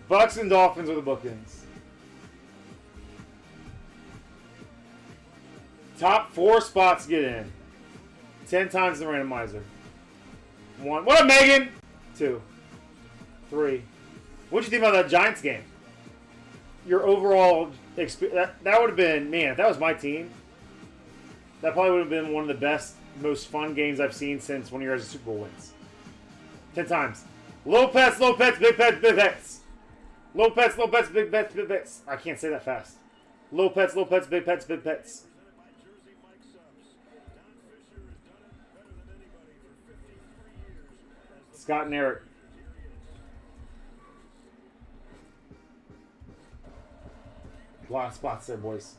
Speaker 1: Bucks and Dolphins are the bookends. Top 4 spots get in. 10 times the randomizer. 1. What up, Megan? 2. 3. What'd you think about that Giants game? Your overall experience. That would have been, man, if that was my team, that probably would have been one of the best, most fun games I've seen since one of your guys' Super Bowl wins. 10 times. Low pets, big pets, big pets. Low pets, big pets, big pets. I can't say that fast. Low pets, big pets, big pets. Scott and Eric. A lot of spots there, boys.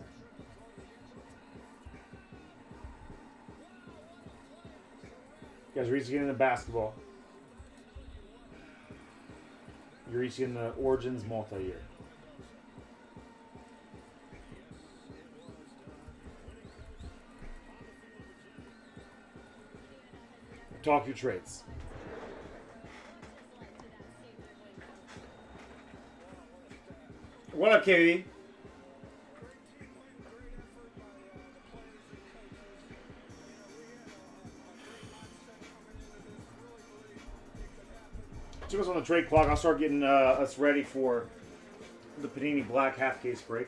Speaker 1: You guys are each getting into basketball. You're each in the Origins multi-year. Talk your trades. What up, Katie? Took us on the trade clock. I'll start getting us ready for the Panini Black half case break.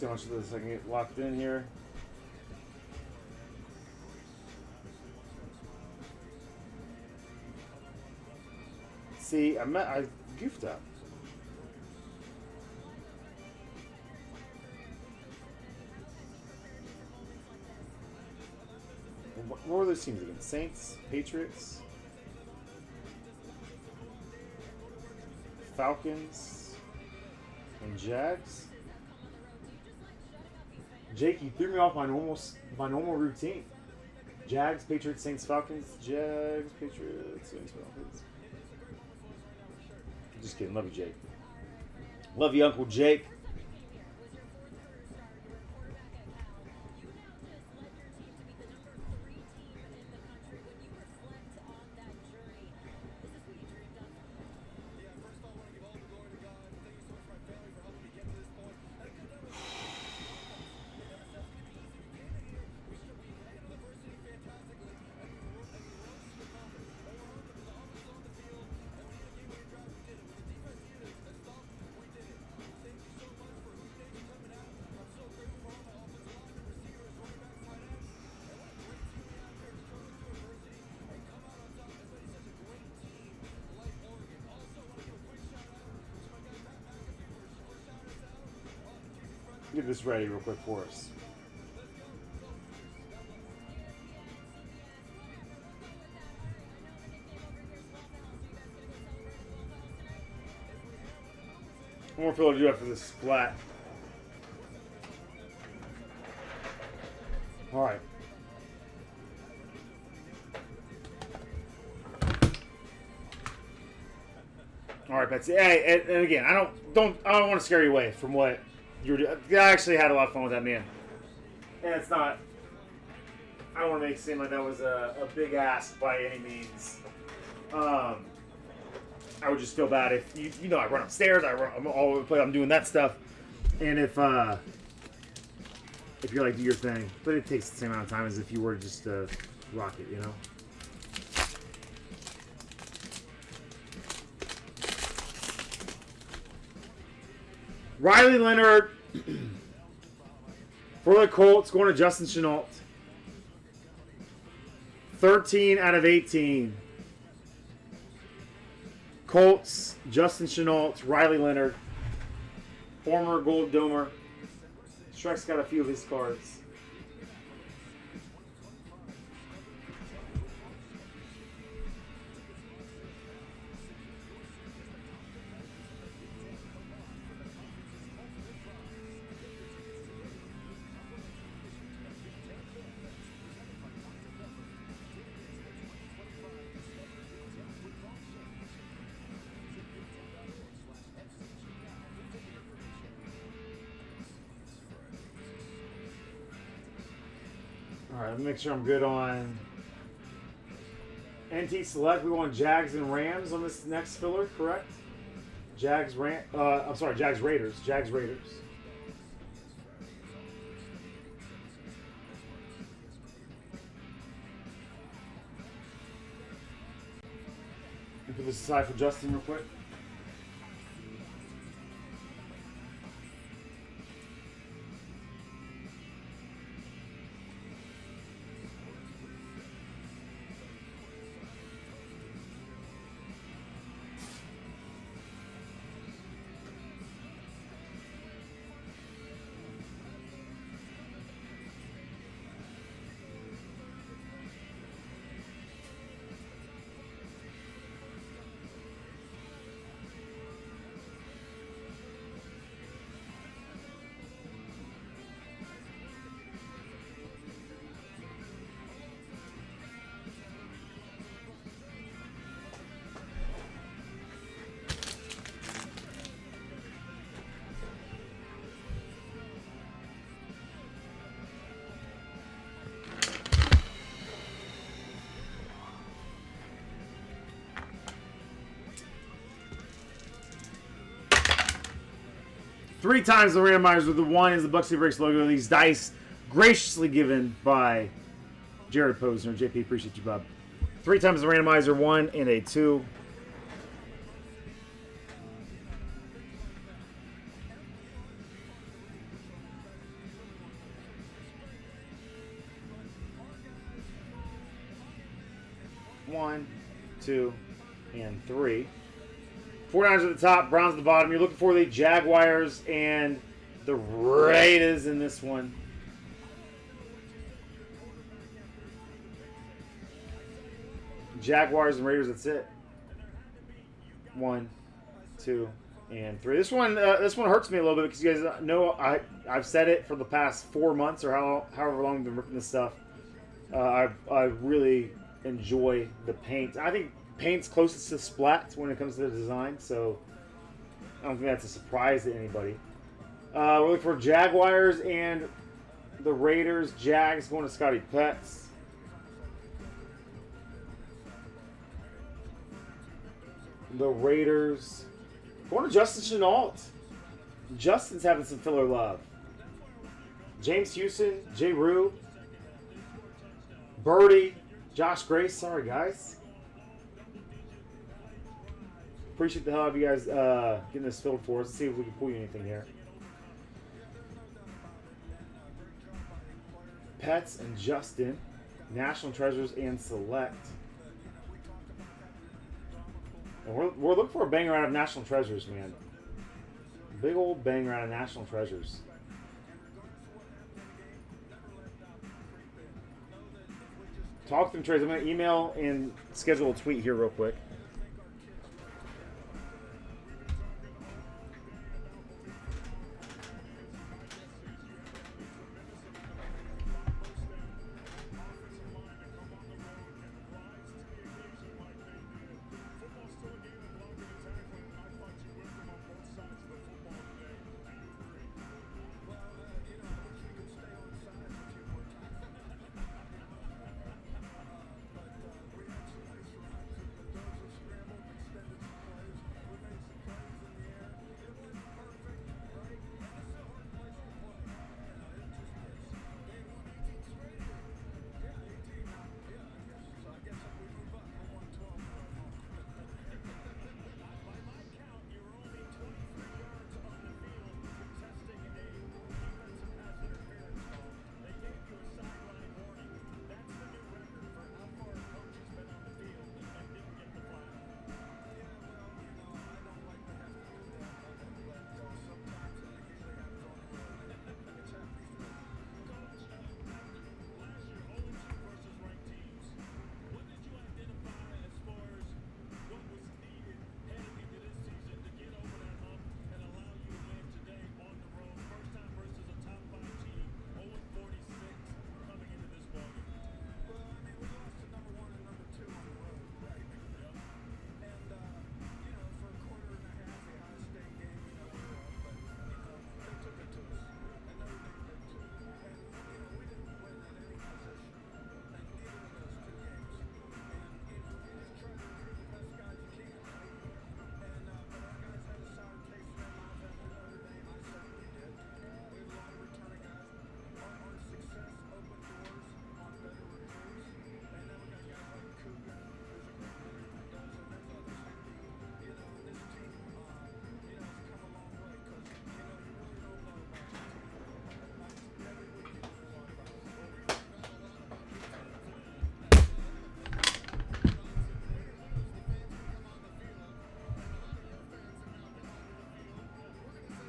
Speaker 1: See how much of this I can get locked in here. See, I goofed up. What were those teams again? Saints, Patriots, Falcons, and Jags. Jake, you threw me off my normal routine. Jags, Patriots, Saints, Falcons. Jags, Patriots, Saints, Falcons. Just kidding. Love you, Jake. Love you, Uncle Jake. Get this ready real quick for us. One more filler to do after this splat. All right. All right, Betsy. Hey, and again, I don't want to scare you away from what you're doing. I actually had a lot of fun with that, man. And it's not. I don't want to make it seem like that was a big ask by any means. I would just feel bad if you know I run upstairs, I'm all over the place, I'm doing that stuff, and if you're like do your thing, but it takes the same amount of time as if you were just rock it, you know. Riley Leonard for the Colts going to Justin Chenault. 13 out of 18. Colts, Justin Chenault, Riley Leonard, former Gold Domer. Shrek's got a few of his cards. All right, let me make sure I'm good on NT Select. We want Jags and Rams on this next filler, correct? Jags Raiders. Jags Raiders. And put this aside for Justin real quick. Three times the randomizers with the one is the Bucksy Breaks logo. These dice graciously given by Jared Posner. JP, appreciate you, bub. Three times the randomizer, 1 and a 2. 1, 2, and 3. 49ers at the top, Browns at the bottom. You're looking for the Jaguars and the Raiders in this one. Jaguars and Raiders, that's it. 1, 2, and 3. This one hurts me a little bit because you guys know I've said it for the past 4 months or however long I've been ripping this stuff. I really enjoy the paint. I think paint's closest to splat when it comes to the design, so I don't think that's a surprise to anybody. We're looking for Jaguars and the Raiders. Jags going to Scotty Pets. The Raiders going to Justin Chenault. Justin's having some filler love. James Houston, J. Rue, Birdie, Josh Grace. Sorry, guys. Appreciate the hell out of you guys getting this filled for us. Let's see if we can pull you anything here. Pets and Justin, National Treasures and Select. And we're looking for a banger out of National Treasures, man. Big old banger out of National Treasures. Talk to them, trades. I'm going to email and schedule a tweet here real quick.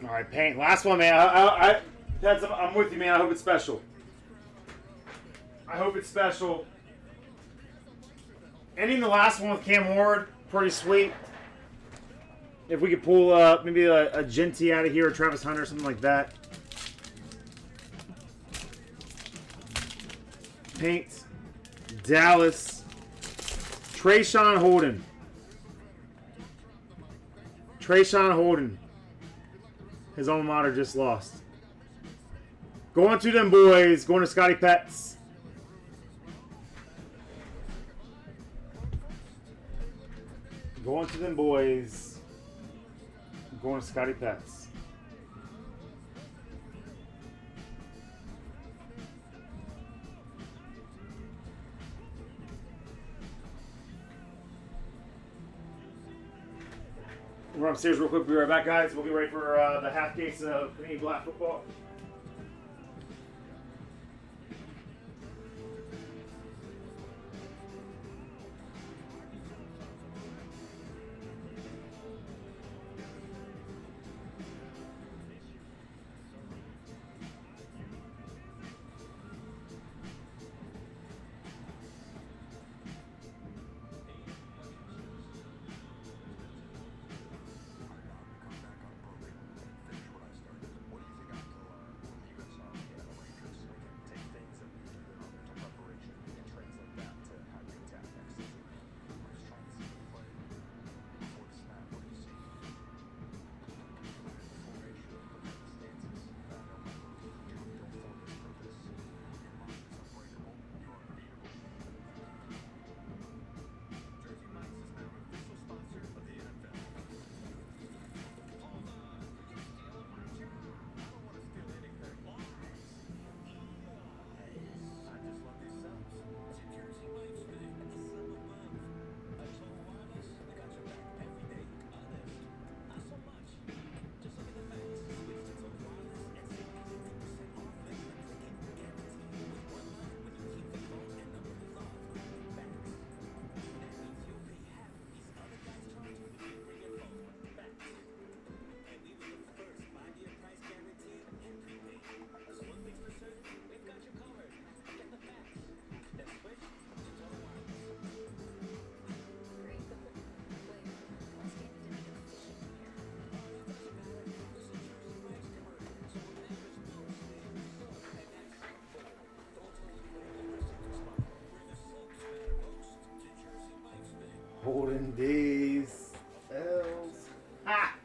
Speaker 1: All right, paint. Last one, man. I'm with you, man. I hope it's special. I hope it's special. Ending the last one with Cam Ward, pretty sweet. If we could pull maybe a Genty out of here, or Travis Hunter, something like that. Paint. Dallas. Trayshawn Holden. Trayshawn Holden. His alma mater just lost. Going to them boys. Going to Scotty Pets. Going to them boys. Going to Scotty Pets. We're upstairs real quick. We'll be right back, guys. We'll be ready for the half case of Panini Black Football. Golden Days. L's. Ah!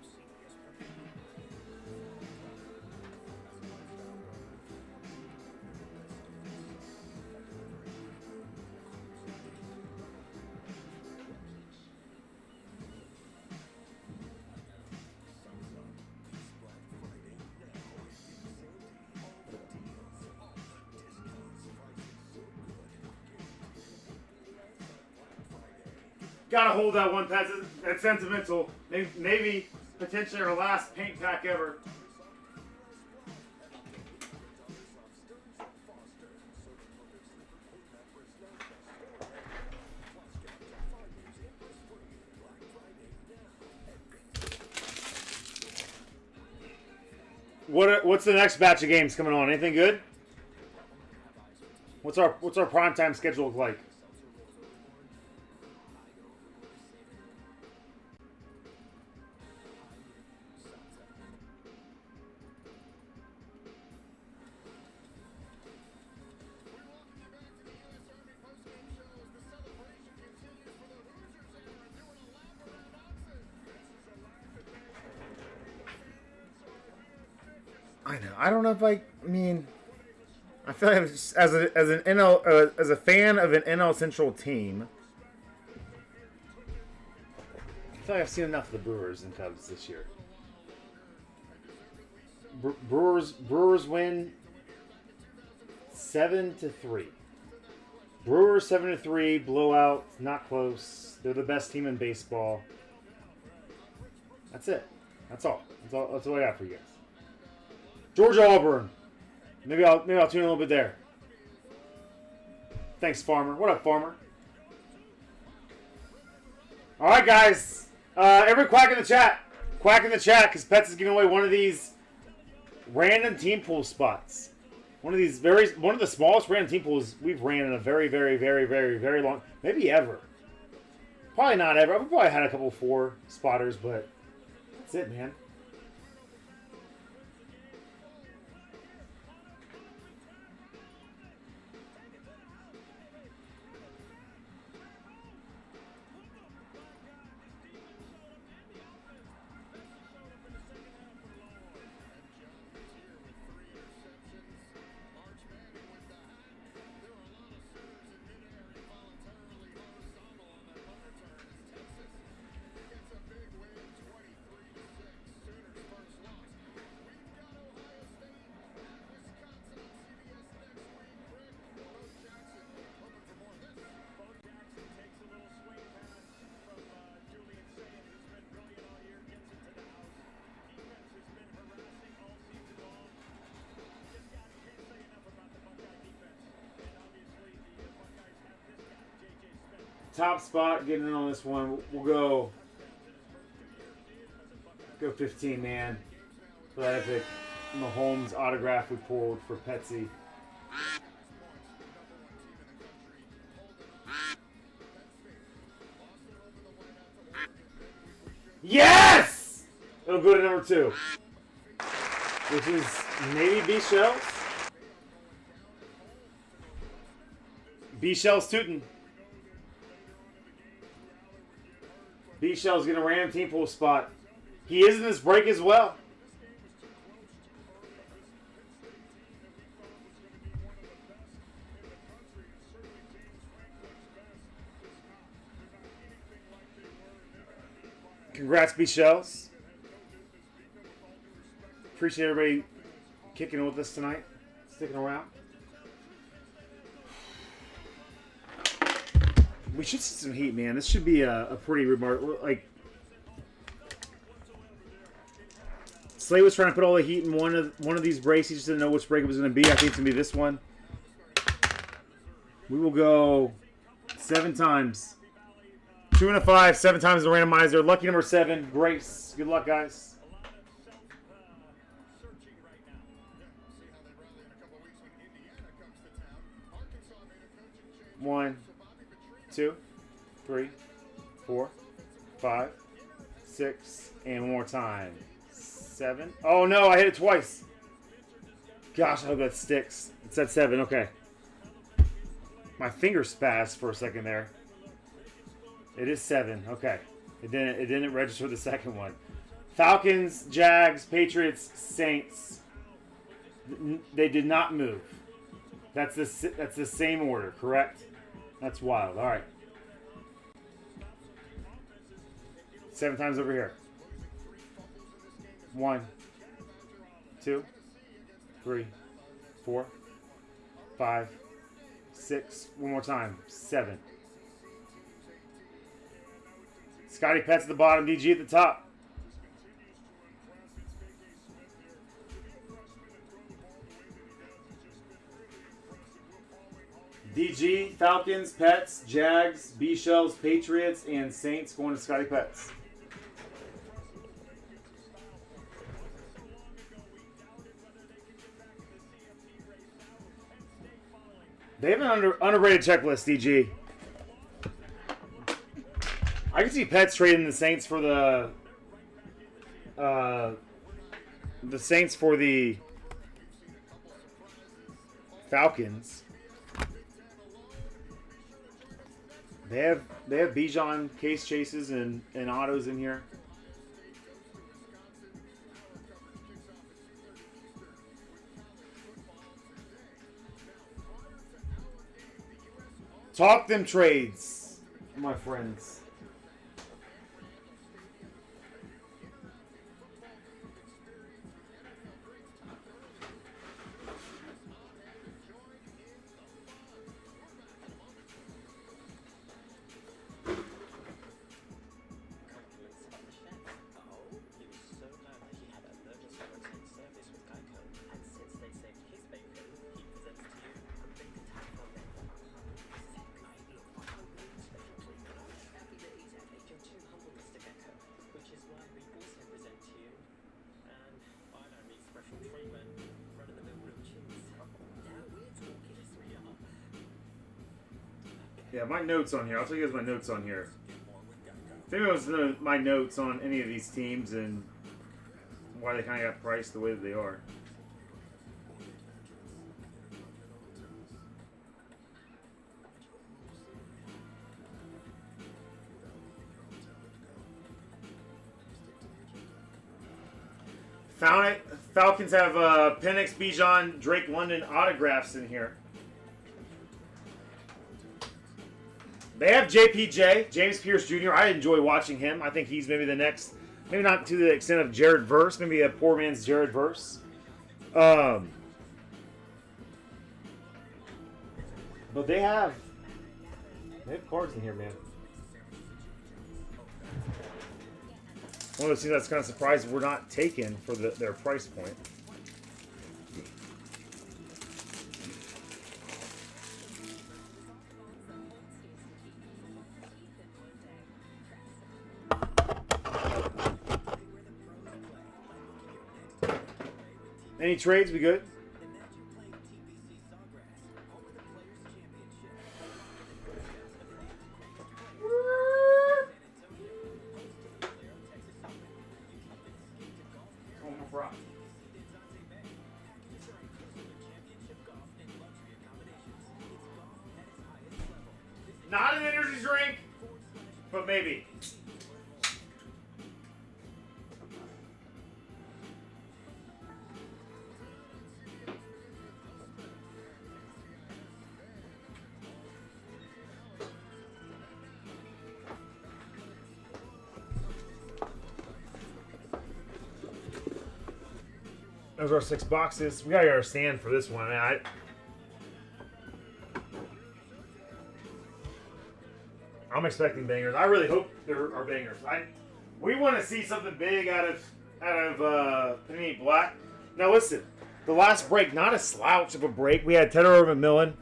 Speaker 1: Gotta hold that one. That's sentimental. Maybe potentially our last paint pack ever. What's the next batch of games coming on? Anything good? What's our primetime schedule look like? I know. I don't know if I mean. I feel like as an NL as a fan of an NL Central team, I feel like I've seen enough of the Brewers and Cubs this year. Brewers win 7-3. Brewers 7-3 blowout, not close. They're the best team in baseball. That's it. That's all. That's all I got for you guys. Georgia Auburn. Maybe I'll tune in a little bit there. Thanks, Farmer. What up, Farmer? All right, guys. Every quack in the chat. Quack in the chat, because Pets is giving away one of these random team pool spots. One of the smallest random team pools we've ran in a very, very, very, very, very long, maybe ever. Probably not ever. I've probably had a couple 4 spotters, but that's it, man. Top spot, getting in on this one. We'll go 15, man. For that epic Mahomes autograph we pulled for Petsy. Yes! It'll go to number 2. Which is maybe B-Shells. B-Shells tootin'. B-Shell's getting a random team pool spot. He is in this break as well. Congrats, B-Shells. Appreciate everybody kicking with us tonight. Sticking around. We should see some heat, man. This should be a pretty remarkable. Like, Slay was trying to put all the heat in one of these breaks. He just didn't know which break it was going to be. I think it's going to be this one. We will go 7 times. 2 and a 5, 7 times the randomizer. Lucky number 7, Grace. Good luck, guys. 1, 2, 3, 4, 5, 6, and one more time. 7. Oh no, I hit it twice. Gosh, I hope that sticks. It said 7. Okay. My finger spazzed for a second there. It is 7. Okay. It didn't register the second one. Falcons, Jags, Patriots, Saints. They did not move. That's the same order, correct? That's wild. All right. 7 times over here. 1, 2, 3, 4, 5, 6. One more time. 7. Scotty Pets at the bottom. DG at the top. DG, Falcons, Pets, Jags, B-Shells, Patriots, and Saints going to Scotty Pets. They have an underrated checklist, DG. I can see Pets trading the Saints for the Falcons. They have Bijan case chases and autos in here. Talk them trades, my friends. Yeah, my notes on here. I'll tell you guys my notes on here. If anyone wants to know my notes on any of these teams and why they kind of got priced the way that they are. Found it. Falcons have Penix, Bijan, Drake London autographs in here. They have JPJ, James Pierce Jr. I enjoy watching him. I think he's maybe the next, maybe not to the extent of Jared Verse, maybe a poor man's Jared Verse. But they have cards in here, man. One of those things that's kind of surprised we're not taken for their price point. Any trades? We good? Not an energy drink, but maybe. Those are 6 boxes. We gotta get our stand for this one. I'm expecting bangers. I really hope there are bangers. We want to see something big out of Panini Black. Now listen, the last break, not a slouch of a break. We had Tedder McMillan,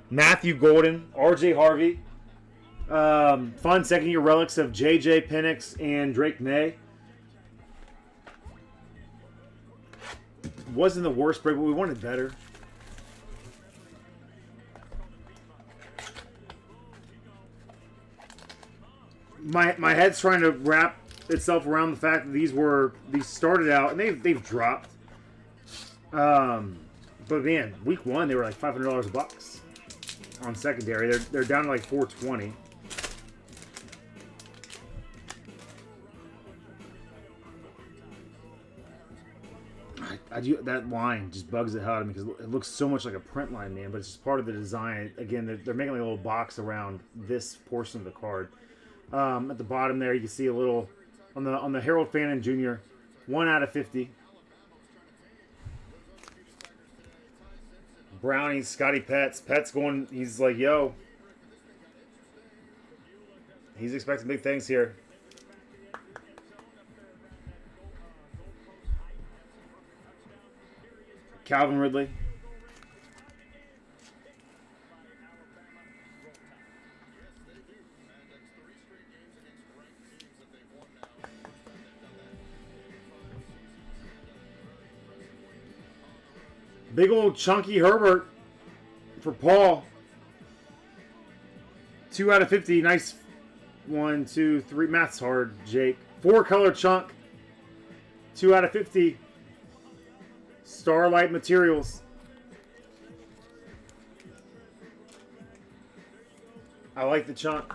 Speaker 1: Matthew Golden, R.J. Harvey. Fun second-year relics of J.J. Penix and Drake May. Wasn't the worst break, but we wanted better. My head's trying to wrap itself around the fact that these started out and they've dropped. But man, week 1 they were like $500 a box on secondary. They're down to like $420. that line just bugs the hell out of me because it looks so much like a print line, man. But it's just part of the design. Again, they're making like a little box around this portion of the card. At the bottom there, you can see a little on the Harold Fannin Jr. 1/50. Brownie, Scotty Pets. Pets going. He's like, yo. He's expecting big things here. Calvin Ridley. Big old chunky Herbert for Paul. 2/50. Nice. 1, 2, 3. Math's hard, Jake. 4-color chunk. 2/50. Starlight Materials. I like the chunk.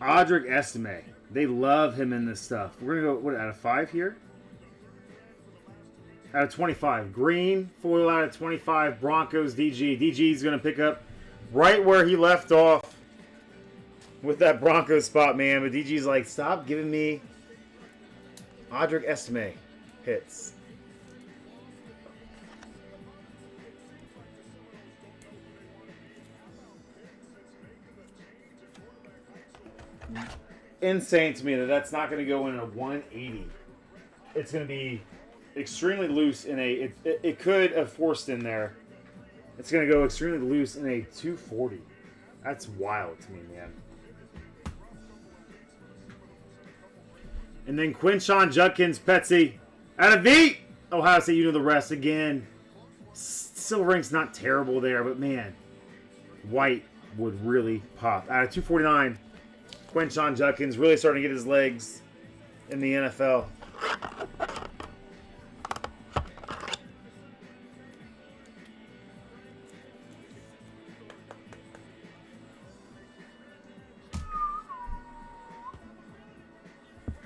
Speaker 1: Audric Estime. They love him in this stuff. We're going to go, what, out of 5 here? Out of 25. Green, foil out of 25. Broncos, DG. DG's going to pick up right where he left off with that Broncos spot, man. But DG's like, stop giving me Audric Estime hits. Insane to me that that's not going to go in a 180. It's going to be extremely loose in a... It could have forced in there. It's going to go extremely loose in a 240. That's wild to me, man. And then Quinshon Judkins, Petsy. Out of V! Ohio State, you know the rest again. Silver Ink's not terrible there, but man, white would really pop. Out of 249, Quinshon Judkins really starting to get his legs in the NFL.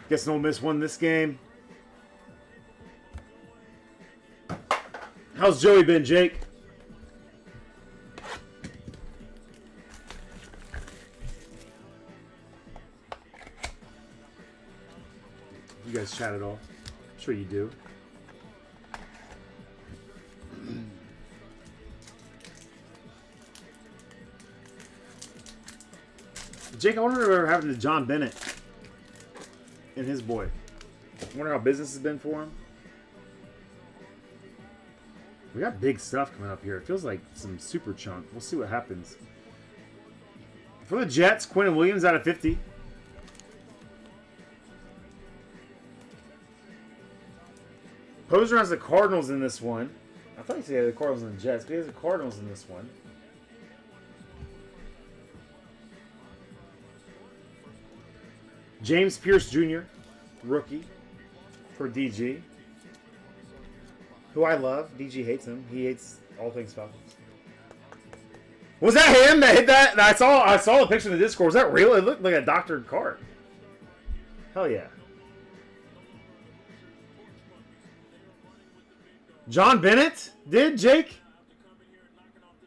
Speaker 1: Guess Ole Miss won this game. How's Joey been, Jake? You guys chat at all? I'm sure you do. Jake, I wonder whatever happened to John Bennett and his boy. I wonder how business has been for him. We got big stuff coming up here. It feels like some super chunk. We'll see what happens. For the Jets, Quentin Williams out of 50. Poser has the Cardinals in this one. I thought he said he had the Cardinals and the Jets, but he has the Cardinals in this one. James Pierce Jr., rookie for DG, who I love. DG hates him. He hates all things Falcons. Was that him that hit that? I saw the picture in the Discord. Was that real? It looked like a doctored card. Hell yeah. John Bennett did, Jake?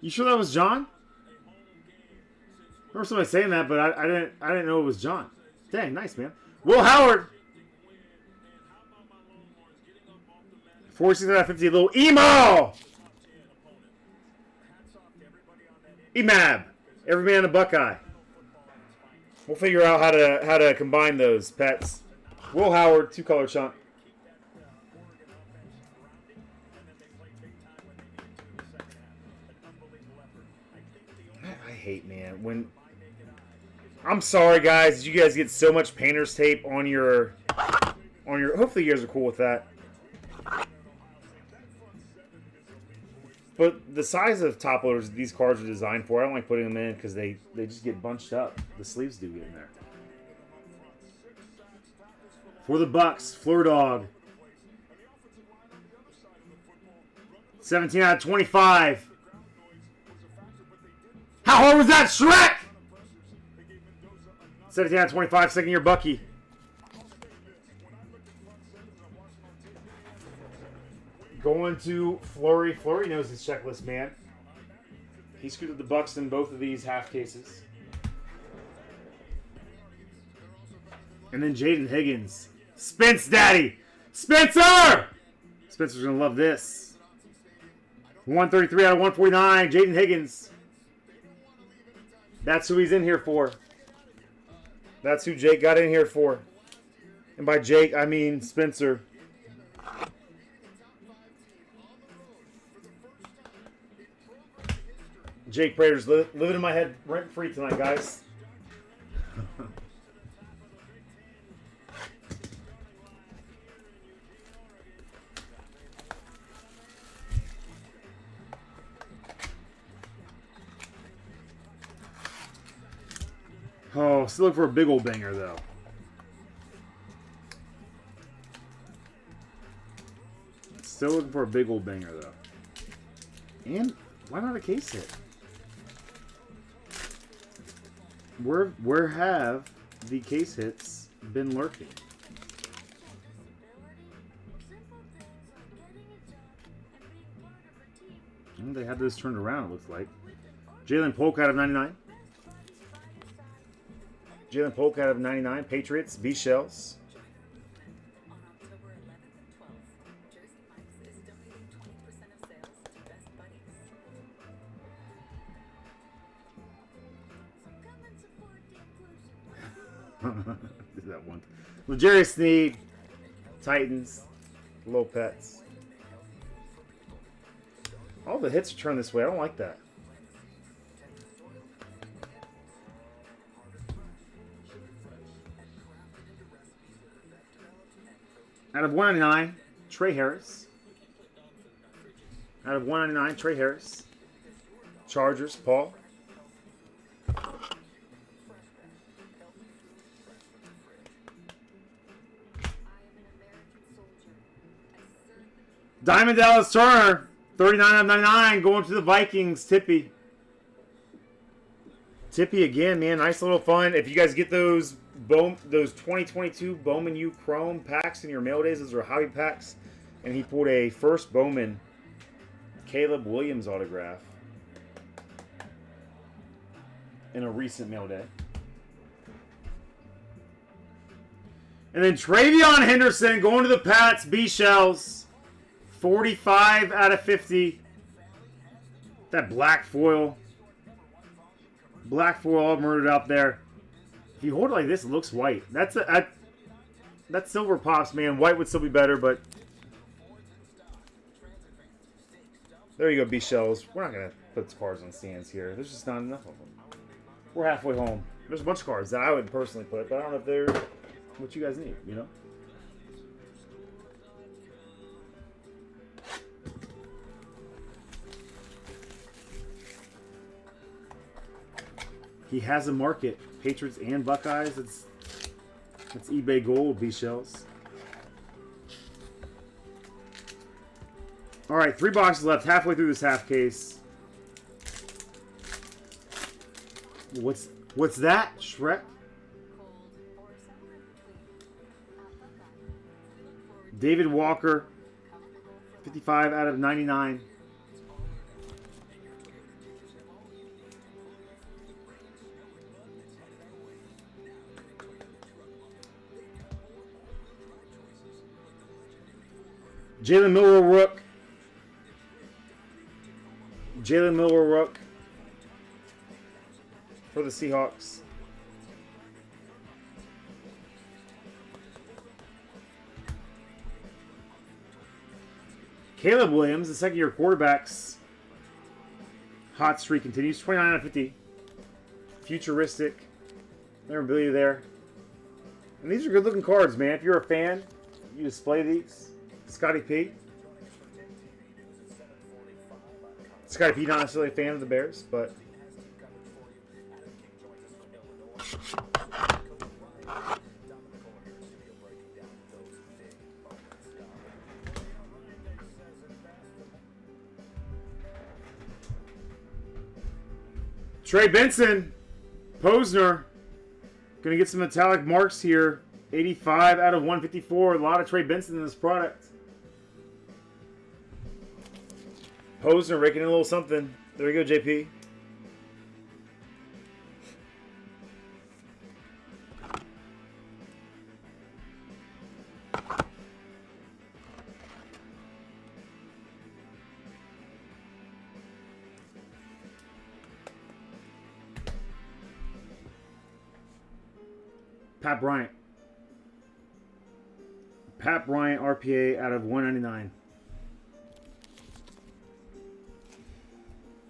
Speaker 1: You sure that was John? I remember somebody saying that, but I didn't know it was John. Dang, nice, man. Will Howard. 46 out of 50. Little emo. Emab. Every man a Buckeye. We'll figure out how to combine those pets. Will Howard, 2-color chunk. I hate, man, when... I'm sorry, guys. You guys get so much painter's tape on your... Hopefully you guys are cool with that. But the size of top loaders these cards are designed for, I don't like putting them in because they just get bunched up. The sleeves do get in there. For the Bucks, Fleur Dog. 17 out of 25. How hard was that, Shrek? 17 out of 25, second year Bucky. Going to Fleury. Fleury knows his checklist, man. He screwed up the Bucks in both of these half cases. And then Jaden Higgins. Spence Daddy. Spencer! Spencer's going to love this. 133 out of 149. Jaden Higgins. That's who he's in here for. That's who Jake got in here for. And by Jake, I mean Spencer. Jake Prater's living in my head rent-free tonight, guys. Oh, still looking for a big old banger, though. Still looking for a big old banger, though. And why not a case hit? Where have the case hits been lurking? Well, they had this turned around, it looks like. Jalen Polk out of 99. Jalen Polk out of 99. Patriots, B-Shells. That one. L'Jarius Sneed, Titans, Lopez. All the hits are turned this way. I don't like that. Out of 199, Trey Harris. Out of 199, Trey Harris. Chargers, Paul. Diamond Dallas Turner, 39 out of 99, going to the Vikings, Tippy. Tippy again, man, nice little fun. If you guys get those 2022 Bowman U Chrome packs in your mail days, those are hobby packs. And he pulled a first Bowman Caleb Williams autograph in a recent mail day. And then Travion Henderson going to the Pats, B-Shells. 45 out of 50. That black foil. Black foil all murdered out there. If you hold it like this, it looks white. That's silver pops, man. White would still be better, but there you go, B-Shells. We're not going to put the cards on stands here. There's just not enough of them. We're halfway home. There's a bunch of cards that I would personally put, but I don't know if they're what you guys need, you know? He has a market. Patriots and Buckeyes. That's eBay gold, B-Shells. All right, 3 boxes left. Halfway through this half case. What's that, Shrek? David Walker, 55 out of 99. Jalen Milroe Rook. Jalen Milroe Rook for the Seahawks. Caleb Williams, the second-year quarterback's hot streak continues. 29 out of 50. Futuristic memorabilia there. And these are good-looking cards, man. If you're a fan, you display these. Scotty P. Scotty P, not necessarily a fan of the Bears, but Trey Benson. Posner. Gonna get some metallic marks here. 85 out of 154. A lot of Trey Benson in this product. Posner raking in a little something. There you go, JP. Pat Bryant. Pat Bryant RPA out of 199.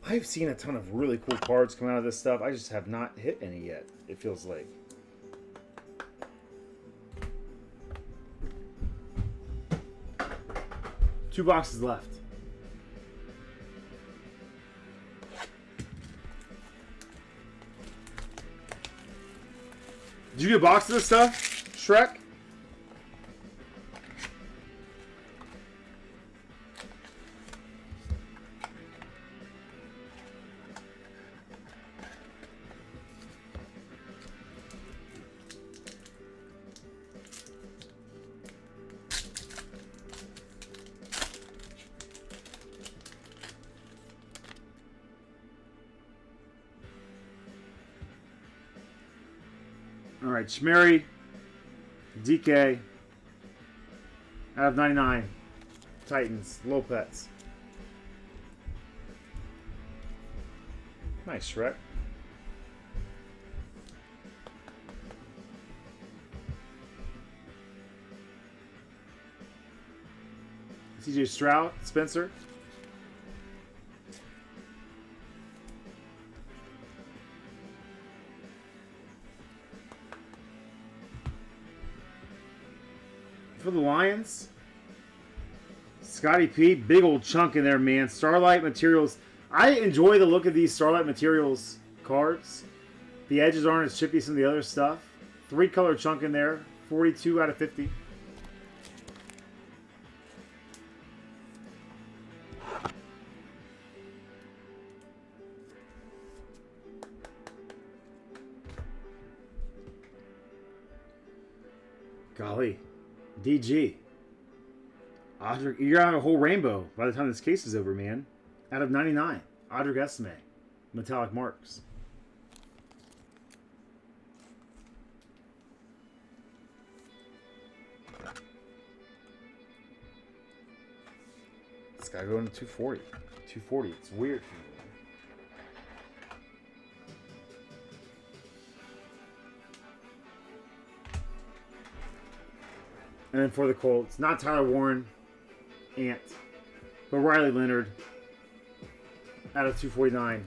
Speaker 1: I've seen a ton of really cool cards come out of this stuff. I just have not hit any yet, it feels like. Two boxes left. Did you get a box of this stuff, Shrek? All right, Shmeri, DK, out of 99. Titans, Lopez. Nice, Shrek. CJ Stroud, Spencer. For the Lions, Scotty P, big old chunk in there, man. Starlight Materials. I enjoy the look of these Starlight Materials cards. The edges aren't as chippy as some of the other stuff. 3-color chunk in there. 42 out of 50. Golly. DG. Audric, you're on a whole rainbow by the time this case is over, man. Out of 99. Audric Esme. Metallic marks. This guy going to 240. 240. It's weird. And then for the Colts, not Tyler Warren, Ant, but Riley Leonard out of 249.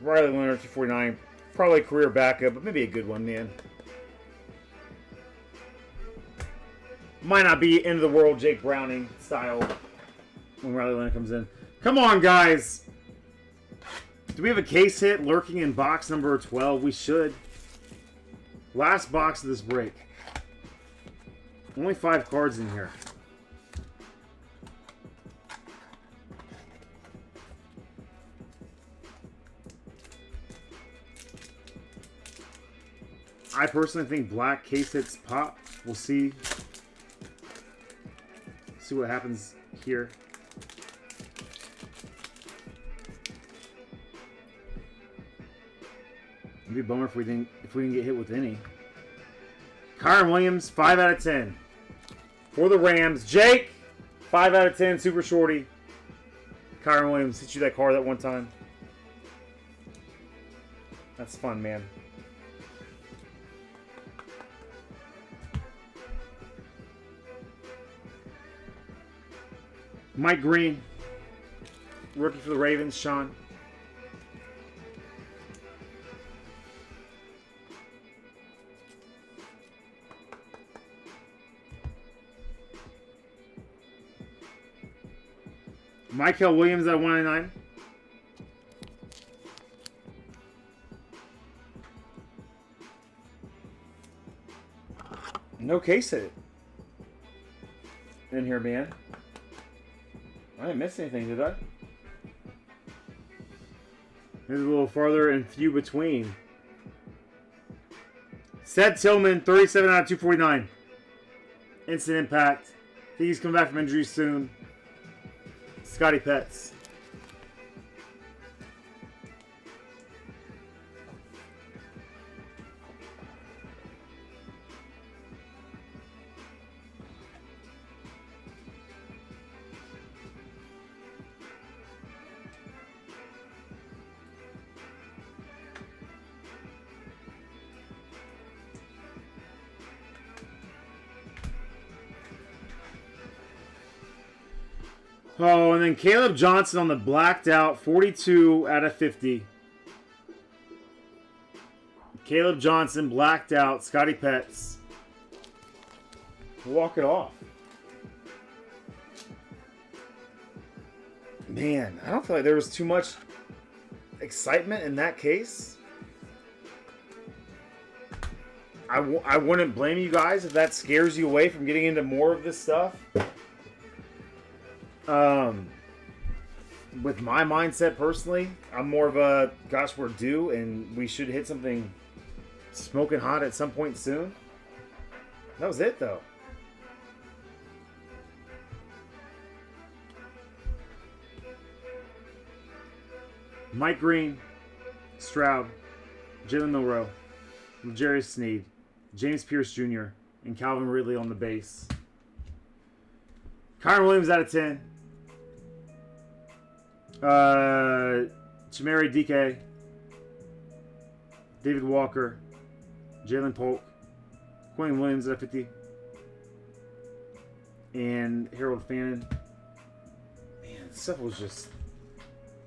Speaker 1: Riley Leonard, 249. Probably a career backup, but maybe a good one, man. Might not be end of the world Jake Browning style when Riley Leonard comes in. Come on, guys. Do we have a case hit lurking in box number 12? We should. Last box of this break. Only 5 cards in here. I personally think black case hits pop. We'll see. See what happens here. It'd be a bummer if we didn't get hit with any. Kyron Williams, 5 out of 10. For the Rams. Jake, 5 out of 10, super shorty. Kyron Williams, hit you that card that one time. That's fun, man. Mike Green, rookie for the Ravens, Sean. Michael Williams at 199. No case hit in here, man. I didn't miss anything, did I? Maybe a little farther and few between. Seth Tillman, 37 out of 249. Instant impact. I think he's coming back from injury soon. Scotty Petts. Oh, and then Caleb Johnson on the blacked out, 42 out of 50. Caleb Johnson, blacked out, Scotty Petts. We'll walk it off. Man, I don't feel like there was too much excitement in that case. I wouldn't blame you guys if that scares you away from getting into more of this stuff. With my mindset personally, I'm more of a, gosh, we're due and we should hit something smoking hot at some point soon. That was it, though. Mike Green, Stroud, Jalen Milroe, Jerry Sneed, James Pierce Jr., and Calvin Ridley on the base. Kyron Williams out of 10. Chamari DK, David Walker, Jalen Polk, Quinn Williams at 50, and Harold Fannin. Man, this stuff was just,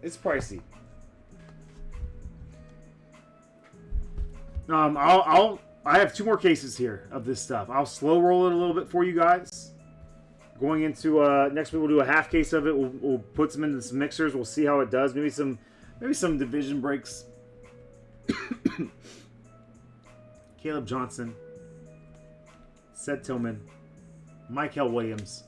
Speaker 1: it's pricey. I have 2 more cases here of this stuff. I'll slow roll it a little bit for you guys. Going into next week, we'll do a half case of it. We'll put some into some mixers. We'll see how it does. Maybe some division breaks. Caleb Johnson, Seth Tillman, Michael Williams,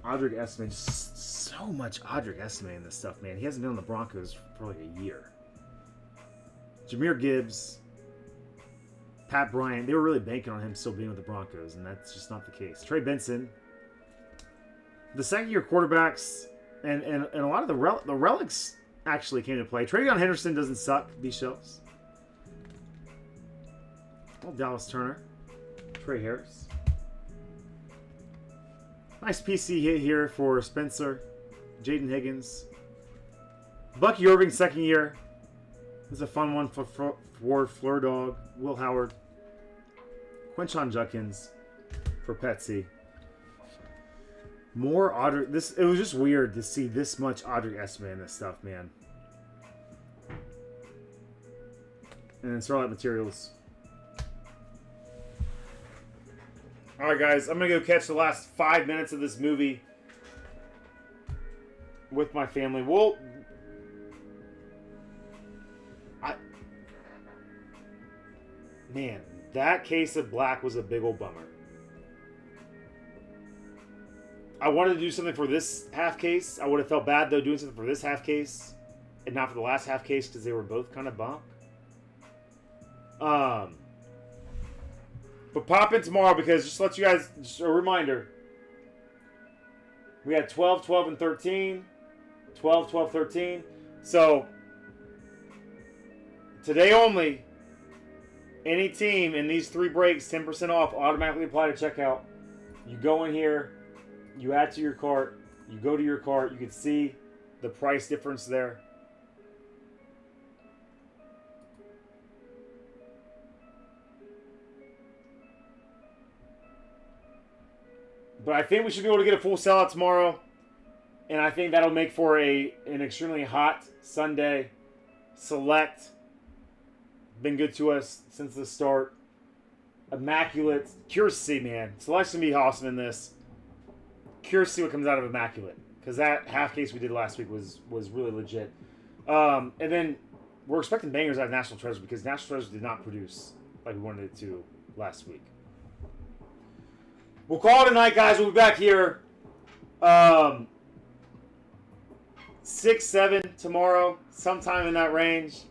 Speaker 1: Audric Estime. Just so much Audric Estime in this stuff, man. He hasn't been on the Broncos for like a year. Jahmyr Gibbs, Pat Bryant. They were really banking on him still being with the Broncos, and that's just not the case. Trey Benson. The second-year quarterbacks and a lot of the relics actually came to play. Travion Henderson doesn't suck. These shelves. Oh, Dallas Turner. Trey Harris. Nice PC hit here for Spencer. Jaden Higgins. Bucky Irving, second year. This is a fun one for Fleur Dog. Will Howard. Quinshon Judkins for Petsy. More Audric. It was just weird to see this much Audric Estime in this stuff, man. And then Starlight Materials. Alright, guys. I'm going to go catch the last 5 minutes of this movie with my family. Man, that case of black was a big old bummer. I wanted to do something for this half case. I would have felt bad, though, doing something for this half case and not for the last half case because they were both kind of bump. But pop in tomorrow because just to let you guys, just a reminder, we had 12, 12, and 13. 12, 12, 13. So, today only, any team in these 3 breaks, 10% off, automatically apply to checkout. You go in here, you add to your cart, you go to your cart, you can see the price difference there. But I think we should be able to get a full sellout tomorrow. And I think that'll make for an extremely hot Sunday. Select. Been good to us since the start. Immaculate. Curious to see, man. Select's going to be awesome in this. Curious to see what comes out of Immaculate. Because that half case we did last week was really legit. And then we're expecting bangers out of National Treasure because National Treasure did not produce like we wanted it to last week. We'll call it a night, guys. We'll be back here 6, 7 tomorrow, sometime in that range.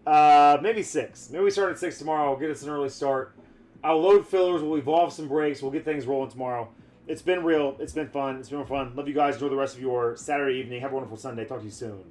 Speaker 1: Maybe 6. Maybe we start at 6 tomorrow. We'll get us an early start. I'll load fillers. We'll evolve some breaks. We'll get things rolling tomorrow. It's been real. It's been fun. It's been fun. Love you guys. Enjoy the rest of your Saturday evening. Have a wonderful Sunday. Talk to you soon.